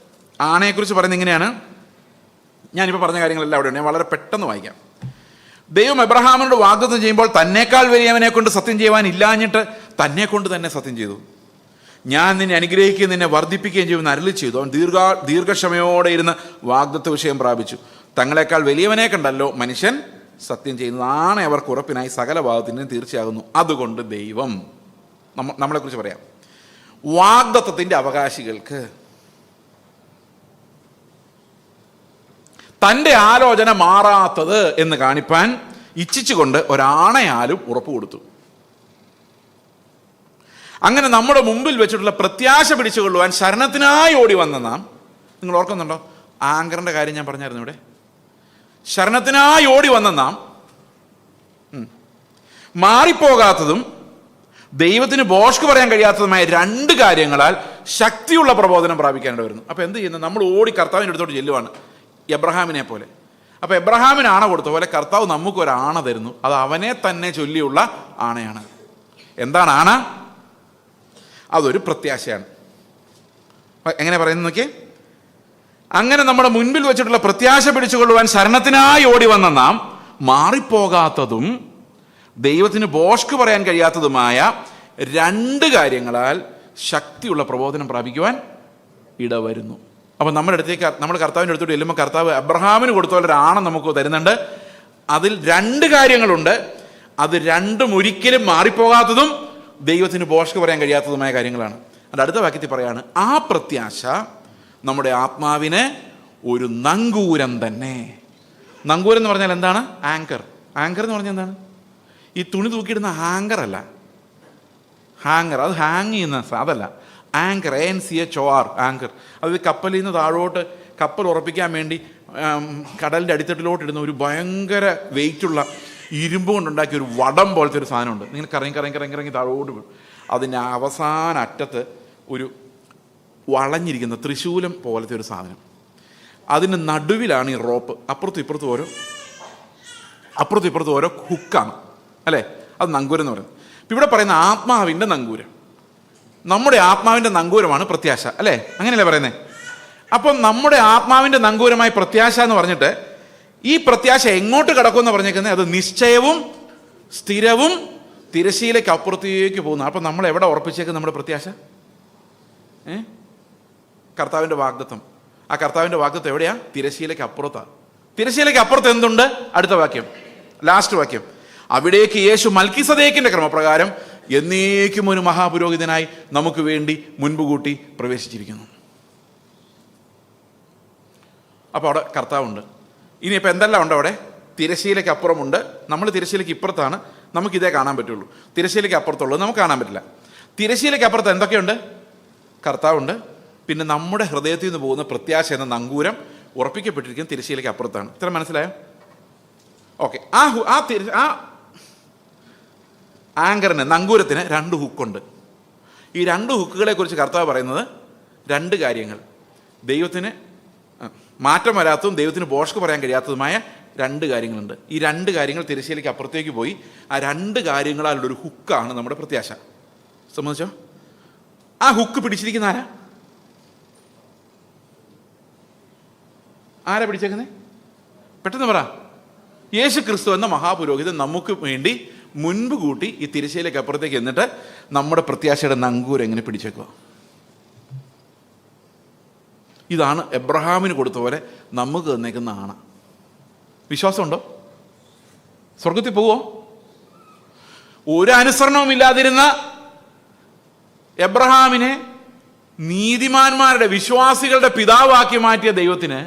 ആണയെക്കുറിച്ച് പറയുന്നത് ഇങ്ങനെയാണ്. ഞാനിപ്പോൾ പറഞ്ഞ കാര്യങ്ങളെല്ലാം അവിടെ ഉണ്ട്, ഞാൻ വളരെ പെട്ടെന്ന് വായിക്കാം. ദൈവം എബ്രഹാമിനോട് വാഗ്ദത്തം ചെയ്യുമ്പോൾ തന്നേക്കാൾ വലിയവനെ കൊണ്ട് സത്യം ചെയ്യുവാൻ ഇല്ലാഞ്ഞിട്ട് തന്നെ കൊണ്ട് തന്നെ സത്യം ചെയ്തു. ഞാൻ നിന്നെ അനുഗ്രഹിക്കുകയും നിന്നെ വർദ്ധിപ്പിക്കുകയും ചെയ്യുമെന്ന് അരുളി ചെയ്തു. അവൻ ദീർഘക്ഷമയോടെ ഇരുന്ന് വാഗ്ദത്ത വിഷയം പ്രാപിച്ചു. തങ്ങളെക്കാൾ വലിയവനെ കണ്ടല്ലോ മനുഷ്യൻ സത്യം ചെയ്യുന്നതാണ് അവർക്ക് ഉറപ്പിനായി സകല ഭാഗത്തിനും തീർച്ചയാകുന്നു. അതുകൊണ്ട് ദൈവം, നമ്മളെക്കുറിച്ച് പറയാം, വാഗ്ദത്തത്തിൻ്റെ അവകാശികൾക്ക് തൻ്റെ ആലോചന മാറാത്തത് എന്ന് കാണിപ്പാൻ ഇച്ഛിച്ചുകൊണ്ട് ഒരാണയാലും ഉറപ്പ് കൊടുത്തു. അങ്ങനെ നമ്മുടെ മുമ്പിൽ വെച്ചിട്ടുള്ള പ്രത്യാശ പിടിച്ചുകൊള്ളുവാൻ ശരണത്തിനായി ഓടി വന്ന നാം, നിങ്ങൾ ഓർക്കുന്നുണ്ടോ? ആങ്കറിൻ്റെ കാര്യം ഞാൻ പറഞ്ഞായിരുന്നു ഇവിടെ. ശരണത്തിനായി ഓടി വന്ന നാം മാറിപ്പോകാത്തതും ദൈവത്തിന് ബോഷ്ക്ക് പറയാൻ കഴിയാത്തതുമായ 2 കാര്യങ്ങളാൽ ശക്തിയുള്ള പ്രബോധനം പ്രാപിക്കാനായിട്ട് വരുന്നു. അപ്പോൾ എന്ത് ചെയ്യുന്നത്? നമ്മൾ ഓടി കർത്താവിൻ്റെ അടുത്തോട്ട് ചെല്ലുവാണ്, എബ്രഹാമിനെ പോലെ. അപ്പോൾ എബ്രഹാമിന് ആണ കൊടുത്ത പോലെ കർത്താവ് നമുക്കൊരാണ തരുന്നു. അത് അവനെ തന്നെ ചൊല്ലിയുള്ള ആണയാണ്. എന്താണ് ആണ? അതൊരു പ്രത്യാശയാണ്. എങ്ങനെ പറയുന്നു നോക്കിയേ. അങ്ങനെ നമ്മുടെ മുൻപിൽ വെച്ചിട്ടുള്ള പ്രത്യാശ പിടിച്ചുകൊള്ളുവാൻ ശരണത്തിനായി ഓടി വന്ന നാം മാറിപ്പോകാത്തതും ദൈവത്തിന് ബോഷ്ക്ക് പറയാൻ കഴിയാത്തതുമായ 2 കാര്യങ്ങളാൽ ശക്തിയുള്ള പ്രബോധനം പ്രാപിക്കുവാൻ ഇടവരുന്നു. അപ്പം നമ്മുടെ അടുത്തേക്ക്, നമ്മൾ കർത്താവിൻ്റെ അടുത്തോട്ട് ചെല്ലുമ്പോൾ കർത്താവ് അബ്രഹാമിന് കൊടുത്ത പോലെ ഒരാണ നമുക്ക് തരുന്നുണ്ട്. അതിൽ 2 കാര്യങ്ങളുണ്ട്. അത് 2ഉം ഒരിക്കലും മാറിപ്പോകാത്തതും ദൈവത്തിന് ബോഷ്ക്ക് പറയാൻ കഴിയാത്തതുമായ കാര്യങ്ങളാണ്. അതിൻ്റെ അടുത്ത വാക്യത്തിൽ പറയാണ്, ആ പ്രത്യാശ നമ്മുടെ ആത്മാവിന് ഒരു നങ്കൂരം തന്നെ. നങ്കൂരം എന്ന് പറഞ്ഞാൽ എന്താണ്? ആങ്കർ. ആങ്കർ എന്ന് പറഞ്ഞാൽ എന്താണ്? ഈ തുണി തൂക്കിയിടുന്ന ഹാങ്കർ അല്ല, ഹാങ്ങർ, അത് ഹാങ് ചെയ്യുന്ന അതല്ല. Anchor, ANCHOR, anchor. അത് കപ്പലിൽ നിന്ന് താഴോട്ട് കപ്പൽ ഉറപ്പിക്കാൻ വേണ്ടി കടലിൻ്റെ അടിത്തട്ടിലോട്ട് ഇടുന്ന ഒരു ഭയങ്കര വെയിറ്റുള്ള ഇരുമ്പ് കൊണ്ടുണ്ടാക്കിയ ഒരു വടം പോലത്തെ ഒരു സാധനമുണ്ട്. നിങ്ങൾ കറങ്ങി താഴോട്ട് വീഴും. അതിൻ്റെ അവസാന അറ്റത്ത് ഒരു വളഞ്ഞിരിക്കുന്ന ത്രിശൂലം പോലത്തെ ഒരു സാധനം, അതിന് നടുവിലാണ് ഈ റോപ്പ്. അപ്പുറത്തും ഇപ്പുറത്തും ഓരോ ഹുക്കാണ്, അല്ലേ? അത് നങ്കൂരം എന്ന് പറയുന്നത്. ഇപ്പം ഇവിടെ പറയുന്ന ആത്മാവിൻ്റെ നങ്കൂരം, നമ്മുടെ ആത്മാവിൻ്റെ നങ്കൂരമാണ് പ്രത്യാശ, അല്ലേ? അങ്ങനെയല്ലേ പറയുന്നത്? അപ്പം നമ്മുടെ ആത്മാവിൻ്റെ നങ്കൂരമായി പ്രത്യാശ എന്ന് പറഞ്ഞിട്ട് ഈ പ്രത്യാശ എങ്ങോട്ട് കിടക്കുമെന്ന് പറഞ്ഞേക്കുന്നത്? അത് നിശ്ചയവും സ്ഥിരവും തിരശ്ശീലയ്ക്ക് അപ്പുറത്തേക്ക് പോകുന്നു. അപ്പം നമ്മൾ എവിടെ ഉറപ്പിച്ചേക്കും നമ്മുടെ പ്രത്യാശ? കർത്താവിൻ്റെ വാഗ്ദത്തം. ആ കർത്താവിൻ്റെ വാഗ്ദത്തം എവിടെയാ? തിരശ്ശീലയ്ക്ക് അപ്പുറത്താണ്. തിരശ്ശീലയ്ക്ക് അപ്പുറത്ത് എന്തുണ്ട്? അടുത്ത വാക്യം, ലാസ്റ്റ് വാക്യം. അവിടേക്ക് യേശു മൽക്കിസദേക്കിന്റെ ക്രമപ്രകാരം എന്നേക്കും ഒരു മഹാപുരോഹിതനായി നമുക്ക് വേണ്ടി മുൻപ് കൂട്ടി പ്രവേശിച്ചിരിക്കുന്നു. അപ്പോൾ അവിടെ കർത്താവുണ്ട്. ഇനിയിപ്പോൾ എന്തെല്ലാം ഉണ്ട് അവിടെ? തിരശ്ശീലയ്ക്ക് അപ്പുറമുണ്ട്. നമ്മൾ തിരശ്ശീലയ്ക്ക് ഇപ്പുറത്താണ്, നമുക്കിതേ കാണാൻ പറ്റുള്ളൂ. തിരശ്ശീലയ്ക്ക് അപ്പുറത്തുള്ളത് നമുക്ക് കാണാൻ പറ്റില്ല. തിരശ്ശീലയ്ക്ക് അപ്പുറത്ത് എന്തൊക്കെയുണ്ട്? കർത്താവുണ്ട്. പിന്നെ നമ്മുടെ ഹൃദയത്തിൽ നിന്ന് പോകുന്ന പ്രത്യാശ എന്ന നങ്കൂരം ഉറപ്പിക്കപ്പെട്ടിരിക്കുന്ന തിരശ്ശീലയ്ക്ക് അപ്പുറത്താണ്. ഇത്ര മനസ്സിലായോ? ഓക്കെ. ആ ആങ്കറിന്, നങ്കൂരത്തിന് 2 ഹുക്കുണ്ട്. ഈ 2 ഹുക്കുകളെ കുറിച്ച് കർത്താവ് പറയുന്നത് 2 കാര്യങ്ങൾ. ദൈവത്തിന് മാറ്റം വരാത്തതും ദൈവത്തിന് ബോഷ്ക്ക് പറയാൻ കഴിയാത്തതുമായ 2 കാര്യങ്ങളുണ്ട്. ഈ 2 കാര്യങ്ങൾ തിരശ്ശീലയ്ക്ക് അപ്പുറത്തേക്ക് പോയി ആ 2 കാര്യങ്ങളാലുള്ളൊരു ഹുക്കാണ് നമ്മുടെ പ്രത്യാശ. സമ്മതിച്ചോ? ആ ഹുക്ക് പിടിച്ചിരിക്കുന്ന ആരാ പിടിച്ചേക്കുന്നേ? പെട്ടെന്ന് പറ. യേശു ക്രിസ്തു എന്ന മഹാപുരോഹിതൻ നമുക്ക് വേണ്ടി മുൻപ് കൂട്ടി ഈ തിരശ്ശീലയ്ക്ക് അപ്പുറത്തേക്ക് എന്നിട്ട് നമ്മുടെ പ്രത്യാശയുടെ നങ്കൂരം എങ്ങനെ പിടിച്ചേക്കുക. ഇതാണ് എബ്രഹാമിന് കൊടുത്ത പോലെ നമുക്ക് തന്നേക്കുന്ന ആണ. വിശ്വാസമുണ്ടോ? സ്വർഗത്തിൽ പോവോ? ഒരു അനുസരണവും ഇല്ലാതിരുന്ന എബ്രഹാമിനെ നീതിമാന്മാരുടെ, വിശ്വാസികളുടെ പിതാവാക്കി മാറ്റിയ ദൈവത്തിന്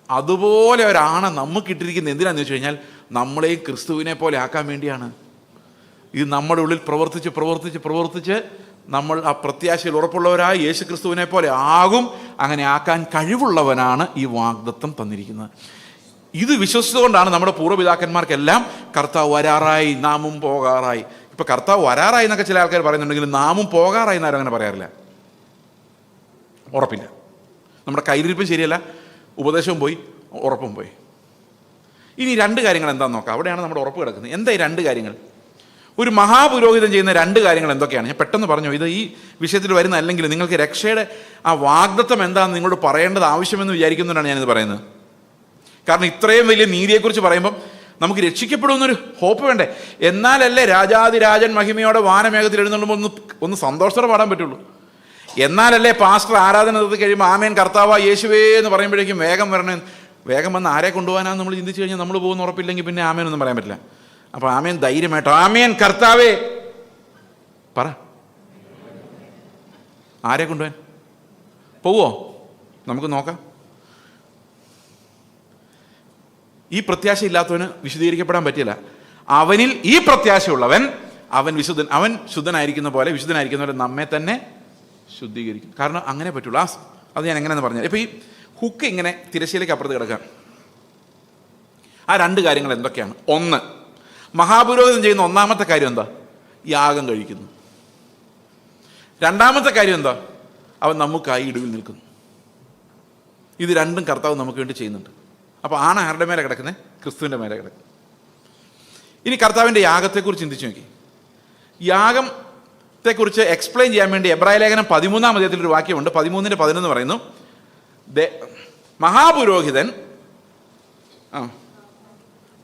അതുപോലെ ഒരാണ നമുക്കിട്ടിരിക്കുന്നത് എന്തിനാന്ന് വെച്ച് കഴിഞ്ഞാൽ നമ്മളെയും ക്രിസ്തുവിനെ പോലെ ആക്കാൻ വേണ്ടിയാണ്. ഇത് നമ്മുടെ ഉള്ളിൽ പ്രവർത്തിച്ച് നമ്മൾ ആ പ്രത്യാശയിൽ ഉറപ്പുള്ളവരായി യേശു ക്രിസ്തുവിനെ പോലെ ആകും. അങ്ങനെ ആക്കാൻ കഴിവുള്ളവനാണ് ഈ വാഗ്ദത്തം തന്നിരിക്കുന്നത്. ഇത് വിശ്വസിച്ചുകൊണ്ടാണ് നമ്മുടെ പൂർവ്വപിതാക്കന്മാർക്കെല്ലാം കർത്താവ് വരാറായി, നാമും പോകാറായി. ഇപ്പം കർത്താവ് വരാറായി എന്നൊക്കെ ചില ആൾക്കാർ പറയുന്നുണ്ടെങ്കിലും നാമും പോകാറായി എന്നാരും അങ്ങനെ പറയാറില്ല. ഉറപ്പില്ല. നമ്മുടെ കയ്യിലിരിപ്പും ശരിയല്ല, ഉപദേശവും പോയി, ഉറപ്പും പോയി. ഇനി 2 കാര്യങ്ങൾ എന്താണെന്ന് നോക്കാം. അവിടെയാണ് നമ്മുടെ ഉറപ്പ് കിടക്കുന്നത്. എന്താ ഈ 2 കാര്യങ്ങൾ? ഒരു മഹാപുരോഹിതൻ ചെയ്യുന്ന 2 കാര്യങ്ങൾ എന്തൊക്കെയാണ്? ഞാൻ പെട്ടെന്ന് പറഞ്ഞു. ഇത് ഈ വിഷയത്തിൽ വരുന്ന, അല്ലെങ്കിൽ നിങ്ങൾക്ക് രക്ഷയുടെ ആ വാഗ്ദത്തം എന്താണെന്ന് നിങ്ങളോട് പറയേണ്ടത് ആവശ്യമെന്ന് വിചാരിക്കുന്നതുകൊണ്ടാണ് ഞാനിത് പറയുന്നത്. കാരണം ഇത്രയും വലിയ നീതിയെക്കുറിച്ച് പറയുമ്പം നമുക്ക് രക്ഷിക്കപ്പെടുമെന്നൊരു ഹോപ്പ് വേണ്ടേ? എന്നാലല്ലേ രാജാതിരാജൻ മഹിമയോടെ വാനമേഘത്തിൽ എഴുന്നള്ളുമ്പോൾ ഒന്ന് സന്തോഷത്തോടെ പാടാൻ പറ്റുള്ളൂ. എന്നാലല്ലേ പാസ്റ്റർ ആരാധന നടത്തി കഴിയുമ്പോൾ ആമേൻ കർത്താവാ യേശുവേ എന്ന് പറയുമ്പോഴേക്കും വേഗം വരണേ. വേഗം വന്ന് ആരെ കൊണ്ടുപോകാനാന്ന് നമ്മൾ ചിന്തിച്ച് കഴിഞ്ഞാൽ നമ്മൾ പോകുന്ന ഉറപ്പില്ലെങ്കിൽ പിന്നെ ആമേൻ ഒന്നും പറയാൻ പറ്റില്ല. അപ്പോൾ ആമേൻ ധൈര്യമായിട്ടോ ആമേൻ കർത്താവേ പറ. ആരെ കൊണ്ടുപോകാൻ പോവോ? നമുക്ക് നോക്കാം. ഈ പ്രത്യാശ ഇല്ലാത്തവന് വിശുദ്ധീകരിക്കപ്പെടാൻ പറ്റില്ല. അവനിൽ ഈ പ്രത്യാശയുള്ളവൻ അവൻ ശുദ്ധനായിരിക്കുന്ന പോലെ നമ്മെ തന്നെ ശുദ്ധീകരിക്കും. കാരണം അങ്ങനെ പറ്റുള്ളൂ. അത് ഞാൻ എങ്ങനെയെന്ന് പറഞ്ഞാൽ, ഇപ്പോൾ ഈ ഹുക്ക് ഇങ്ങനെ തിരശ്ശീലയ്ക്ക് അപ്പുറത്ത് കിടക്കാം. ആ 2 കാര്യങ്ങൾ എന്തൊക്കെയാണ്? 1, മഹാപുരോഹിതൻ ചെയ്യുന്ന ഒന്നാമത്തെ കാര്യം എന്താ? യാഗം കഴിക്കുന്നു. 2ാമത്തെ കാര്യം എന്താ? അവൻ നമുക്കായി ഇടിവിൽ നിൽക്കുന്നു. ഇത് 2ഉം കർത്താവ് നമുക്ക് വേണ്ടി ചെയ്യുന്നുണ്ട്. അപ്പോൾ ആണ് ആരുടെ മേലെ കിടക്കുന്നത്? ക്രിസ്തുവിൻ്റെ മേലെ കിടക്കുന്നത്. ഇനി കർത്താവിൻ്റെ യാഗത്തെക്കുറിച്ച് ചിന്തിച്ചു നോക്കി. യാഗത്തെക്കുറിച്ച് എക്സ്പ്ലെയിൻ ചെയ്യാൻ വേണ്ടി എബ്രായ ലേഖനം 13-ാം അധ്യായത്തിലൊരു വാക്യമുണ്ട്. 13:11 പറയുന്നു, മഹാപുരോഹിതൻ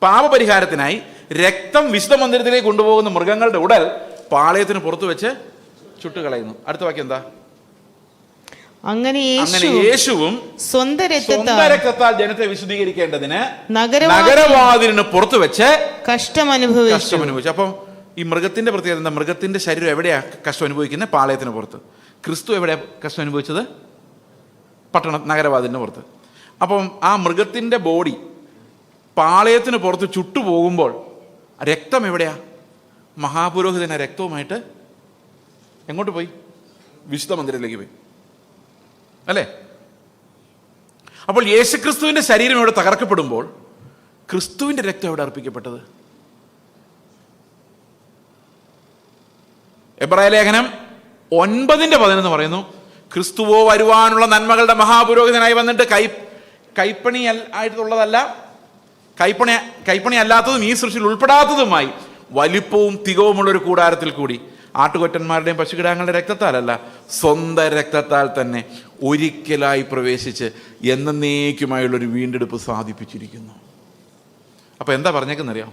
പാപപരിഹാരത്തിനായി രക്തം വിശുദ്ധ മന്ദിരത്തിലേക്ക് കൊണ്ടുപോകുന്ന മൃഗങ്ങളുടെ ഉടൽ പാളയത്തിന് പുറത്തു വെച്ച് ചുട്ടുകളയുന്നു. അടുത്ത വാക്യം എന്താ? അങ്ങനെ യേശുവും സ്വന്തം രക്തത്താൽ ജനത്തെ വിശുദ്ധീകരിക്കേണ്ടതിന് നഗരവാതിലിന് പുറത്തു വെച്ച് കഷ്ടം അനുഭവിച്ചു. അപ്പം ഈ മൃഗത്തിന്റെ പ്രത്യേകത എന്താ? മൃഗത്തിന്റെ ശരീരം എവിടെയാ കഷ്ടം അനുഭവിക്കുന്നത്? പാളയത്തിന് പുറത്ത്. ക്രിസ്തു എവിടെയാ കഷ്ടം അനുഭവിച്ചത്? നഗരവാതിലിന് പുറത്ത്. അപ്പം ആ മൃഗത്തിന്റെ ബോഡി പാളയത്തിന് പുറത്ത് ചുട്ടുപോകുമ്പോൾ രക്തം എവിടെയാ? മഹാപുരോഹിതൻ രക്തവുമായിട്ട് എങ്ങോട്ട് പോയി? വിശുദ്ധ മന്ദിരത്തിലേക്ക് പോയി, അല്ലേ? അപ്പോൾ യേശുക്രിസ്തുവിന്റെ ശരീരം ഇവിടെ തകർക്കപ്പെടുമ്പോൾ ക്രിസ്തുവിന്റെ രക്തം എവിടെ അർപ്പിക്കപ്പെട്ടത്? എബ്രായ ലേഖനം 9:11 പറയുന്നു, ക്രിസ്തുവോ വരുവാനുള്ള നന്മകളുടെ മഹാപുരോഹിതനായി വന്നിട്ട് കൈപ്പണി ആയിട്ടുള്ളതല്ല, കൈപ്പണി അല്ലാത്തതും ഈ സൃഷ്ടിയിൽ ഉൾപ്പെടാത്തതുമായി വലിപ്പവും തികവുമുള്ളൊരു കൂടാരത്തിൽ കൂടി ആട്ടുകൊറ്റന്മാരുടെയും പശുകിടാങ്ങളുടെ രക്തത്താലല്ല, സ്വന്തം രക്തത്താൽ തന്നെ ഒരിക്കലായി പ്രവേശിച്ച് എന്നേക്കുമായുള്ളൊരു വീണ്ടെടുപ്പ് സാധിപ്പിച്ചിരിക്കുന്നു. അപ്പോൾ എന്താ പറഞ്ഞേക്കെന്നറിയാം?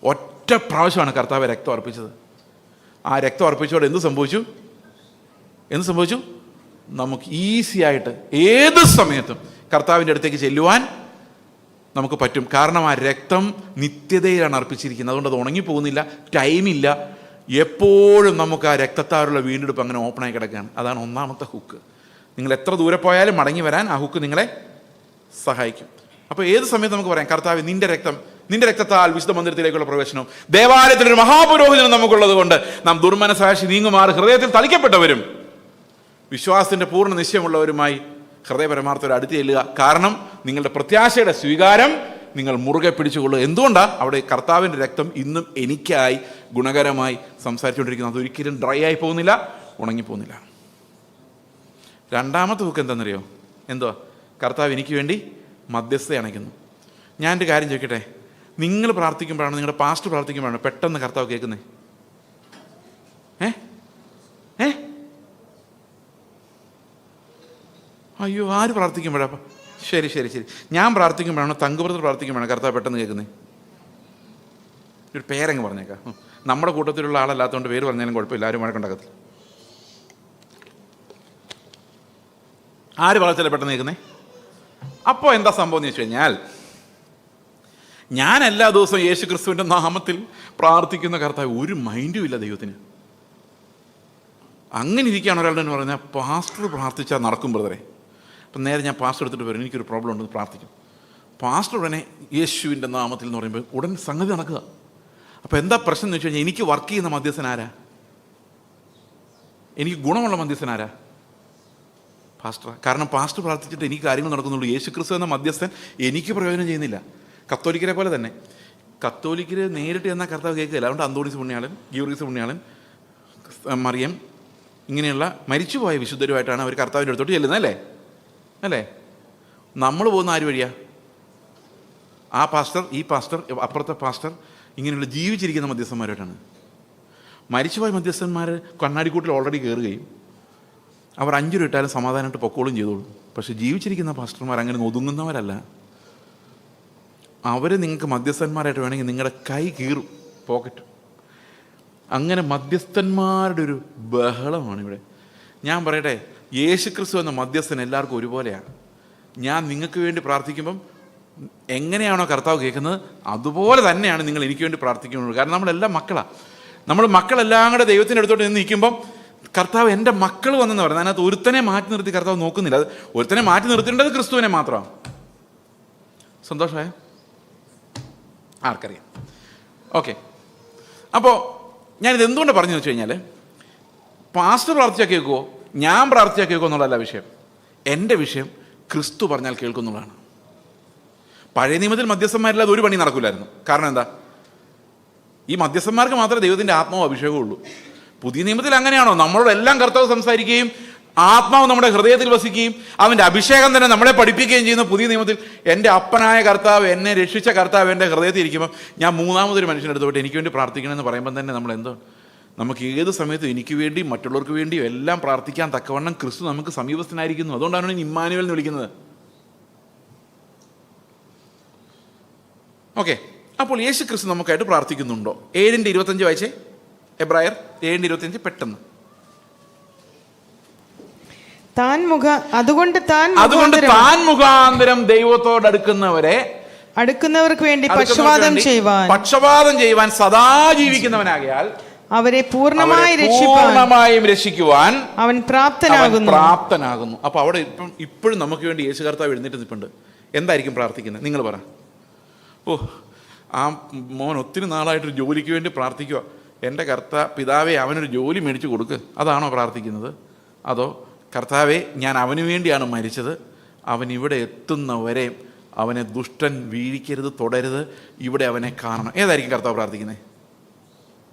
ഒറ്റ പ്രാവശ്യമാണ് കർത്താവ് രക്തം അർപ്പിച്ചത്. ആ രക്തം അർപ്പിച്ചോടെ എന്ത് സംഭവിച്ചു? നമുക്ക് ഈസി ആയിട്ട് ഏത് സമയത്തും കർത്താവിൻ്റെ അടുത്തേക്ക് ചെല്ലുവാൻ നമുക്ക് പറ്റും. കാരണം ആ രക്തം നിത്യതയിലാണ് അർപ്പിച്ചിരിക്കുന്നത്. അതുകൊണ്ട് അത് ഉണങ്ങിപ്പോകുന്നില്ല, ടൈമില്ല. എപ്പോഴും നമുക്ക് ആ രക്തത്താലുള്ള വീണ്ടെടുപ്പ് അങ്ങനെ ഓപ്പണായി കിടക്കുകയാണ്. അതാണ് ഒന്നാമത്തെ ഹുക്ക്. നിങ്ങൾ എത്ര ദൂരെ പോയാലും മടങ്ങി വരാൻ ആ ഹുക്ക് നിങ്ങളെ സഹായിക്കും. അപ്പോൾ ഏത് സമയത്ത് നമുക്ക് പറയാം, കർത്താവ് നിന്റെ രക്തത്താൽ വിശുദ്ധ മന്ദിരത്തിലേക്കുള്ള പ്രവേശനവും ദേവാലയത്തിലൊരു മഹാപുരോഹിതനും നമുക്കുള്ളത് കൊണ്ട് നാം ദുർമനസാക്ഷി നീങ്ങുമാറ് ഹൃദയത്തിൽ തളിക്കപ്പെട്ടവരും വിശ്വാസത്തിന്റെ പൂർണ്ണ നിശ്ചയമുള്ളവരുമായി ഹൃദയപരമാർത്ഥം അടുത്ത് ചെല്ലുക. കാരണം നിങ്ങളുടെ പ്രത്യാശയുടെ സ്വീകാരം നിങ്ങൾ മുറുകെ പിടിച്ചുകൊള്ളുക. എന്തുകൊണ്ടാണ്? അവിടെ കർത്താവിൻ്റെ രക്തം ഇന്നും എനിക്കായി ഗുണകരമായി സംസാരിച്ചുകൊണ്ടിരിക്കുന്നത്. അതൊരിക്കലും ഡ്രൈ ആയി പോകുന്നില്ല, ഉണങ്ങിപ്പോകുന്നില്ല. രണ്ടാമത്തെ ഹുക്ക് എന്താണെന്നറിയോ? എന്തുവാ? കർത്താവ് എനിക്ക് വേണ്ടി മധ്യസ്ഥ അണയ്ക്കുന്നു. ഞാനൊരു കാര്യം ചോദിക്കട്ടെ, നിങ്ങൾ പ്രാർത്ഥിക്കുമ്പോഴാണ്, നിങ്ങളുടെ പാസ്റ്റർ പ്രാർത്ഥിക്കുമ്പോഴാണ് പെട്ടെന്ന് കർത്താവ് കേൾക്കുന്നത്? അയ്യോ, ആര് പ്രാർത്ഥിക്കുമ്പോഴാ? ശരി, ഞാൻ പ്രാർത്ഥിക്കുമ്പോഴാണ്, തങ്കുപുരത്ത് പ്രാർത്ഥിക്കുമ്പോഴാണ് കർത്താവ് പെട്ടെന്ന് കേൾക്കുന്നത്. ഒരു പേരങ്ങ് പറഞ്ഞേക്കാം. നമ്മുടെ കൂട്ടത്തിലുള്ള ആളല്ലാത്തതുകൊണ്ട് പേര് പറഞ്ഞാലും കുഴപ്പമില്ല, ആരും വഴക്കുണ്ടാക്കത്തില്ല. ആര് പ്രാർത്ഥിച്ചാലും പെട്ടെന്ന് കേൾക്കുന്നേ? അപ്പോൾ എന്താ സംഭവം എന്ന് വെച്ച് കഴിഞ്ഞാൽ, ഞാൻ എല്ലാ ദിവസവും യേശു ക്രിസ്തുവിൻ്റെ നാമത്തിൽ പ്രാർത്ഥിക്കുന്ന കർത്താവ് ഒരു മൈൻഡും ഇല്ല ദൈവത്തിന്. അങ്ങനെ ഇരിക്കുകയാണ് ഒരാളുടെ എന്ന് പറഞ്ഞാൽ, പാസ്റ്റർ പ്രാർത്ഥിച്ചാൽ നടക്കും ബ്രദറെ. അപ്പം നേരെ ഞാൻ പാസ്റ്റർ എടുത്തിട്ട് വരും, എനിക്കൊരു പ്രോബ്ലം ഉണ്ടെന്ന് പ്രാർത്ഥിക്കും. പാസ്റ്റർ ഉടനെ യേശുവിൻ്റെ നാമത്തിൽ എന്ന് പറയുമ്പോൾ ഉടൻ സംഗതി നടക്കുക. അപ്പോൾ എന്താ പ്രശ്നം എന്ന് വെച്ച് കഴിഞ്ഞാൽ, എനിക്ക് വർക്ക് ചെയ്യുന്ന മധ്യസ്ഥൻ ആരാ? എനിക്ക് ഗുണമുള്ള മധ്യസ്ഥൻ ആരാ? പാസ്റ്റർ. കാരണം പാസ്റ്റർ പ്രാർത്ഥിച്ചിട്ട് എനിക്ക് കാര്യങ്ങൾ നടക്കുന്നുള്ളൂ. യേശു ക്രിസ്തു എന്ന മധ്യസ്ഥൻ എനിക്ക് പ്രയോജനം ചെയ്യുന്നില്ല. കത്തോലിക്കരെ പോലെ തന്നെ. കത്തോലിക്കർ നേരിട്ട് എന്നാൽ കർത്താവ് കേൾക്കില്ല. അതുകൊണ്ട് അന്തോണീസ് പുണ്യാളൻ, ഗീവർഗീസ് പുണ്യാളൻ, മറിയം ഇങ്ങനെയുള്ള മരിച്ചുപോയ വിശുദ്ധരുമായിട്ടാണ് അവർ കർത്താവിൻ്റെ അടുത്തോട്ട് ചെല്ലുന്നത്. അല്ലേ? നമ്മൾ പോകുന്ന ആര് വഴിയാ? ആ പാസ്റ്റർ, ഈ പാസ്റ്റർ, അപ്പുറത്തെ പാസ്റ്റർ, ഇങ്ങനെയുള്ള ജീവിച്ചിരിക്കുന്ന മധ്യസ്ഥന്മാരായിട്ടാണ്. മരിച്ചുപോയ മധ്യസ്ഥന്മാർ കണ്ണാടിക്കൂട്ടിൽ ഓൾറെഡി കയറുകയും അവർ 5 രൂപ ഇട്ടാലും സമാധാനമായിട്ട് പൊക്കോളും ചെയ്തോളും. പക്ഷെ ജീവിച്ചിരിക്കുന്ന പാസ്റ്റർമാർ അങ്ങനെ ഒതുങ്ങുന്നവരല്ല. അവർ നിങ്ങൾക്ക് മധ്യസ്ഥന്മാരായിട്ട് വേണമെങ്കിൽ നിങ്ങളുടെ കൈ കീറും, പോക്കറ്റ്. അങ്ങനെ മധ്യസ്ഥന്മാരുടെ ഒരു ബഹളമാണ് ഇവിടെ. ഞാൻ പറയട്ടെ, യേശു ക്രിസ്തു എന്ന മധ്യസ്ഥൻ എല്ലാവർക്കും ഒരുപോലെയാണ്. ഞാൻ നിങ്ങൾക്ക് വേണ്ടി പ്രാർത്ഥിക്കുമ്പം എങ്ങനെയാണോ കർത്താവ് കേൾക്കുന്നത് അതുപോലെ തന്നെയാണ് നിങ്ങൾ എനിക്ക് വേണ്ടി പ്രാർത്ഥിക്കുന്നത്. കാരണം നമ്മളെല്ലാം മക്കളാണ്. നമ്മൾ മക്കളെല്ലാം കൂടെ ദൈവത്തിൻ്റെ അടുത്തോട്ട് നിന്ന് നിൽക്കുമ്പം കർത്താവ് എൻ്റെ മക്കൾ വന്നെന്ന് പറയുന്നത്, അതിനകത്ത് ഒരുത്തനെ മാറ്റി നിർത്തി കർത്താവ് നോക്കുന്നില്ല. അത് ഒരുത്തനെ മാറ്റി നിർത്തേണ്ടത് ക്രിസ്തുവിനെ മാത്രമാണ്. സന്തോഷമായ ആർക്കറിയാം? ഓക്കെ. അപ്പോൾ ഞാനിത് എന്തുകൊണ്ട് പറഞ്ഞു വെച്ച് കഴിഞ്ഞാൽ, പാസ്റ്റർ പ്രാർത്ഥിച്ചാൽ കേൾക്കുമോ, ഞാൻ പ്രാർത്ഥിച്ചാൽ കേൾക്കുമോ എന്നുള്ളതല്ല വിഷയം. എൻ്റെ വിഷയം ക്രിസ്തു പറഞ്ഞാൽ കേൾക്കുന്നുള്ളതാണ്. പഴയ നിയമത്തിൽ മധ്യസ്ഥന്മാരില്ലാതെ ഒരു പണി നടക്കില്ലായിരുന്നു. കാരണം എന്താ? ഈ മധ്യസ്ഥന്മാർക്ക് മാത്രമേ ദൈവത്തിൻ്റെ ആത്മാവ് അഭിഷേകമേ ഉള്ളൂ. പുതിയ നിയമത്തിൽ അങ്ങനെയാണോ? നമ്മളോടെല്ലാം കർത്താവ് സംസാരിക്കുകയും ആത്മാവ് നമ്മുടെ ഹൃദയത്തിൽ വസിക്കുകയും അവൻ്റെ അഭിഷേകം തന്നെ നമ്മളെ പഠിപ്പിക്കുകയും ചെയ്യുന്ന പുതിയ നിയമത്തിൽ എൻ്റെ അപ്പനായ കർത്താവ്, എന്നെ രക്ഷിച്ച കർത്താവ് എൻ്റെ ഹൃദയത്തിൽ ഇരിക്കുമ്പോൾ ഞാൻ മൂന്നാമതൊരു മനുഷ്യനെടുത്തോട്ട് എനിക്ക് വേണ്ടി പ്രാർത്ഥിക്കണമെന്ന് പറയുമ്പോൾ തന്നെ നമ്മൾ എന്തോ, നമുക്ക് ഏത് സമയത്തും എനിക്ക് വേണ്ടിയും മറ്റുള്ളവർക്ക് വേണ്ടിയും എല്ലാം പ്രാർത്ഥിക്കാൻ തക്കവണ്ണം ക്രിസ്തു നമുക്ക് സമീപസ്ഥനായിരിക്കുന്നു. അതുകൊണ്ടാണ് ഇമ്മാനുവേൽ എന്ന് വിളിക്കുന്നത്. ഓക്കെ. അപ്പോൾ യേശു ക്രിസ്തു നമുക്കായിട്ട് പ്രാർത്ഥിക്കുന്നുണ്ടോ? 7:25 വായിച്ചേ. എബ്രായർ 7:25 പെട്ടെന്ന്. അതുകൊണ്ട് താൻ മുഖാന്തരം ദൈവത്തോട് അടുക്കുന്നവർക്ക് വേണ്ടി പക്ഷപാതം ചെയ്യുവാൻ സദാ ജീവിക്കുന്നവനാകയാൽ അവരെ പൂർണ്ണമായും രക്ഷിക്കുവാൻ അവൻ പ്രാപ്തനാകുന്നു. അപ്പൊ അവിടെ ഇപ്പോഴും നമുക്ക് വേണ്ടി യേശു കർത്താവ് എഴുന്നേറ്റ് നിൽപ്പുണ്ട്. എന്തായിരിക്കും പ്രാർത്ഥിക്കുന്നത്? നിങ്ങൾ പറ. ആ മോൻ ഒത്തിരി നാളായിട്ടൊരു ജോലിക്ക് വേണ്ടി പ്രാർത്ഥിക്കുക. എൻ്റെ പിതാവേ അവനൊരു ജോലി മേടിച്ചു കൊടുക്ക്, അതാണോ പ്രാർത്ഥിക്കുന്നത്? അതോ കർത്താവേ ഞാൻ അവന് വേണ്ടിയാണ് മരിച്ചത്, അവൻ ഇവിടെ എത്തുന്നവരെ അവനെ ദുഷ്ടൻ വീഴിക്കരുത്, തൊടരുത്, ഇവിടെ അവനെ കാണണം? ഏതായിരിക്കും കർത്താവ് പ്രാർത്ഥിക്കുന്നത്?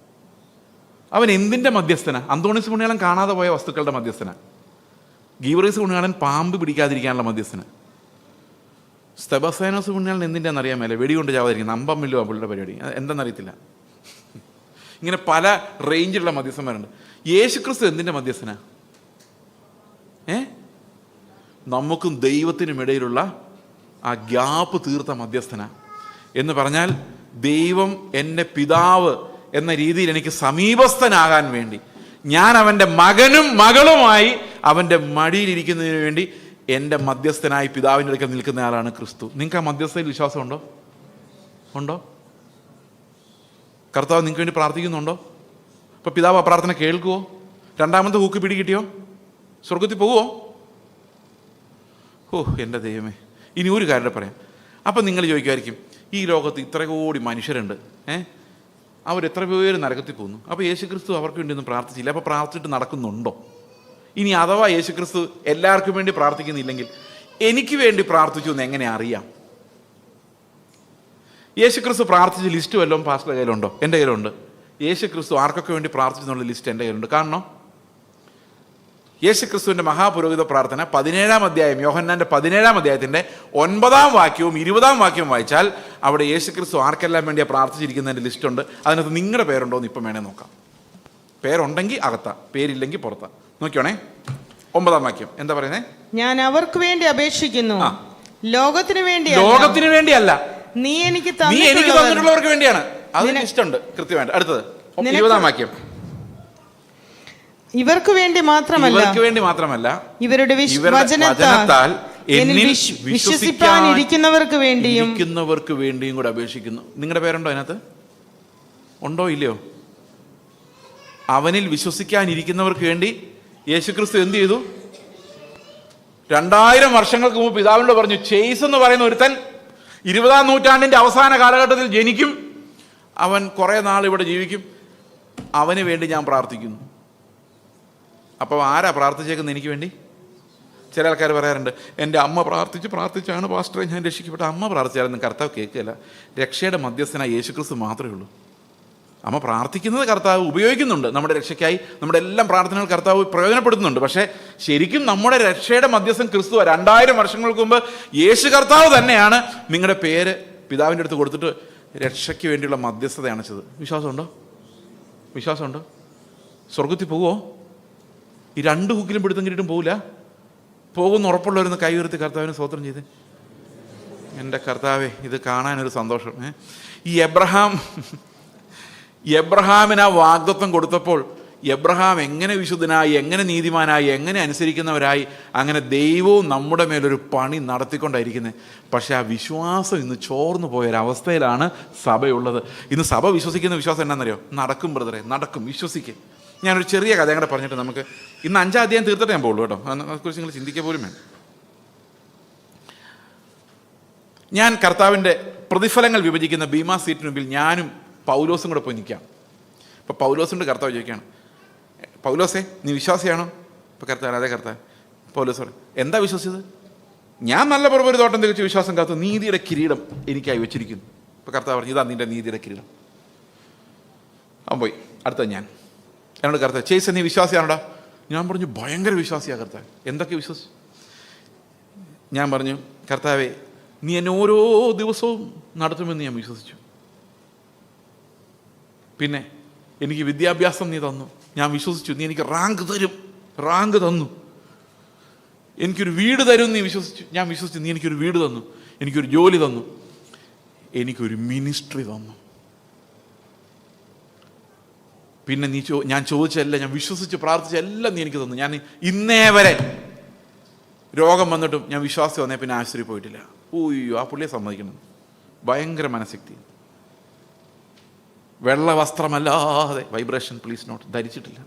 അവൻ എന്തിൻ്റെ മധ്യസ്ഥന? അന്തോണീസ് പുണ്യാളൻ കാണാതെ പോയ വസ്തുക്കളുടെ മധ്യസ്ഥന. ഗീവർഗീസ് പുണ്യാളൻ പാമ്പ് പിടിക്കാതിരിക്കാനുള്ള മധ്യസ്ഥന. സ്തെബസ്താനോസ് പുണ്യാളൻ എന്തിൻ്റെന്ന് അറിയാൻ മേലെ വെടികൊണ്ട് ചാവാതിരിക്കുന്നത്. അമ്പം മില്ലോ പുള്ളിയുടെ പരിപാടി എന്താണെന്നറിയത്തില്ല. ഇങ്ങനെ പല റേഞ്ചിലുള്ള മധ്യസ്ഥന്മാരുണ്ട്. യേശു ക്രിസ്തു എന്തിൻ്റെ മധ്യസ്ഥന? നമുക്കും ദൈവത്തിനും ഇടയിലുള്ള ആ ഗ്യാപ്പ് തീർത്ത മധ്യസ്ഥന. എന്ന് പറഞ്ഞാൽ ദൈവം എൻ്റെ പിതാവ് എന്ന രീതിയിൽ എനിക്ക് സമീപസ്ഥനാകാൻ വേണ്ടി ഞാൻ അവൻ്റെ മകനും മകളുമായി അവൻ്റെ മടിയിലിരിക്കുന്നതിന് വേണ്ടി എൻ്റെ മധ്യസ്ഥനായി പിതാവിൻ്റെ അടുക്കൽ നിൽക്കുന്ന ആളാണ് ക്രിസ്തു. നിങ്ങൾക്ക് ആ മധ്യസ്ഥയിൽ വിശ്വാസമുണ്ടോ? ഉണ്ടോ? കർത്താവ് നിങ്ങൾക്ക് വേണ്ടി പ്രാർത്ഥിക്കുന്നുണ്ടോ? ഇപ്പോൾ പിതാവ് ആ പ്രാർത്ഥന കേൾക്കുമോ? രണ്ടാമത്തെ ഹൂക്ക് പിടി കിട്ടിയോ? സ്വർഗത്തിൽ പോവുമോ? ഓ എൻ്റെ ദൈവമേ. ഇനി ഒരു കാര്യം പറയാം. അപ്പം നിങ്ങൾ ചോദിക്കുമായിരിക്കും, ഈ ലോകത്ത് ഇത്ര കോടി മനുഷ്യരുണ്ട്, അവരെത്ര പേര് നരകത്തിൽ പോകുന്നു, അപ്പോൾ യേശുക്രിസ്തു അവർക്ക് വേണ്ടി ഒന്നും പ്രാർത്ഥിച്ചില്ല, അപ്പോൾ പ്രാർത്ഥിച്ചിട്ട് നടക്കുന്നുണ്ടോ? ഇനി അഥവാ യേശുക്രിസ്തു എല്ലാവർക്കും വേണ്ടി പ്രാർത്ഥിക്കുന്നില്ലെങ്കിൽ എനിക്ക് വേണ്ടി പ്രാർത്ഥിച്ചു എന്ന് എങ്ങനെ അറിയാം? യേശുക്രിസ്തു പ്രാർത്ഥിച്ച ലിസ്റ്റ് വല്ലതും പാസ്റ്ററുടെ കയ്യിലുണ്ടോ? എൻ്റെ കയ്യിലുണ്ട്. യേശുക്രിസ്തു ആർക്കൊക്കെ വേണ്ടി പ്രാർത്ഥിച്ചെന്നുള്ള ലിസ്റ്റ് എൻ്റെ കയ്യിലുണ്ട്. കാരണം യേശുക്രിസ്തുവിൻ്റെ മഹാപുരോഹിത പ്രാർത്ഥന 17-ാം അധ്യായം, യോഹന്നാൻ്റെ 17-ാം അധ്യായത്തിൻ്റെ 9-ാം വാക്യവും 20-ാം വാക്യവും വായിച്ചാൽ അവിടെ യേശുക്രിസ്തു ആർക്കെല്ലാം വേണ്ടിയാണ് പ്രാർത്ഥിച്ചിരിക്കുന്നതിൻ്റെ ലിസ്റ്റുണ്ട്. അതിനകത്ത് നിങ്ങളുടെ പേരുണ്ടോ എന്ന് ഇപ്പം വേണേൽ നോക്കാം. പേരുണ്ടെങ്കിൽ അകത്താ, പേരില്ലെങ്കിൽ പുറത്താ. നോക്കിയോണേ, 9-ാം വാക്യം എന്താ പറയുന്നത്? ഞാൻ അവർക്ക് വേണ്ടി അപേക്ഷിക്കുന്നു, ലോകത്തിന് വേണ്ടിയല്ല, നീ എനിക്ക് തന്നിട്ടുള്ളവർക്ക് വേണ്ടിയാണ്. അത് ലിസ്റ്റുണ്ട് കൃത്യമായിട്ട്. അടുത്തത് 20-ാം വാക്യം. ഇവർക്ക് വേണ്ടി മാത്രമല്ല ഇവരുടെ വചനത്താൽ എന്നിൽ വിശ്വസിക്കാനിരിക്കുന്നവർക്ക് വേണ്ടിയും കൂടെ അപേക്ഷിക്കുന്നു. നിങ്ങളുടെ പേരുണ്ടോ അതിനകത്ത്? ഉണ്ടോ ഇല്ലയോ? അവനിൽ വിശ്വസിക്കാനിരിക്കുന്നവർക്ക് വേണ്ടി യേശുക്രിസ്തു എന്ത് ചെയ്തു? 2000 വർഷങ്ങൾക്ക് മുമ്പ് പിതാവിനോട് പറഞ്ഞു, ചേസ് എന്ന് പറയുന്ന ഒരുത്തൻ 20-ാം നൂറ്റാണ്ടിൻ്റെ അവസാന കാലഘട്ടത്തിൽ ജനിക്കും, അവൻ കുറേ നാൾ ഇവിടെ ജീവിക്കും, അവന് വേണ്ടി ഞാൻ പ്രാർത്ഥിക്കുന്നു. അപ്പോൾ ആരാ പ്രാർത്ഥിച്ചേക്കുന്നത് എനിക്ക് വേണ്ടി? ചില ആൾക്കാർ പറയാറുണ്ട്, എൻ്റെ അമ്മ പ്രാർത്ഥിച്ചാണ് പാസ്റ്ററെ ഞാൻ രക്ഷിക്കപ്പെട്ട. അമ്മ പ്രാർത്ഥിച്ചാലൊന്നും കർത്താവ് കേൾക്കുകയില്ല. രക്ഷയുടെ മധ്യസ്ഥനായ യേശുക്രിസ്തു മാത്രമേ ഉള്ളൂ. അമ്മ പ്രാർത്ഥിക്കുന്നത് കർത്താവ് ഉപയോഗിക്കുന്നുണ്ട് നമ്മുടെ രക്ഷയ്ക്കായി. നമ്മുടെ എല്ലാം പ്രാർത്ഥനകൾ കർത്താവ് പ്രയോജനപ്പെടുത്തുന്നുണ്ട്. പക്ഷേ ശരിക്കും നമ്മുടെ രക്ഷയുടെ മധ്യസ്ഥൻ ക്രിസ്തു. 2000 വർഷങ്ങൾക്ക് മുമ്പ് യേശു കർത്താവ് തന്നെയാണ് നിങ്ങളുടെ പേര് പിതാവിൻ്റെ അടുത്ത് കൊടുത്തിട്ട് രക്ഷയ്ക്ക് വേണ്ടിയുള്ള മധ്യസ്ഥത അണച്ചത്. വിശ്വാസമുണ്ടോ? സ്വർഗത്തിൽ പോവുമോ? ഈ 2 ഹുക്കിലും പിടുത്തം കിട്ടിയിട്ടും പോവില്ല. പോകുന്ന ഉറപ്പുള്ളവരൊന്ന് കൈ ഉയർത്തി കർത്താവിന് സ്തോത്രം ചെയ്ത്. എൻ്റെ കർത്താവേ, ഇത് കാണാനൊരു സന്തോഷം. ഈ എബ്രഹാമിന് ആ വാഗ്ദത്വം കൊടുത്തപ്പോൾ എബ്രഹാം എങ്ങനെ വിശുദ്ധനായി, എങ്ങനെ നീതിമാനായി, എങ്ങനെ അനുസരിക്കുന്നവരായി, അങ്ങനെ ദൈവവും നമ്മുടെ മേലൊരു പണി നടത്തിക്കൊണ്ടായിരിക്കുന്നത്. പക്ഷേ ആ വിശ്വാസം ഇന്ന് ചോർന്നു പോയൊരവസ്ഥയിലാണ് സഭയുള്ളത്. ഇന്ന് സഭ വിശ്വസിക്കുന്ന വിശ്വാസം എന്നാണെന്നറിയോ? നടക്കും ബ്രദറെ, നടക്കും, വിശ്വസിക്കുക. ഞാനൊരു ചെറിയ കഥ കൂടെ പറഞ്ഞിട്ട് നമുക്ക് ഇന്ന് 5-ാം അധ്യായം തീർത്തിട്ട് ഞാൻ പോകുള്ളൂ കേട്ടോ. അതിനെക്കുറിച്ച് നിങ്ങൾ ചിന്തിക്കുക പോലും വേണം. ഞാൻ കർത്താവിൻ്റെ പ്രതിഫലങ്ങൾ വിഭജിക്കുന്ന ബീമാ സീറ്റിന് മുമ്പിൽ ഞാനും പൗലോസും കൂടെ പോയി നിൽക്കാം. ഇപ്പോൾ പൗലോസിൻ്റെ കർത്താവ് ചോദിക്കുകയാണ്, പൗലോസേ നീ വിശ്വാസിയാണോ? ഇപ്പോൾ കർത്താവ്, അതെ കർത്താവ്. പൗലോസ് പറയും, എന്താ വിശ്വസിച്ചത്? ഞാൻ നല്ല പുറമൊരു തോട്ടം തികച്ച് വിശ്വാസം കാത്തു നീതിയുടെ കിരീടം എനിക്കായി വെച്ചിരിക്കുന്നു. ഇപ്പോൾ കർത്താവ് പറഞ്ഞു, ഇതാ നിൻ്റെ നീതിയുടെ കിരീടം. അവൻ പോയി. അടുത്തത് ഞാൻ എന്നോട് കർത്താവ്, ചേച്ചി നീ വിശ്വാസിയാണോടാ? ഞാൻ പറഞ്ഞു, ഭയങ്കര വിശ്വാസിയാണ് കർത്താവ്. എന്തൊക്കെ വിശ്വസിച്ചു? ഞാൻ പറഞ്ഞു, കർത്താവേ നീ എന്നെ ഓരോ ദിവസവും നടത്തുമെന്ന് ഞാൻ വിശ്വസിച്ചു. പിന്നെ എനിക്ക് വിദ്യാഭ്യാസം നീ തന്നു, ഞാൻ വിശ്വസിച്ചു. നീ എനിക്ക് റാങ്ക് തന്നു. എനിക്കൊരു വീട് തരും നീ വിശ്വസിച്ചു, ഞാൻ വിശ്വസിച്ചു. നീ എനിക്കൊരു വീട് തന്നു, എനിക്കൊരു ജോലി തന്നു, എനിക്കൊരു മിനിസ്ട്രി തന്നു. പിന്നെ ഞാൻ ചോദിച്ചെല്ലാം, ഞാൻ വിശ്വസിച്ച് പ്രാർത്ഥിച്ച എല്ലാം നീ എനിക്ക് തന്നു. ഞാൻ ഇന്നേ വരെ രോഗം വന്നിട്ടും ഞാൻ വിശ്വാസം വന്നേ പിന്നെ ആശുപത്രി പോയിട്ടില്ല. ഓയ്യോ, ആ പുള്ളിയെ സമ്മതിക്കണം. ഭയങ്കര മനഃശക്തി. വെള്ള വസ്ത്രമല്ലാതെ, വൈബ്രേഷൻ പ്ലീസ് നോട്ട്, ധരിച്ചിട്ടില്ല.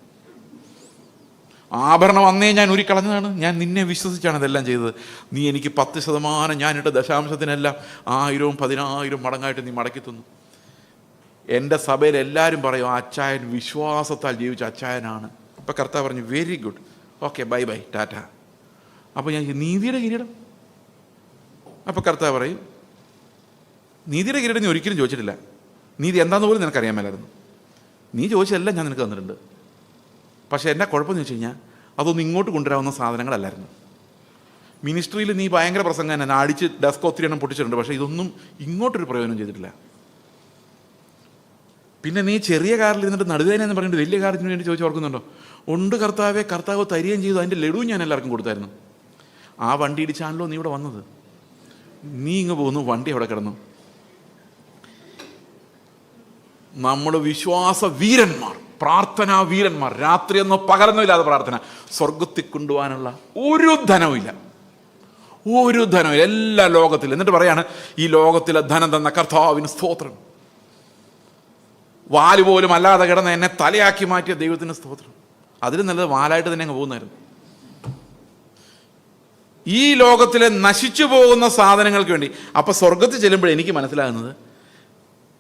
ആഭരണം അന്നേ ഞാൻ ഉരുക്കളഞ്ഞതാണ്. ഞാൻ നിന്നെ വിശ്വസിച്ചാണ് ഇതെല്ലാം ചെയ്തത്. നീ എനിക്ക് 10% ഞാനിട്ട ദശാംശത്തിനെല്ലാം 1000 10,000 മടങ്ങായിട്ട് നീ മടക്കി തന്നു. എൻ്റെ സഭയിൽ എല്ലാവരും പറയും, അച്ചായൻ വിശ്വാസത്താൽ ജീവിച്ച അച്ചായനാണ്. അപ്പം കർത്താവ് പറഞ്ഞു, very good, okay, bye bye, Tata. അപ്പോൾ ഞാൻ നീതിയുടെ കിരീടം. അപ്പോൾ കർത്താവ് പറയും, നീതിയുടെ കിരീടം നീ ഒരിക്കലും ചോദിച്ചിട്ടില്ല. നീതി എന്താണെന്ന് പോലും നിനക്കറിയാൻ മേലായിരുന്നു. നീ ചോദിച്ചതെല്ലാം ഞാൻ നിനക്ക് തന്നിട്ടുണ്ട്. പക്ഷേ എന്നാ കുഴപ്പമെന്ന് വെച്ച് കഴിഞ്ഞാൽ അതൊന്നും ഇങ്ങോട്ട് കൊണ്ടുവരാവുന്ന സാധനങ്ങളല്ലായിരുന്നു. മിനിസ്ട്രിയിൽ നീ ഭയങ്കര പ്രസംഗം തന്നെ, അടിച്ച് ഡെസ്ക് ഒത്തിരി എണ്ണം പൊട്ടിച്ചിട്ടുണ്ട്. പക്ഷേ ഇതൊന്നും ഇങ്ങോട്ടൊരു പ്രയോജനം ചെയ്തിട്ടില്ല. പിന്നെ നീ ചെറിയ കാറിൽ ഇരുന്നിട്ട് നടുവേനെന്ന് പറഞ്ഞിട്ട് വലിയ കാര്യത്തിന് വേണ്ടി ചോദിച്ച് ഓർക്കുന്നുണ്ടോ? ഉണ്ട് കർത്താവെ, കർത്താവ് തരികയും ചെയ്തു. അതിൻ്റെ ലഡു ഞാൻ എല്ലാവർക്കും കൊടുത്തായിരുന്നു. ആ വണ്ടി ഇടിച്ചാണല്ലോ നീ ഇവിടെ വന്നത്. നീ ഇങ്ങ് പോകുന്നു, വണ്ടി അവിടെ കിടന്നു. നമ്മൾ വിശ്വാസ വീരന്മാർ, പ്രാർത്ഥനാ വീരന്മാർ, രാത്രിയൊന്നും പകലൊന്നും ഇല്ലാതെ പ്രാർത്ഥന. സ്വർഗത്തിൽ കൊണ്ടുപോകാനുള്ള ഒരു ധനവുമില്ല. എല്ലാ ലോകത്തിലും. എന്നിട്ട് പറയാണ്, ഈ ലോകത്തിലെ ധനം തന്ന കർത്താവിന് സ്തോത്രം. വാല് പോലും അല്ലാതെ കിടന്ന് എന്നെ തലയാക്കി മാറ്റിയ ദൈവത്തിന് സ്തോത്രം. അതിലും നല്ലത് വാലായിട്ട് തന്നെ അങ്ങ് പോകുന്നായിരുന്നു. ഈ ലോകത്തിലെ നശിച്ചു പോകുന്ന സാധനങ്ങൾക്ക് വേണ്ടി. അപ്പൊ സ്വർഗത്തിൽ ചെല്ലുമ്പോൾ എനിക്ക് മനസ്സിലാകുന്നത്,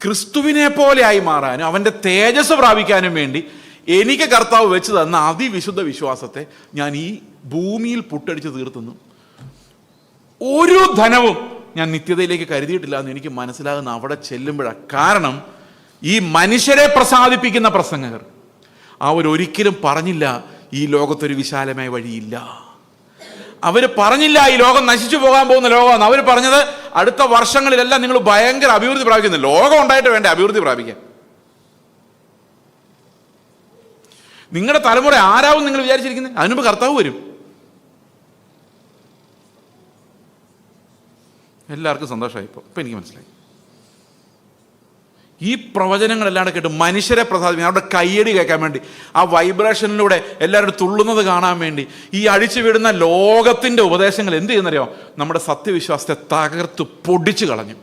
ക്രിസ്തുവിനെ പോലെ ആയി മാറാനും അവൻ്റെ തേജസ് പ്രാപിക്കാനും വേണ്ടി എനിക്ക് കർത്താവ് വെച്ച് തന്ന അതിവിശുദ്ധ വിശ്വാസത്തെ ഞാൻ ഈ ഭൂമിയിൽ പുട്ടടിച്ച് തീർത്തുന്നു. ഒരു ധനവും ഞാൻ നിത്യതയിലേക്ക് കരുതിയിട്ടില്ല എന്ന് എനിക്ക് മനസ്സിലാകുന്ന അവിടെ ചെല്ലുമ്പോഴാണ്. കാരണം ഈ മനുഷ്യരെ പ്രസാദിപ്പിക്കുന്ന പ്രസംഗകർ അവരൊരിക്കലും പറഞ്ഞില്ല ഈ ലോകത്തൊരു വിശാലമായ വഴിയില്ല. അവർ പറഞ്ഞില്ല ഈ ലോകം നശിച്ചു പോകാൻ പോകുന്ന ലോകമാണ്. അവർ പറഞ്ഞത് അടുത്ത വർഷങ്ങളിലെല്ലാം നിങ്ങൾ ഭയങ്കര അഭിവൃദ്ധി പ്രാപിക്കുന്നു. ലോകം ഉണ്ടായിട്ട് വേണ്ട അഭിവൃദ്ധി പ്രാപിക്കാൻ. നിങ്ങളുടെ തലമുറ ആരാവും നിങ്ങൾ വിചാരിച്ചിരിക്കുന്നത്? അതിനുമുമ്പ് കർത്താവ് വരും. എല്ലാവർക്കും സന്തോഷമായി. ഇപ്പം എനിക്ക് മനസ്സിലായി. ഈ പ്രവചനങ്ങളെല്ലാം കേട്ട് മനുഷ്യരെ പ്രസാദിപ്പിക്കാൻ, അവരുടെ കയ്യടി കേൾക്കാൻ വേണ്ടി, ആ വൈബ്രേഷനിലൂടെ എല്ലാവരും തുള്ളുന്നത് കാണാൻ വേണ്ടി ഈ അഴിച്ചു വിടുന്ന ലോകത്തിൻ്റെ ഉപദേശങ്ങൾ എന്ത് ചെയ്യുന്നറിയോ? നമ്മുടെ സത്യവിശ്വാസത്തെ തകർത്ത് പൊടിച്ചു കളഞ്ഞു.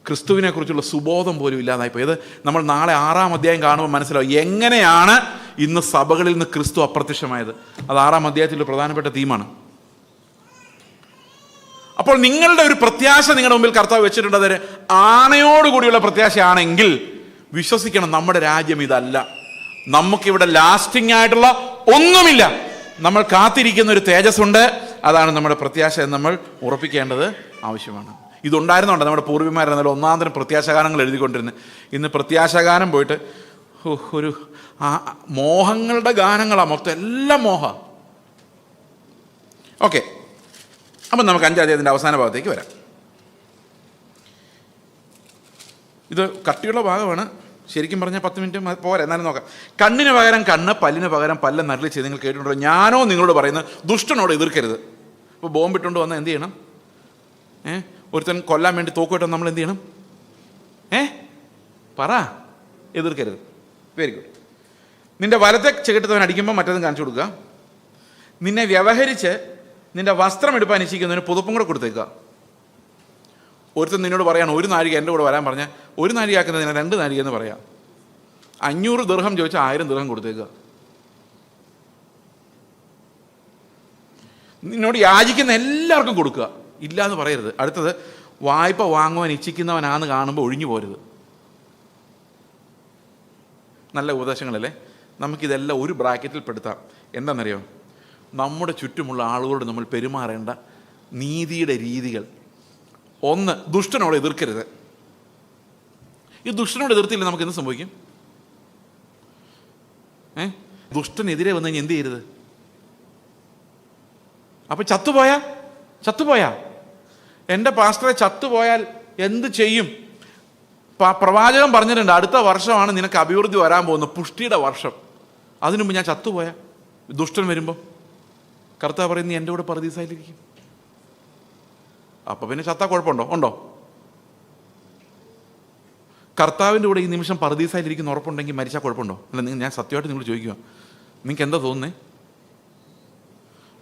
ക്രിസ്തുവിനെ കുറിച്ചുള്ള സുബോധം പോലും ഇല്ലാതായിപ്പോയി. ഇത് നമ്മൾ നാളെ 6-ാം അധ്യായം കാണുമ്പോൾ മനസ്സിലാവും എങ്ങനെയാണ് ഇന്ന് സഭകളിൽ നിന്ന് ക്രിസ്തു അപ്രത്യക്ഷമായത്. അത് 6-ാം അധ്യായത്തിൻ്റെ പ്രധാനപ്പെട്ട തീമാണ്. അപ്പോൾ നിങ്ങളുടെ ഒരു പ്രത്യാശ നിങ്ങളുടെ മുമ്പിൽ കർത്താവ് വെച്ചിട്ടുണ്ട്. അതൊരു ആണയോടുകൂടിയുള്ള പ്രത്യാശയാണെങ്കിൽ വിശ്വസിക്കണം, നമ്മുടെ രാജ്യം ഇതല്ല. നമുക്കിവിടെ ലാസ്റ്റിംഗ് ആയിട്ടുള്ള ഒന്നുമില്ല. നമ്മൾ കാത്തിരിക്കുന്ന ഒരു തേജസ്സുണ്ട്. അതാണ് നമ്മുടെ പ്രത്യാശ എന്ന് നമ്മൾ ഉറപ്പിക്കേണ്ടത് ആവശ്യമാണ്. ഇതുണ്ടായിരുന്നുണ്ട് നമ്മുടെ പൂർവികന്മാരെന്നാലും ഒന്നാം തരം പ്രത്യാശഗാനങ്ങൾ എഴുതിക്കൊണ്ടിരുന്നത്. ഇന്ന് പ്രത്യാശഗാനം പോയിട്ട് ഒരു മോഹങ്ങളുടെ ഗാനങ്ങളാണ് മൊത്തം, എല്ലാം മോഹ. ഓക്കെ, അപ്പം നമുക്ക് 5-ാം അധ്യായത്തിൻ്റെ അവസാന ഭാഗത്തേക്ക് വരാം. ഇത് കട്ടിയുള്ള ഭാഗമാണ്. ശരിക്കും പറഞ്ഞാൽ 10 മിനിറ്റ് പോരാ, എന്നാലും നോക്കാം. കണ്ണിന് പകരം കണ്ണ്, പല്ലിന് പകരം പല്ല് നരളി ചെയ്ത് നിങ്ങൾ കേട്ടിട്ടുണ്ടോ? ഞാനോ നിങ്ങളോട് പറയുന്നത് ദുഷ്ടനോട് എതിർക്കരുത്. ഇപ്പോൾ ബോംബിട്ടുകൊണ്ട് വന്നാൽ എന്ത് ചെയ്യണം? ഒരുത്തൻ കൊല്ലാൻ വേണ്ടി തോക്കുവിട്ടാൽ നമ്മൾ എന്ത് ചെയ്യണം? പറ, എതിർക്കരുത്. Very good. നിന്റെ വലത്തെ ചെകിട്ടത്തവൻ അടിക്കുമ്പോൾ മറ്റേതും കാണിച്ചു കൊടുക്കുക. നിന്നെ വ്യവഹരിച്ച് നിന്റെ വസ്ത്രം എടുപ്പാൻ ഇച്ഛിക്കുന്നതിന് പുതുപ്പും കൂടെ കൊടുത്തേക്കുക. ഒരുത്തൻ നിന്നോട് പറയാണ് 1 നാഴിക എൻ്റെ കൂടെ വരാൻ പറഞ്ഞാൽ 1 നാഴിക ആക്കുന്നതിന് 2 നാഴിക എന്ന് പറയാം. 500 ദിർഹം ചോദിച്ചാൽ 1000 ദിർഹം കൊടുത്തേക്കുക. നിന്നോട് യാചിക്കുന്ന എല്ലാവർക്കും കൊടുക്കുക, ഇല്ല എന്ന് പറയരുത്. അടുത്തത്, വായ്പ വാങ്ങുവാൻ ഇച്ഛിക്കുന്നവനാന്ന് കാണുമ്പോൾ ഒഴിഞ്ഞു പോരുത്. നല്ല ഉപദേശങ്ങളല്ലേ? നമുക്കിതെല്ലാം ഒരു ബ്രാക്കറ്റിൽ പെടുത്താം. എന്താണെന്നറിയോ? നമ്മുടെ ചുറ്റുമുള്ള ആളുകളോട് നമ്മൾ പെരുമാറേണ്ട നീതിയുടെ രീതികൾ. 1, ദുഷ്ടനോട് എതിർക്കരുത്. ഈ ദുഷ്ടനോട് എതിർത്തില്ല നമുക്ക് എന്ത് സംഭവിക്കും? ദുഷ്ടനെതിരെ വന്നു കഴിഞ്ഞാൽ എന്ത് ചെയ്യരുത്? അപ്പൊ ചത്തുപോയാ എൻ്റെ പാസ്റ്ററെ ചത്തുപോയാൽ എന്ത് ചെയ്യും? പ്രവാചകൻ പറഞ്ഞിട്ടുണ്ട്, അടുത്ത വർഷമാണ് നിനക്ക് അഭിവൃദ്ധി വരാൻ പോകുന്നത്, പുഷ്ടിയുടെ വർഷം. അതിനുമുമ്പ് ഞാൻ ചത്തുപോയാ, ദുഷ്ടൻ വരുമ്പോൾ കർത്താവ് പറയും നീ എൻ്റെ കൂടെ പറുദീസയിലിരിക്കും. അപ്പം പിന്നെ ചത്താ കുഴപ്പമുണ്ടോ? ഉണ്ടോ? കർത്താവിൻ്റെ കൂടെ ഈ നിമിഷം പറുദീസയിലിരിക്കുന്ന ഉറപ്പുണ്ടെങ്കിൽ മരിച്ചാൽ കുഴപ്പമുണ്ടോ? അല്ല, ഞാൻ സത്യമായിട്ട് നിങ്ങൾ ചോദിക്കുക, നിങ്ങൾക്ക് എന്താ തോന്നുന്നേ?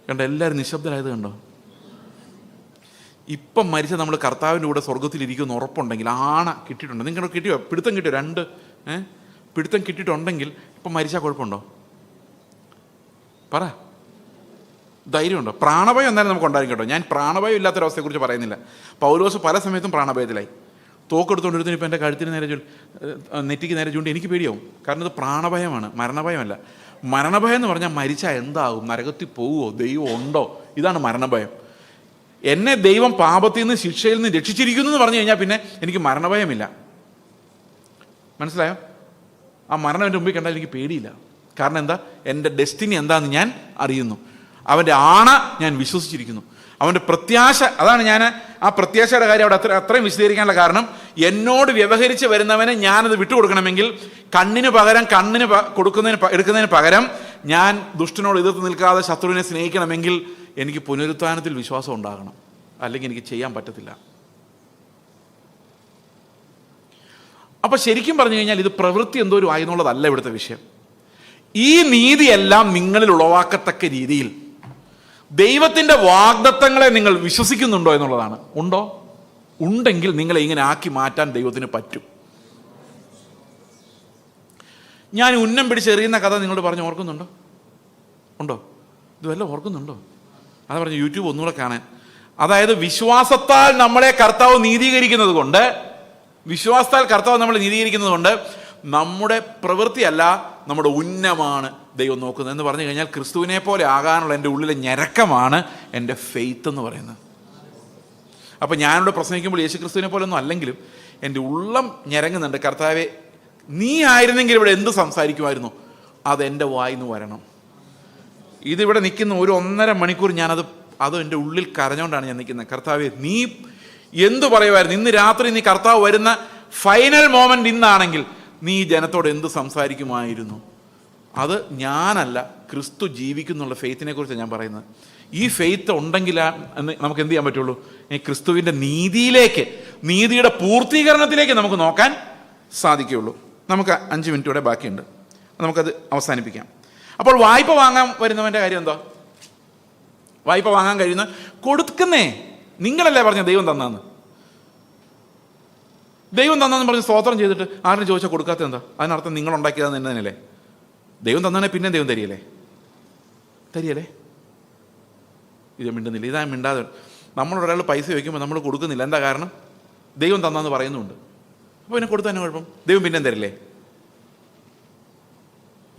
കണ്ടോ, എല്ലാവരും നിശബ്ദരായത് കണ്ടോ? ഇപ്പം മരിച്ച നമ്മൾ കർത്താവിൻ്റെ കൂടെ സ്വർഗത്തിലിരിക്കുന്ന ഉറപ്പുണ്ടെങ്കിൽ, കിട്ടിയിട്ടുണ്ട്, നിങ്ങൾക്ക് കിട്ടിയോ? പിടുത്തം കിട്ടിയോ? 2 പിടുത്തം കിട്ടിയിട്ടുണ്ടെങ്കിൽ ഇപ്പം മരിച്ചാൽ കുഴപ്പമുണ്ടോ? പറ, ധൈര്യമുണ്ടോ? പ്രാണഭയം എന്നാലും നമുക്ക് ഉണ്ടായിരിക്കും കേട്ടോ. ഞാൻ പ്രാണഭയം ഇല്ലാത്തൊരവസ്ഥയെക്കുറിച്ച് പറയുന്നില്ല. പൗലോസ് പല സമയത്തും പ്രാണഭയത്തിലായി. തോക്കെടുത്തുകൊണ്ടിരുത്തിന് ഇപ്പം എൻ്റെ കഴുത്തിന് നേരെ നെറ്റിക്ക് നേരെ ചൂണ്ടി എനിക്ക് പേടിയാവും. കാരണം ഇത് പ്രാണഭയമാണ്, മരണഭയമല്ല. മരണഭയം എന്ന് പറഞ്ഞാൽ മരിച്ചാൽ എന്താകും? നരകത്തിൽ പോവുമോ? ദൈവം ഉണ്ടോ? ഇതാണ് മരണഭയം. എന്നെ ദൈവം പാപത്തിൽ നിന്ന്, ശിക്ഷയിൽ നിന്ന് രക്ഷിച്ചിരിക്കുന്നു എന്ന് പറഞ്ഞു കഴിഞ്ഞാൽ പിന്നെ എനിക്ക് മരണഭയമില്ല. മനസ്സിലായോ? ആ മരണം എൻ്റെ മുമ്പിൽ കണ്ടാൽ എനിക്ക് പേടിയില്ല. കാരണം എന്താ? എൻ്റെ ഡെസ്റ്റിനി എന്താണെന്ന് ഞാൻ അറിയുന്നു. അവൻ്റെ ഞാൻ വിശ്വസിച്ചിരിക്കുന്നു. അവൻ്റെ പ്രത്യാശ, അതാണ് ഞാൻ ആ പ്രത്യാശയുടെ കാര്യം അവിടെ അത്രയും വിശദീകരിക്കാനുള്ള കാരണം, എന്നോട് വ്യവഹരിച്ച് വരുന്നവനെ ഞാനത് വിട്ടുകൊടുക്കണമെങ്കിൽ കണ്ണിന് പകരം എടുക്കുന്നതിന് പകരം ഞാൻ ദുഷ്ടനോട് എതിർത്ത് നിൽക്കാതെ ശത്രുവിനെ സ്നേഹിക്കണമെങ്കിൽ എനിക്ക് പുനരുത്ഥാനത്തിൽ വിശ്വാസം ഉണ്ടാകണം. അല്ലെങ്കിൽ എനിക്ക് ചെയ്യാൻ പറ്റത്തില്ല. അപ്പം ശരിക്കും പറഞ്ഞു കഴിഞ്ഞാൽ ഇത് പ്രവൃത്തി എന്തോരും ആയെന്നുള്ളതല്ല ഇവിടുത്തെ വിഷയം. ഈ നീതിയെല്ലാം നിങ്ങളിൽ ഉളവാക്കത്തക്ക രീതിയിൽ ദൈവത്തിൻ്റെ വാഗ്ദത്തങ്ങളെ നിങ്ങൾ വിശ്വസിക്കുന്നുണ്ടോ എന്നുള്ളതാണ്. ഉണ്ടോ? ഉണ്ടെങ്കിൽ നിങ്ങളെ ഇങ്ങനെ ആക്കി മാറ്റാൻ ദൈവത്തിന് പറ്റും. ഞാൻ ഉന്നം പിടിച്ചെറിയുന്ന കഥ നിങ്ങളോട് പറഞ്ഞ് ഓർക്കുന്നുണ്ടോ? ഉണ്ടോ? ഇത് വല്ല ഓർക്കുന്നുണ്ടോ? അതാ പറഞ്ഞു യൂട്യൂബ് ഒന്നുകൂടെ കാണാൻ. അതായത് വിശ്വാസത്താൽ നമ്മളെ കർത്താവ് നീതീകരിക്കുന്നത് കൊണ്ട്, വിശ്വാസത്താൽ കർത്താവ് നമ്മളെ നീതീകരിക്കുന്നത് കൊണ്ട് നമ്മുടെ പ്രവൃത്തിയല്ല, നമ്മുടെ ഉന്നമാണ് ദൈവം നോക്കുന്നത് എന്ന് പറഞ്ഞു കഴിഞ്ഞാൽ ക്രിസ്തുവിനെ പോലെ ആകാനുള്ള എൻ്റെ ഉള്ളിലെ ഞരക്കമാണ് എൻ്റെ ഫെയ്ത്ത് എന്ന് പറയുന്നത്. അപ്പം ഞാനിവിടെ പ്രസംഗിക്കുമ്പോൾ യേശു ക്രിസ്തുവിനെ പോലെ ഒന്നും അല്ലെങ്കിലും എൻ്റെ ഉള്ളം ഞരങ്ങുന്നുണ്ട്, കർത്താവെ നീ ആയിരുന്നെങ്കിൽ ഇവിടെ എന്ത് സംസാരിക്കുമായിരുന്നു, അതെൻ്റെ വായിന്ന് വരണം. ഇതിവിടെ നിൽക്കുന്ന ഒരു 1.5 മണിക്കൂർ അത് എൻ്റെ ഉള്ളിൽ കരഞ്ഞുകൊണ്ടാണ് ഞാൻ നിൽക്കുന്നത്. കർത്താവെ നീ എന്തു പറയുമായിരുന്നു, ഇന്ന് രാത്രി നീ കർത്താവ് വരുന്ന ഫൈനൽ മോമെൻ്റ് ഇന്നാണെങ്കിൽ നീ ജനത്തോട് എന്ത് സംസാരിക്കുമായിരുന്നു. അത് ഞാനല്ല, ക്രിസ്തു ജീവിക്കുന്നുള്ള ഫെയ്ത്തിനെ കുറിച്ച് ഞാൻ പറയുന്നത്. ഈ ഫെയ്ത്ത് ഉണ്ടെങ്കിലാണ് നമുക്ക് എന്ത് ചെയ്യാൻ പറ്റുള്ളൂ, ഈ ക്രിസ്തുവിൻ്റെ നീതിയിലേക്ക്, നീതിയുടെ പൂർത്തീകരണത്തിലേക്ക് നമുക്ക് നോക്കാൻ സാധിക്കുകയുള്ളൂ. നമുക്ക് 5 മിനിറ്റ് കൂടെ ബാക്കിയുണ്ട്, നമുക്കത് അവസാനിപ്പിക്കാം. അപ്പോൾ വായ്പ വാങ്ങാൻ വരുന്നവൻ്റെ കാര്യം എന്താ? വായ്പ വാങ്ങാൻ കഴിയുന്ന കൊടുക്കുന്നേ, നിങ്ങളല്ലേ പറഞ്ഞ ദൈവം തന്നാന്ന്. ദൈവം തന്നെന്ന് പറഞ്ഞ് സ്തോത്രം ചെയ്തിട്ട് ആരും ചോദിച്ചാൽ കൊടുക്കാത്ത എന്താ? അതിനർത്ഥം നിങ്ങൾ ഉണ്ടാക്കിയതെന്ന് തന്നെയല്ലേ. ദൈവം തന്നാണെ പിന്നെ ദൈവം തരികയല്ലേ. ഇത് മിണ്ടുന്നില്ല, ഇതാ മിണ്ടാതെ. നമ്മളൊരാൾ പൈസ വയ്ക്കുമ്പോൾ നമ്മൾ കൊടുക്കുന്നില്ല, എന്താ കാരണം? ദൈവം തന്നാന്ന് പറയുന്നുണ്ട്. അപ്പോൾ പിന്നെ കൊടുത്താൽ തന്നെ കുഴപ്പം, ദൈവം പിന്നെ തരില്ലേ?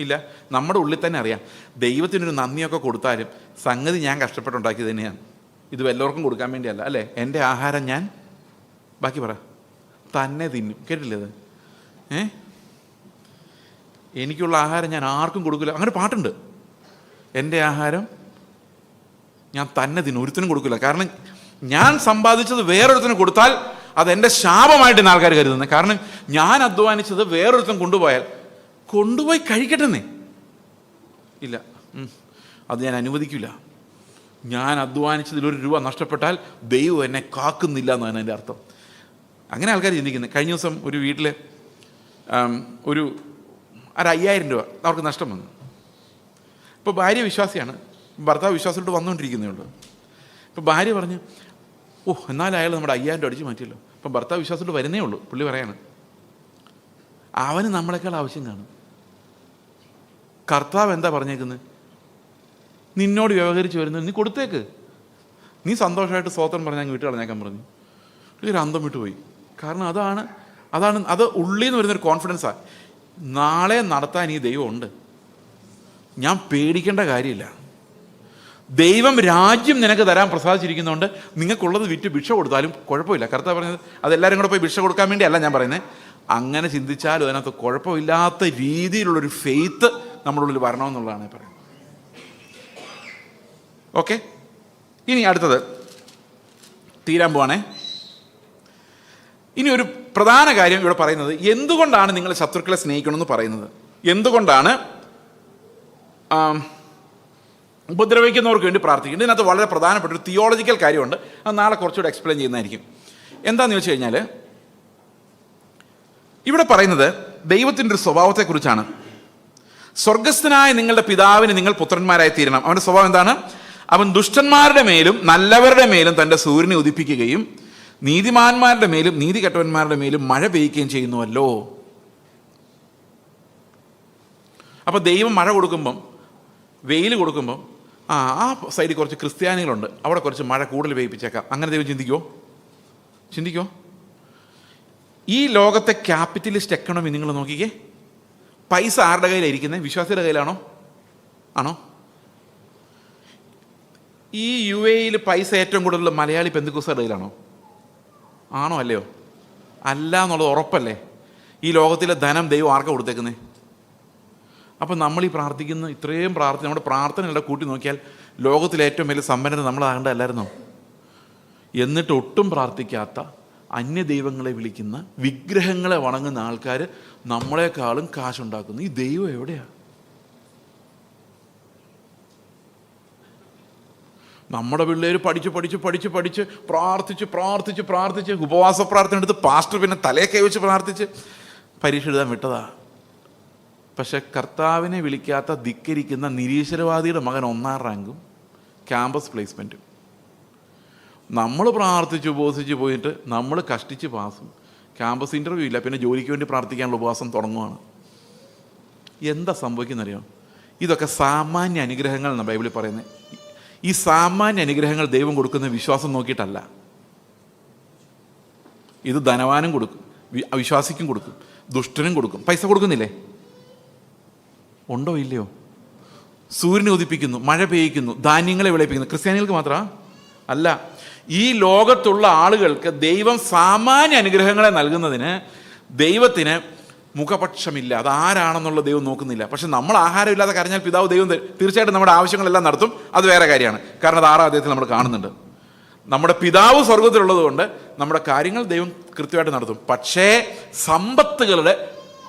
ഇല്ല, നമ്മുടെ ഉള്ളിൽ തന്നെ അറിയാം, ദൈവത്തിനൊരു നന്ദിയൊക്കെ കൊടുത്താലും സംഗതി ഞാൻ കഷ്ടപ്പെട്ടുണ്ടാക്കിയത് തന്നെയാണ്, ഇത് എല്ലാവർക്കും കൊടുക്കാൻ വേണ്ടിയല്ല അല്ലേ. എൻ്റെ ആഹാരം ഞാൻ ബാക്കി പറ തന്നെ തിന്നും, കേട്ടില്ലേ അത്? എനിക്കുള്ള ആഹാരം ഞാൻ ആർക്കും കൊടുക്കില്ല, അങ്ങനെ പാട്ടുണ്ട്. എൻ്റെ ആഹാരം ഞാൻ തന്നെ തിന്നും, ഒരുത്തിനും കൊടുക്കില്ല. കാരണം ഞാൻ സമ്പാദിച്ചത് വേറൊരുത്തിനും കൊടുത്താൽ അതെൻ്റെ ശാപമായിട്ട് ആൾക്കാർ കരുതുന്നത്. കാരണം ഞാൻ അധ്വാനിച്ചത് വേറൊരുത്തൻ കൊണ്ടുപോയി കഴിക്കട്ടെന്നേ. ഇല്ല, അത് ഞാൻ അനുവദിക്കില്ല. ഞാൻ അധ്വാനിച്ചതിൽ 1 രൂപ നഷ്ടപ്പെട്ടാൽ ദൈവം എന്നെ കാക്കുന്നില്ല എന്നാണ് എൻ്റെ അർത്ഥം. അങ്ങനെ ആൾക്കാർ ചിന്തിക്കുന്നത്. കഴിഞ്ഞ ദിവസം ഒരു വീട്ടിൽ ഒരു 5000 രൂപ അവർക്ക് നഷ്ടം വന്നു. ഇപ്പോൾ ഭാര്യ വിശ്വാസിയാണ്, ഭർത്താവ് വിശ്വാസത്തോട്ട് വന്നുകൊണ്ടിരിക്കുന്നേ ഉള്ളൂ. ഇപ്പോൾ ഭാര്യ പറഞ്ഞു, എന്നാലും അയാൾ നമ്മുടെ 5000 രൂപ അടിച്ച് മാറ്റിയല്ലോ. അപ്പം ഭർത്താവ് വിശ്വാസത്തോട്ട് വരുന്നേ ഉള്ളൂ. പുള്ളി പറയാണ്, അവന് നമ്മളെക്കാൾ ആവശ്യം കാണും. കർത്താവ് എന്താ പറഞ്ഞേക്കുന്നത്? നിന്നോട് വ്യവഹരിച്ച് വരുന്നത് നീ കൊടുത്തേക്ക്, നീ സന്തോഷമായിട്ട് സ്തോത്രം പറഞ്ഞാൽ വീട്ടിൽ കളഞ്ഞേക്കാൻ പറഞ്ഞു. ഒരു അന്തം വിട്ടുപോയി. കാരണം അത് ഉള്ളിൽ നിന്ന് വരുന്നൊരു കോൺഫിഡൻസാണ്. നാളെ നടത്താൻ ഈ ദൈവം ഉണ്ട്, ഞാൻ പേടിക്കേണ്ട കാര്യമില്ല. ദൈവം രാജ്യം നിനക്ക് തരാൻ പ്രസാദിച്ചിരിക്കുന്നതുകൊണ്ട് നിങ്ങൾക്കുള്ളത് വിറ്റ് ഭിക്ഷ കൊടുത്താലും കുഴപ്പമില്ല. കർത്താവ് പറഞ്ഞത് അതെല്ലാവരും കൂടെ പോയി ഭിക്ഷ കൊടുക്കാൻ വേണ്ടിയല്ല ഞാൻ പറയുന്നത്. അങ്ങനെ ചിന്തിച്ചാലും അതിനകത്ത് കുഴപ്പമില്ലാത്ത രീതിയിലുള്ളൊരു ഫെയ്ത്ത് നമ്മുടെ ഉള്ളിൽ വരണമെന്നുള്ളതാണ് പറയുന്നത്. ഓക്കെ, ഇനി അടുത്തത് തീരാൻ പോവാണേ. ഇനി ഒരു പ്രധാന കാര്യം ഇവിടെ പറയുന്നത്, എന്തുകൊണ്ടാണ് നിങ്ങൾ ശത്രുക്കളെ സ്നേഹിക്കണമെന്ന് പറയുന്നത്? എന്തുകൊണ്ടാണ് ഉപദ്രവിക്കുന്നവർക്ക് വേണ്ടി പ്രാർത്ഥിക്കുന്നത്? ഇതിനകത്ത് വളരെ പ്രധാനപ്പെട്ട ഒരു തിയോളജിക്കൽ കാര്യമുണ്ട്, അത് നാളെ കുറച്ചുകൂടെ എക്സ്പ്ലെയിൻ ചെയ്യുന്നതായിരിക്കും. എന്താണെന്ന് ചോദിച്ചു കഴിഞ്ഞാൽ, ഇവിടെ പറയുന്നത് ദൈവത്തിൻ്റെ ഒരു സ്വഭാവത്തെക്കുറിച്ചാണ്. സ്വർഗസ്ഥനായ നിങ്ങളുടെ പിതാവിന് നിങ്ങൾ പുത്രന്മാരായി തീരണം. അവൻ്റെ സ്വഭാവം എന്താണ്? അവൻ ദുഷ്ടന്മാരുടെ മേലും നല്ലവരുടെ മേലും തൻ്റെ സൂര്യനെ ഉദിപ്പിക്കുകയും നീതിമാന്മാരുടെ മേലും നീതികെട്ടവന്മാരുടെ മേലും മഴ പെയ്യുകയും ചെയ്യുന്നുവല്ലോ. അപ്പോൾ ദൈവം മഴ കൊടുക്കുമ്പം, വെയിൽ കൊടുക്കുമ്പം, ആ സൈഡിൽ കുറച്ച് ക്രിസ്ത്യാനികളുണ്ട്, അവിടെ കുറച്ച് മഴ കൂടുതൽ പെയ്യിപ്പിച്ചേക്കാം. അങ്ങനെ ദൈവം ചിന്തിക്കോ? ഈ ലോകത്തെ ക്യാപിറ്റലിസ്റ്റ് എക്കണോമി നിങ്ങൾ നോക്കിക്കേ. പൈസ ആരുടെ കയ്യിലാണ് ഇരിക്കുന്നത്? വിശ്വാസിയുടെ കയ്യിലാണോ? ആണോ? ഈ UAE പൈസ ഏറ്റവും കൂടുതൽ മലയാളി പെന്തക്കോസ്തുകാരുടെ കയ്യിലാണോ? ആണോ അല്ലയോ? അല്ല എന്നുള്ളത് ഉറപ്പല്ലേ? ഈ ലോകത്തിലെ ധനം ദൈവം ആർക്കാ കൊടുത്തേക്കുന്നത്? അപ്പം നമ്മൾ ഈ പ്രാർത്ഥിക്കുന്ന ഇത്രയും നമ്മുടെ പ്രാർത്ഥനകളുടെ കൂട്ടി നോക്കിയാൽ ലോകത്തിലെ ഏറ്റവും വലിയ സമ്പന്നത നമ്മളാകേണ്ടതല്ലായിരുന്നോ? എന്നിട്ട് ഒട്ടും പ്രാർത്ഥിക്കാത്ത, അന്യദൈവങ്ങളെ വിളിക്കുന്ന, വിഗ്രഹങ്ങളെ വണങ്ങുന്ന ആൾക്കാർ നമ്മളെക്കാളും കാശുണ്ടാക്കുന്നു. ഈ ദൈവം എവിടെയാ? നമ്മുടെ പിള്ളേർ പഠിച്ച് പ്രാർത്ഥിച്ച് ഉപവാസ പ്രാർത്ഥന എടുത്ത് പാസ്റ്റർ പിന്നെ തലയെ കൈവച്ച് പ്രാർത്ഥിച്ച് പരീക്ഷ എഴുതാൻ വിട്ടതാ. പക്ഷെ കർത്താവിനെ വിളിക്കാത്ത ധിക്കരിക്കുന്ന നിരീശ്വരവാദിയുടെ മകൻ 1ാം റാങ്കും ക്യാമ്പസ് പ്ലേസ്മെൻറ്റും. നമ്മൾ പ്രാർത്ഥിച്ച് ഉപവസിച്ച് പോയിട്ട് നമ്മൾ കഷ്ടിച്ച് പാസും. ക്യാമ്പസ് ഇൻ്റർവ്യൂ ഇല്ല, പിന്നെ ജോലിക്ക് വേണ്ടി പ്രാർത്ഥിക്കാനുള്ള ഉപവാസം തുടങ്ങുവാണ്. എന്താ സംഭവിക്കുന്നറിയോ? ഇതൊക്കെ സാമാന്യ അനുഗ്രഹങ്ങൾ എന്നാണ് ബൈബിളിൽ പറയുന്നത്. ഈ സാമാന്യ അനുഗ്രഹങ്ങൾ ദൈവം കൊടുക്കുന്ന വിശ്വാസം നോക്കിയിട്ടല്ല. ഇത് ധനവാനും കൊടുക്കും, അവിശ്വാസിക്കും കൊടുക്കും, ദുഷ്ടനും കൊടുക്കും. പൈസ കൊടുക്കുന്നില്ലേ? ഉണ്ടോ ഇല്ലയോ? സൂര്യനെ ഉദിപ്പിക്കുന്നു, മഴ പെയ്യിക്കുന്നു, ധാന്യങ്ങളെ വിളയിപ്പിക്കുന്നു. ക്രിസ്ത്യാനികൾക്ക് മാത്രമാണ് അല്ല. ഈ ലോകത്തുള്ള ആളുകൾക്ക് ദൈവം സാമാന്യ അനുഗ്രഹങ്ങളെ നൽകുന്നതിന് ദൈവത്തിന് മുഖപക്ഷമില്ല. അതാരാണെന്നുള്ള ദൈവം നോക്കുന്നില്ല. പക്ഷെ നമ്മൾ ആഹാരമില്ലാതെ കരഞ്ഞാൽ പിതാവ് ദൈവം തീർച്ചയായിട്ടും നമ്മുടെ ആവശ്യങ്ങളെല്ലാം നടത്തും. അത് വേറെ കാര്യമാണ്. കാരണം അത് 6-ാം അധ്യായത്തിൽ നമ്മൾ കാണുന്നുണ്ട്. നമ്മുടെ പിതാവ് സ്വർഗത്തിലുള്ളത് കൊണ്ട് നമ്മുടെ കാര്യങ്ങൾ ദൈവം കൃത്യമായിട്ട് നടത്തും. പക്ഷേ സമ്പത്തുകളുടെ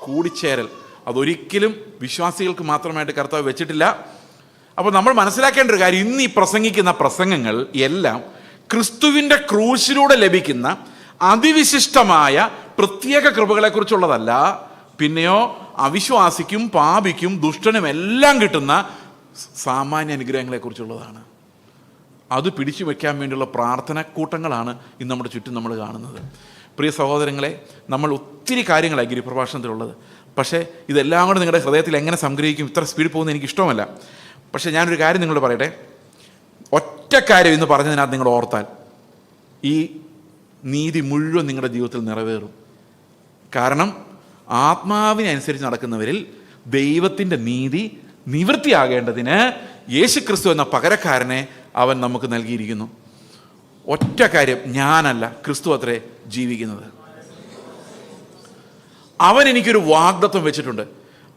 കൂടിച്ചേരൽ അതൊരിക്കലും വിശ്വാസികൾക്ക് മാത്രമായിട്ട് കർത്താവ് വെച്ചിട്ടില്ല. അപ്പോൾ നമ്മൾ മനസ്സിലാക്കേണ്ട ഒരു കാര്യം, ഇന്ന് ഈ പ്രസംഗിക്കുന്ന പ്രസംഗങ്ങൾ എല്ലാം ക്രിസ്തുവിൻ്റെ ക്രൂശിലൂടെ ലഭിക്കുന്ന അതിവിശിഷ്ടമായ പ്രത്യേക കൃപകളെക്കുറിച്ചുള്ളതല്ല. പിന്നെയോ അവിശ്വാസിക്കും പാപിക്കും ദുഷ്ടനും എല്ലാം കിട്ടുന്ന സാമാന്യ അനുഗ്രഹങ്ങളെക്കുറിച്ചുള്ളതാണ്. അത് പിടിച്ചു വയ്ക്കാൻ വേണ്ടിയുള്ള പ്രാർത്ഥന കൂട്ടങ്ങളാണ് ഇന്ന് നമ്മുടെ ചുറ്റും നമ്മൾ കാണുന്നത്. പ്രിയ സഹോദരങ്ങളെ, നമ്മൾ ഒത്തിരി കാര്യങ്ങളാണ് ഗിരിപ്രഭാഷണത്തിലുള്ളത്. പക്ഷേ ഇതെല്ലാം കൂടെ നിങ്ങളുടെ ഹൃദയത്തിൽ എങ്ങനെ സംഗ്രഹിക്കും? ഇത്ര സ്പീഡിൽ പോകുന്നത് എനിക്ക് ഇഷ്ടമല്ല. പക്ഷേ ഞാനൊരു കാര്യം നിങ്ങളോട് പറയട്ടെ. ഒറ്റ കാര്യം ഇന്ന് പറഞ്ഞതിനകത്ത് നിങ്ങൾ ഓർത്താൽ ഈ നീതി മുഴുവൻ നിങ്ങളുടെ ജീവിതത്തിൽ നിറവേറും. കാരണം ആത്മാവിനനുസരിച്ച് നടക്കുന്നവരിൽ ദൈവത്തിൻ്റെ നീതി നിവൃത്തിയാകേണ്ടതിന് യേശുക്രിസ്തു എന്ന പകരക്കാരനെ അവൻ നമുക്ക് നൽകിയിരിക്കുന്നു. ഒറ്റ കാര്യം, ഞാനല്ല, ക്രിസ്തു അത്രേ ജീവിക്കുന്നത്. അവൻ എനിക്കൊരു വാഗ്ദത്വം വെച്ചിട്ടുണ്ട്.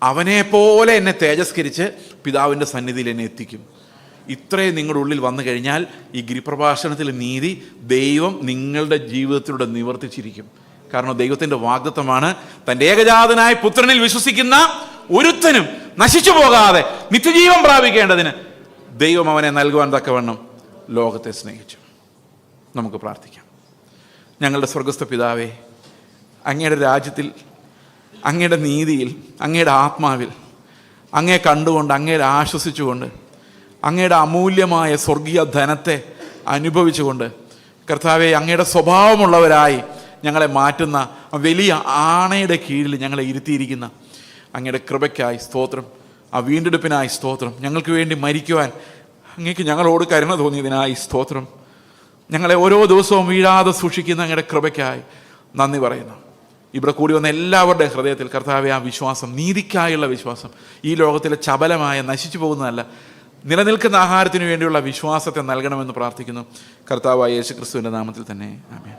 അവനെപ്പോലെ എന്നെ തേജസ്കരിച്ച് പിതാവിൻ്റെ സന്നിധിയിൽ എന്നെ എത്തിക്കും. ഇത്രയും നിങ്ങളുടെ ഉള്ളിൽ വന്നു കഴിഞ്ഞാൽ ഈ ഗിരിപ്രഭാഷണത്തിലെ നീതി ദൈവം നിങ്ങളുടെ ജീവിതത്തിലൂടെ നിവർത്തിച്ചിരിക്കും. കാരണം ദൈവത്തിൻ്റെ വാഗ്ദത്തമാണ്, തൻ്റെ ഏകജാതനായ പുത്രനിൽ വിശ്വസിക്കുന്ന ഒരുത്തനും നശിച്ചു പോകാതെ നിത്യജീവൻ പ്രാപിക്കേണ്ടതിന് ദൈവം അവനെ നൽകുവാൻ തക്കവണ്ണം ലോകത്തെ സ്നേഹിച്ചു. നമുക്ക് പ്രാർത്ഥിക്കാം. ഞങ്ങളുടെ സ്വർഗസ്ഥ പിതാവേ, അങ്ങയുടെ രാജ്യത്തിൽ, അങ്ങയുടെ നീതിയിൽ, അങ്ങയുടെ ആത്മാവിൽ അങ്ങയെ കണ്ടുകൊണ്ട്, അങ്ങയെ ആശ്വസിച്ചുകൊണ്ട്, അങ്ങയുടെ അമൂല്യമായ സ്വർഗീയ ധനത്തെ അനുഭവിച്ചുകൊണ്ട് കർത്താവെ, അങ്ങയുടെ സ്വഭാവമുള്ളവരായി ഞങ്ങളെ മാറ്റുന്ന വലിയ ആണയുടെ കീഴിൽ ഞങ്ങളെ ഇരുത്തിയിരിക്കുന്ന അങ്ങയുടെ കൃപയ്ക്കായി സ്തോത്രം. ആ വീണ്ടെടുപ്പിനായി സ്തോത്രം. ഞങ്ങൾക്ക് വേണ്ടി മരിക്കുവാൻ അങ്ങേക്ക് ഞങ്ങളോട് കരുണ തോന്നിയതിനായി സ്തോത്രം. ഞങ്ങളെ ഓരോ ദിവസവും വീഴാതെ സൂക്ഷിക്കുന്ന അങ്ങയുടെ കൃപയ്ക്കായി നന്ദി പറയുന്നു. ഇവിടെ കൂടി വന്ന എല്ലാവരുടെയും ഹൃദയത്തിൽ കർത്താവെ ആ വിശ്വാസം, നീതിക്കായുള്ള വിശ്വാസം, ഈ ലോകത്തിലെ ചപലമായ നശിച്ചു പോകുന്നതല്ല, നിലനിൽക്കുന്ന ആഹാരത്തിന് വേണ്ടിയുള്ള വിശ്വാസത്തെ നൽകണമെന്ന് പ്രാർത്ഥിക്കുന്നു. കർത്താവായ യേശുക്രിസ്തുവിൻ്റെ നാമത്തിൽ തന്നെ ആമേൻ.